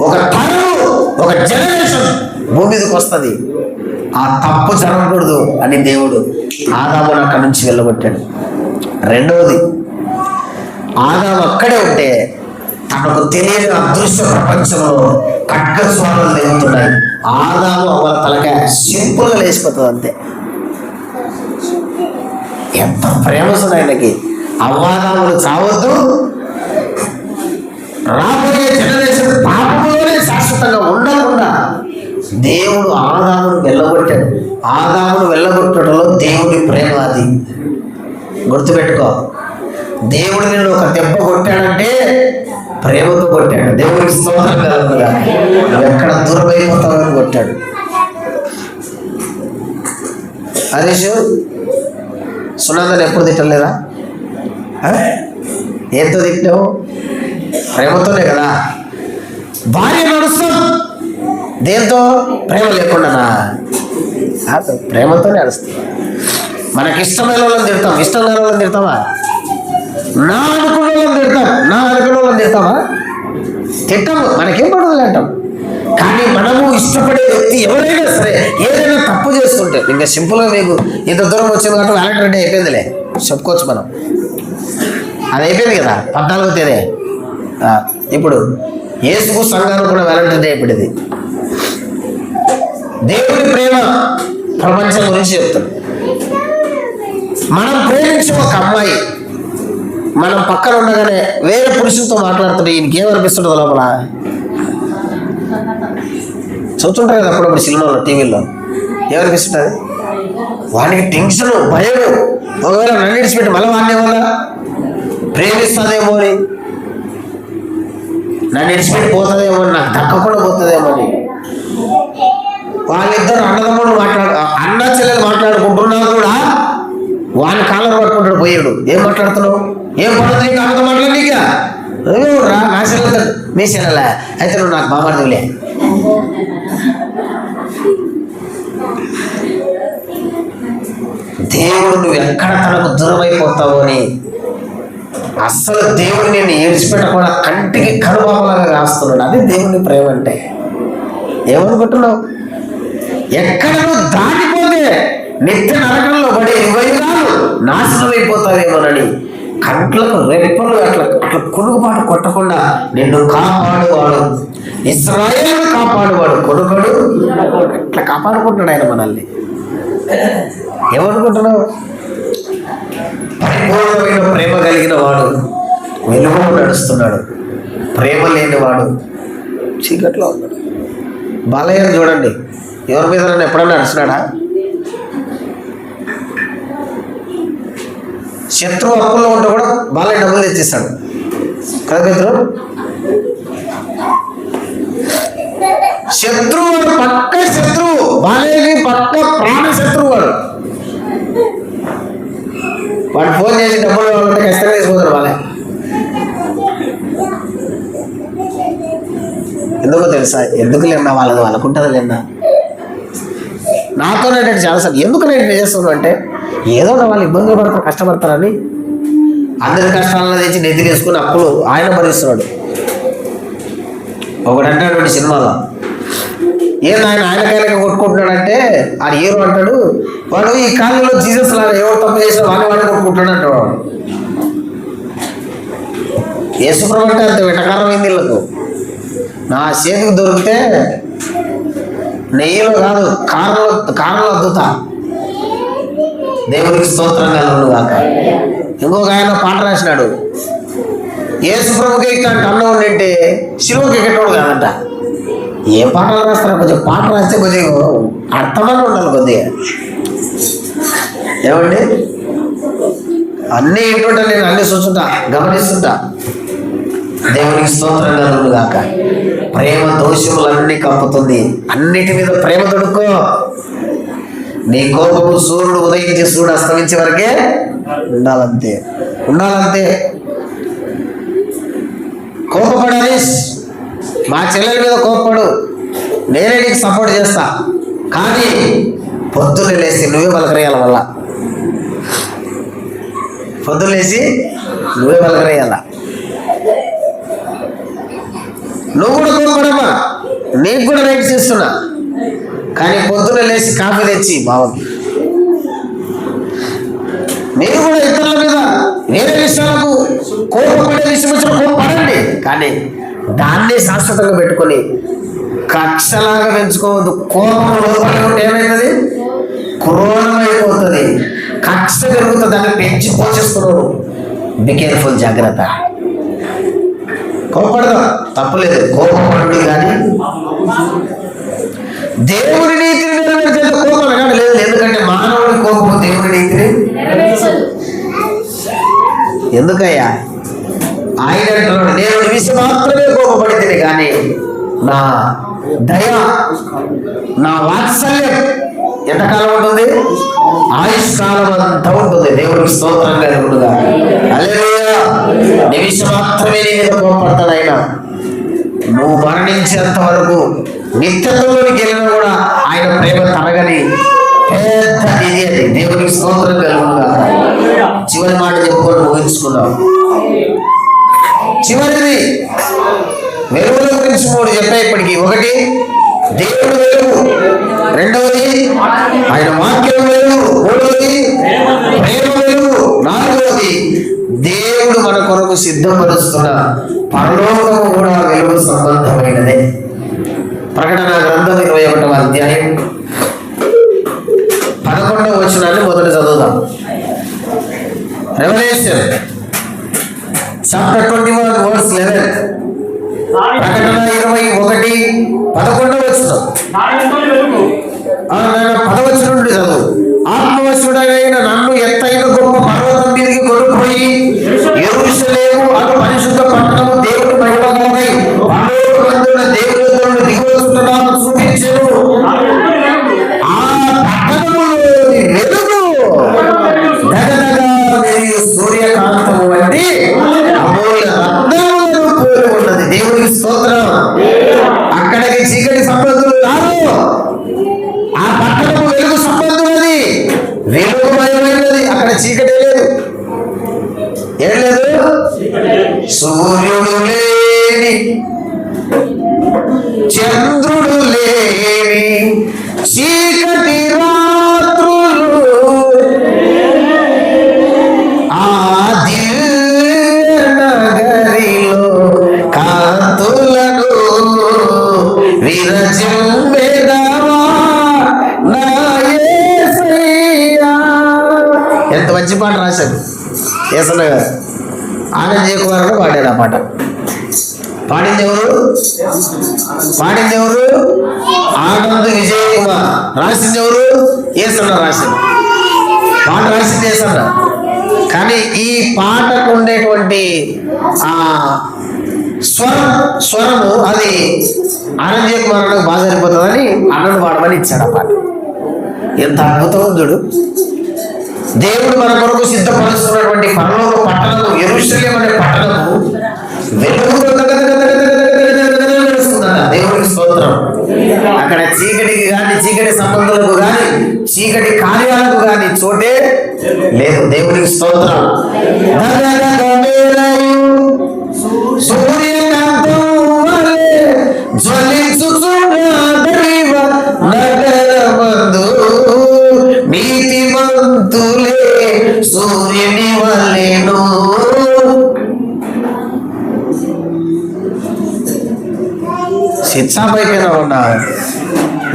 ఒక తరము, ఒక జనరేషన్ భూమి మీదకి వస్తుంది. ఆ తప్పు జరగకూడదు అని దేవుడు ఆదామును అక్కడి నుంచి వెళ్ళగొట్టాడు. రెండవది, ఆదాము అక్కడే ఉంటే తనకు తెలియని అదృశ్య ప్రపంచంలో ఖడ్గస్వాములు దిగుతున్నాయి. ఆదాము వాళ్ళ తలకాయ సింపుల్గా లేచిపోతుంది అంతే. ఎంత ప్రేమ వస్తుంది ఆయనకి. అవ్వాదాములు చావద్దు, రాబోయే జనరేషన్ పాపంలోనే శాశ్వతంగా ఉండకుండా దేవుడు ఆదామును వెళ్ళగొట్టాడు. ఆదామును వెళ్ళగొట్టడంలో దేవుడి ప్రేమ అది గుర్తుపెట్టుకో. దేవుడు నిన్ను ఒక దెబ్బ కొట్టాడంటే ప్రేమతో కొట్టాడు. దేవుడికి స్తోత్రం కలుగుగా. నువ్వు ఎక్కడ దూరమైపోతావని కొట్టాడు. హరీషు సునందని ఎప్పుడు తిట్టలేదా? ఏంతో తిట్టావు? ప్రేమతోనే కదా. భార్య నడుస్తాం దేంతో? ప్రేమ లేకుండానా? ప్రేమతోనే నడుస్తాం. మనకి ఇష్టమైన వాళ్ళని తిడతాం, ఇష్టం లేని వాళ్ళని తిడతామా? నా అనుకున్న వాళ్ళని తిడతాం, నా అనుకున్న వాళ్ళని తిడతామా? తిట్టము, మనకేం పడదు అంటాం. కానీ మనము ఇష్టపడే వ్యక్తి ఎవరైనా సరే ఏదైనా తప్పు చేస్తుంటే, ఇంకా సింపుల్గా మీకు ఇంత దూరం వచ్చింది కాబట్టి వ్యాలంటైన్ డే అయిపోయిందిలే చెప్పుకోవచ్చు మనం. అది అయిపోయింది కదా 14వ తేదీ. ఇప్పుడు యేసుకు సంఘానికి కూడా వ్యాలంటైన్ డే అయిపోయింది. దేవుడి ప్రేమ ప్రపంచం గురించి చెప్తాడు. మనం ప్రేమించే ఒక అమ్మాయి మనం పక్కన ఉండగానే వేరే పురుషులతో మాట్లాడుతుంటే ఈయనకి ఏమనిపిస్తుంటుంది లోపల? చూస్తుంటారు కదా అప్పుడప్పుడు సినిమాలో, టీవీలో. ఏమనిపిస్తుంటుంది? వానికి టెన్షన్, భయం. ఒకవేళ నన్ను విడిచిపెట్టి మళ్ళీ వాడిని వల్ల ప్రేమిస్తుందేమో అని, నన్ను విడిచిపెట్టి పోతుందేమో అని, నాకు దక్కకుండా పోతుందేమో అని. వాళ్ళిద్దరు అన్నదమ్ముడు అన్న చెల్లెలు మాట్లాడుకుంటున్నా కూడా వాని కాలం పట్టుకుంటాడు పోయాడు. ఏం మాట్లాడుతున్నావు? ఏం పడుతుంది? ఇంకా అన్నతో మాట్లాడిక రా, నా చెల్లెలు మీ చెల్లెలా అయితే నువ్వు నాకు బామర్దిలే. దేవుడు నువ్వు ఎక్కడ తనకు దూరం అయిపోతావు అని అస్సలు దేవుడు నేను ఏడ్చిపెట్టకుండా కంటికి కనుబాబలాగా రాస్తున్నాడు. అది దేవుని ప్రేమ అంటే. ఏమనుకుంటున్నావు? ఎక్కడ నువ్వు దాటిపోతే నిత్య నరకంలో పడే 20 కాలు నాశనం అయిపోతావేమోనని కంట్లకు రెప్పలు అట్లా కొనుగుబాటు కొట్టకుండా నిన్ను కాపాడువాడు, ఇశ్రాయేలును కాపాడువాడు, కొనుగడు ఇట్లా కాపాడుకుంటాడు ఆయన మనల్ని. ఏమనుకుంటున్నావు? పరిపూర్ణమైన ప్రేమ కలిగిన వాడు వెలుగులో నడుస్తున్నాడు, ప్రేమ లేనివాడు చీకట్లో ఉన్నాడు. బాలయ్యను చూడండి, ఎవరి మీద నన్ను ఎప్పుడన్నా నడుస్తున్నాడా? శత్రువు అప్పుల్లో ఉంటే కూడా బాలయ్య డబ్బులు తెచ్చిస్తాడు కదా మిత్రుడు. శత్రువు పక్క శత్రువు, బాలయ్యకి పక్క ప్రాణ శత్రువు వాడు. వాడు ఫోన్ చేసి డబ్బులు కావాలంటే ఖచ్చితంగా తీసుకుంటాడు బాలయ్య. ఎందుకో తెలుసా? ఎందుకు లేనా వాళ్ళది వాళ్ళకుంటుంది లేనా. నాతోనే చాలాసార్లు ఎందుకు నేను చేస్తున్నాను అంటే ఏదో వాళ్ళు ఇబ్బందులు పడతారు, కష్టపడతారని అందరి కష్టాలను తెచ్చి నెత్తి తీసుకుని అప్పుడు ఆయన భరిస్తున్నాడు. ఒకడంటాడు సినిమాలో, ఏదో ఆయన కాయలకి కొట్టుకుంటున్నాడంటే ఆ హీరో అంటాడు, వాడు ఈ కాలంలో జీసస్ లాగా ఎవరు తప్పు చేసినా వాడిని కొట్టుకుంటాడు అంటాడు. వాడు యేసుప్రభు అంటే అంత వెటకారమైంది వీళ్ళకు. నా చేతికి దొరికితే నెయ్యిలో కాదు కారంలో అద్దుతా. దేవుడికి స్తోత్రం కలుగును గాక. ఇంకొక ఆయన పాట రాసినాడు, యేసుప్రభుకి ఇట్లాంటి అన్నం ఉండింటే శిలువకి ఎక్కేటోడు కాదంట. ఏ పాటలు రాస్తారో కొంచెం పాట రాస్తే కొంచెం అర్థమని ఉండాలి కొద్దిగా. ఏమండి అన్నీ ఏంటంటే నేను అన్నీ చూస్తుంటా, గమనిస్తుంటా. దేవునికి స్తోత్రం కలుగును గాక. ప్రేమ దోషములన్నీ కప్పుతుంది. అన్నిటి మీద ప్రేమ తొడుక్కో. నీ కోపము సూర్యుడు ఉదయించి సూర్యుడు అస్తమించే వరకే ఉండాలంతే. కోపపడాలి. మా చెల్లెల మీద కోపపడు, నేనే నీకు సపోర్ట్ చేస్తా. కానీ పొద్దున్నే లేచి నువ్వే పలకరేయాల. పొద్దున్న లేచి నువ్వే పలకరేయాల. నువ్వు కూడా కోపడమ్మా, నీకు కూడా రైట్స్ ఇస్తున్నా. కానీ పొద్దున్న లేచి కాఫీ తెచ్చి బాగుంది. మీరు కూడా ఇతరుల మీద వేరే విషయాలకు కోపపడే విషయం వచ్చిన కోపపడండి. కానీ దాన్నే శాశ్వతంగా పెట్టుకొని కక్షలాగా పెంచుకోవద్దు. కోపం ఉంటే ఏమవుతుంది? క్రోధమైపోతుంది, కక్ష పెరుగుతుంది. దాన్ని పెంచి పోషిస్తున్నాడు. బి కేర్ఫుల్, జాగ్రత్త. కోపడదా తప్పులేదు, కోపపడు. కానీ దేవుడి నీతిని నెరవేర్చేంత కోపం కానీ లేదు. ఎందుకంటే మానవుడి కోపం దేవుడి నీతిని ఎందుకయ్యా? ఆయన అంటున్నాడు, దేవుడి విషయం మాత్రమే కోపపడితే కానీ నా దయ, నా వాత్సల్యం ఎంతకాలం ఉంటుంది? ఆయుష్కాలం అంతా ఉంటుంది. దేవుడికి స్తోత్రం కలుగునుగా. హల్లెలూయా. నీ విషయం మాత్రమే నీ మీద కోపడతాడు ఆయన. నువ్వు మరణించేంత వరకు నిత్యత్వంలోకి వెళ్ళినా కూడా ఆయన ప్రేమ తరగని పెద్ద నిధి అది. దేవుడికి స్తోత్రం కలుగునుగా. చివరి మాట చెప్పుకొని ముగించుకున్నాం. చివరిది వెలుగుల గురించి 3 చెప్పాయి ఇప్పటికి. 1 దేవుడు వెలుగు, 2వది ఆయన వాక్యం వెలుగు, 3వది ప్రేమ వెలుగు, 4వది దేవుడు మన కొరకు సిద్ధపరుస్తున్న పరలోకము కూడా వెలుగు సంబంధమైనదే. ప్రకటన గ్రంథం 21వ అధ్యాయం 11వ వచనాన్ని మొదట చదువుదాం. Revelation chapter 21 verse 11. ప్రకటన 21:11 వచనం. 10వ వచనం నుండి చదువు. ఆత్మవశుడైన నన్ను ఎత్తైన గొప్ప పర్వతం మీదకి కొనుక్కుపోయి యెరూషలేము అను పరిశుద్ధ పట్టణము దేవుని మహిమకరమై పరలోకమందున్న దేవుని నుండి దిగివస్తున్నాను చూపించెను. ఆ పట్టణములోని వెలుగు దగదగా మెరియు సూర్యకాంతము వంటి అమూల్య రత్నములను పోలి ఉన్నది. దేవునికి స్తోత్రం. అక్కడికి చీకటి సంబంధులు రారు. ఆ పట్టణము వెలుగు సంబంధులది, వెలుగుమయమైనది. అక్కడ చీకటి లేదు. ఏం లేదు? సూర్యుడు లేని, చంద్రుడు లేని చీకటి రాత్రులు ఆ దివ్య నగరిలో కాంతులను విరజిమ్మెదవా నా యేసయ్యా. ఎంత మంచి పాట రాశాడు యేసన్న గారు. ఆనంద్ జయకుమార్ పాడాడు ఆ పాట. పాడింది ఎవరు? ఆనంద్ విజయ్ కుమార్. రాసింది ఎవరు? యేసన్న రాసింది. పాట రాసింది యేసన్న. కానీ ఈ పాటకు ఉండేటువంటి ఆ స్వరము అది ఆనంద్ జయకుమార్ బాగా సరిపోతుందని అన్నను పాడమని ఇచ్చాడు ఆ పాట. ఎంత అద్భుతం చూడు. దేవుడు మన కొరకు సిద్ధపరుస్తున్నటువంటి పరలోక పట్టణము యెరూషలేము అనే పట్టణము వెలుగు నడుస్తుందట. దేవుడికి స్తోత్రం. అక్కడ చీకటికి కానీ, చీకటి సంబంధాలకు కానీ, చీకటి కార్యాలకు కానీ చోటే లేదు. దేవుడికి స్తోత్రం. సూర్యకాంతం వలె జ్వలించుచున్న దైవ నగరమందు నీతిమంతులే సూర్యుని వలెను. శిక్షాపైన ఉన్నా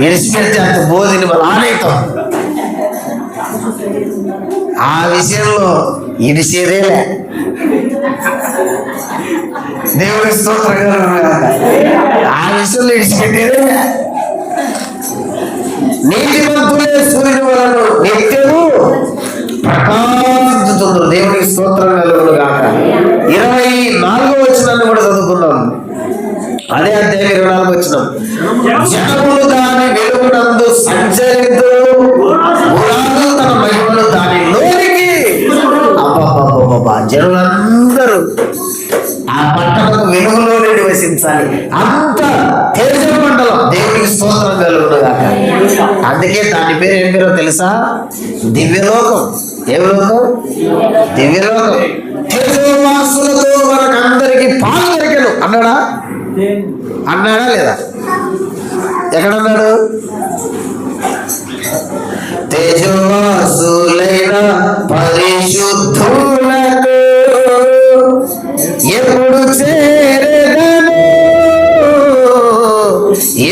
విడిచిపెడితే అంత బోధిని వాళ్ళు ఆనేతం. ఆ విషయంలో ఇడిసేదేలే. దేవుడి స్తోత్రం. ఆ విషయంలో ఇడిచిపెట్టేదే. నీతిమంతులే సూర్యుని వలన నిత్యము ప్రకాశించుతున్నారు. దేవుడికి స్తోత్రం కలుగును గాక. 24వ వచనాన్ని కూడా చదువు. అదే అధ్యాయం 24 వచ్చినాం. జనములు దాని వెలుగునందు సంచరితులు, గురాలు తన మహిమలు దాని లోనికి. అబ్బా, జనులందరూ ఆ పట్టణకు వెలుగులో నివసించాలి. అంత తేజమండలం దేవునికి స్తోత్రం కలుగును గాక. అందుకే దాని పేరు ఏం పేరో తెలుసా? దివ్యలోకం. ఏ లోకం? దివ్యలోకం. తేజోవాసులతో మనకందరికి పాలు దొరికెను అన్నాడా లేదా? ఎక్కడన్నాడు? తేజోవాసులైన పరిశుద్ధులకు ఎప్పుడు చేరేదను,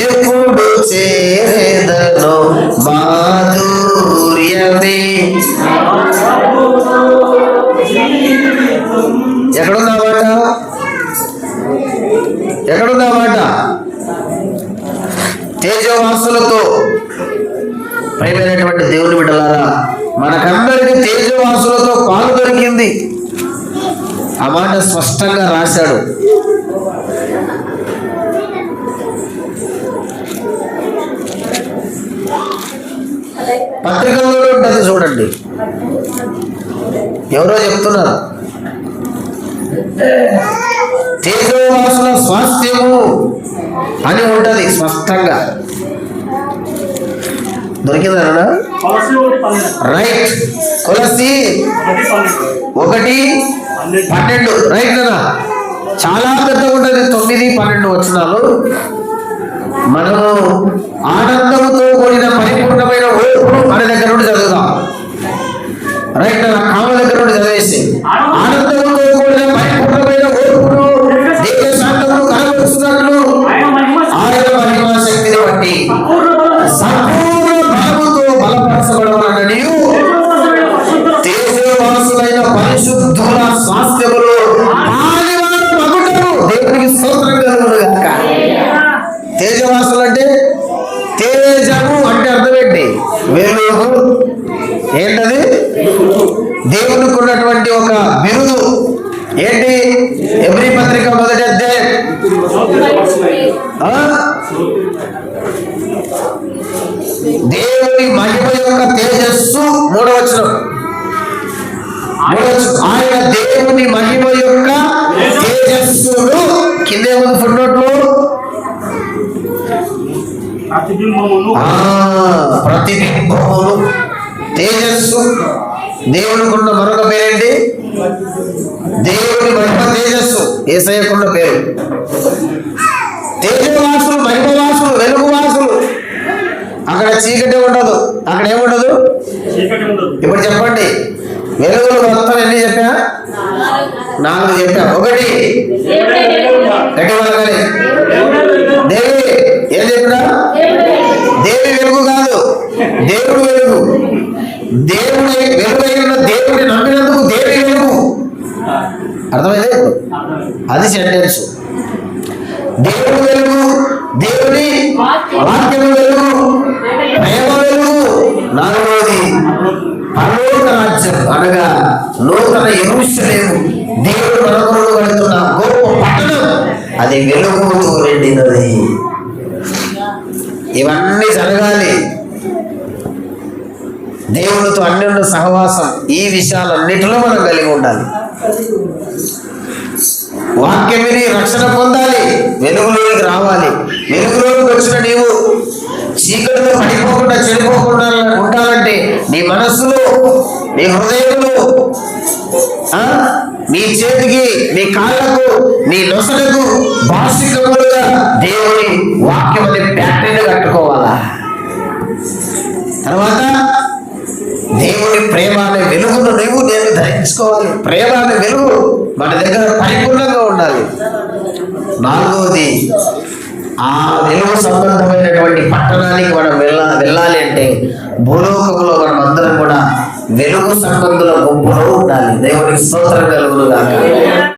ఎప్పుడు చేరేదను మాధుర్యమే. ఎక్కడుందా మాట? తేజవాసులతో. ప్రియమైనటువంటి దేవుని బిడ్డలారా, మనకందరికీ తేజవాసులతో పాలు దొరికింది. ఆ మాట స్పష్టంగా రాశాడు. పత్రికల్లో ఉంటుంది చూడండి. ఎవరో చెప్తున్నారు, తేజోవాసుల స్వాస్థ్యము అని ఉంటది స్పష్టంగా. దొరికిందన్నా? రైట్. కొలసి 1:12 రైట్ కదా. చాలా పెద్దగా ఉంటుంది. 9-12 వచనాలు. మనము ఆనందముతో కూడిన పరిపూర్ణమైన ఓర్పు అనే దగ్గర నుండి చదువుదాం. రైట్ కదా. కామ దగ్గర నుండి చదివేసి ఆనందముతో కూడిన పరిపూర్ణమైన ఓర్పును దేవ శాంతమును కనబరుస్తున్నట్లు ఆయన మహిమ శక్తిని బట్టి సంపూర్ణ బలముతో బలపరచబడవలనని తేజోవాసులైన పరిశుద్ధుల స్వాస్థ్యములో పాలివారు మగుటకు దేవునికి స్తోత్రం కలుగును గాక. తేజవాసులు అంటే తేజము అంటే అర్థం ఏంటి? వెలుగు. ఏంటది? దేవునికి ఉన్నటువంటి ఒక బిరుదు. ఏంటి? ఎబ్రీ పత్రిక 1వ అధ్యాయం. దేవుని మహిమ యొక్క తేజస్సు 3వ వచనం. ఆయన దేవుని మహిమ యొక్క తేజస్సును కింద ఏముంది ఫుట్ నోట్లో? ప్రతిబింబములు. తేజస్సు. దేవునికి ఉన్న మరొక పేరేంటి? దేవుని మహిమ తేజస్సు. యేసయ్యకున్న పేరు. తేజవాసులు, మహిమవాసులు, వెలుగువాసులు. అక్కడ చీకటి ఉండదు. అక్కడ ఏముండదు? ఇప్పుడు చెప్పండి. వెలుగులు మొత్తం ఎన్ని చెప్పా? 4 చెప్పా. 1 గట్టి వాళ్ళని దేవి. ఏం చెప్పినా? దేవి వెలుగు కాదు, దేవుడు వెలుగు. దేవుని వెలుగైన దేవుడిని నమ్మినందుకు దేవి వెలుగు. అర్థమైంది? అది సెంటెన్స్. దేవుడు వెలుగు, దేవుని వాక్యము వెలుగు, ప్రేమ వెలుగు. 4వది పరలోక రాజ్యం అనగా నూతన యెరూషలేము, దేవుడు మనకొరకు వెళుతున్న గొప్ప పట్టణం. అది వెలుగుతో నిండినది. ఇవన్నీ జరగాలి. దేవుడితో అన్యోన్య సహవాసం, ఈ విషయాలన్నిటిలో మనం కలిగి ఉండాలి. వాక్యం విని రక్షణ పొందాలి, వెలుగులోకి రావాలి. వెలుగులోకి వచ్చిన నీవు చీకటిలో పడిపోకుండా చెడిపోకుండా ఉండాలంటే నీ మనస్సులో, నీ హృదయంలో, నీ చేతికి, నీ కాళ్ళకు, నీ నొసలకు భాషికములుగా దేవుని వాక్యం అనే బ్యాటరీని కట్టుకోవాలా. తర్వాత దేవుని ప్రేమ అనే వెలుగును నేను ధరించుకోవాలి. ప్రేమ అనే వెలుగు మన దగ్గర పరిపూర్ణంగా ఉండాలి. 4వది ఆ వెలుగు సంబంధమైనటువంటి పట్టణానికి మనం వెళ్ళాలి అంటే భూలోకంలో మనం అందరం కూడా వెలుగు సంబంధుల గుంపులో ఉండాలి. దేవునికి స్తోత్రం కలుగును గాక.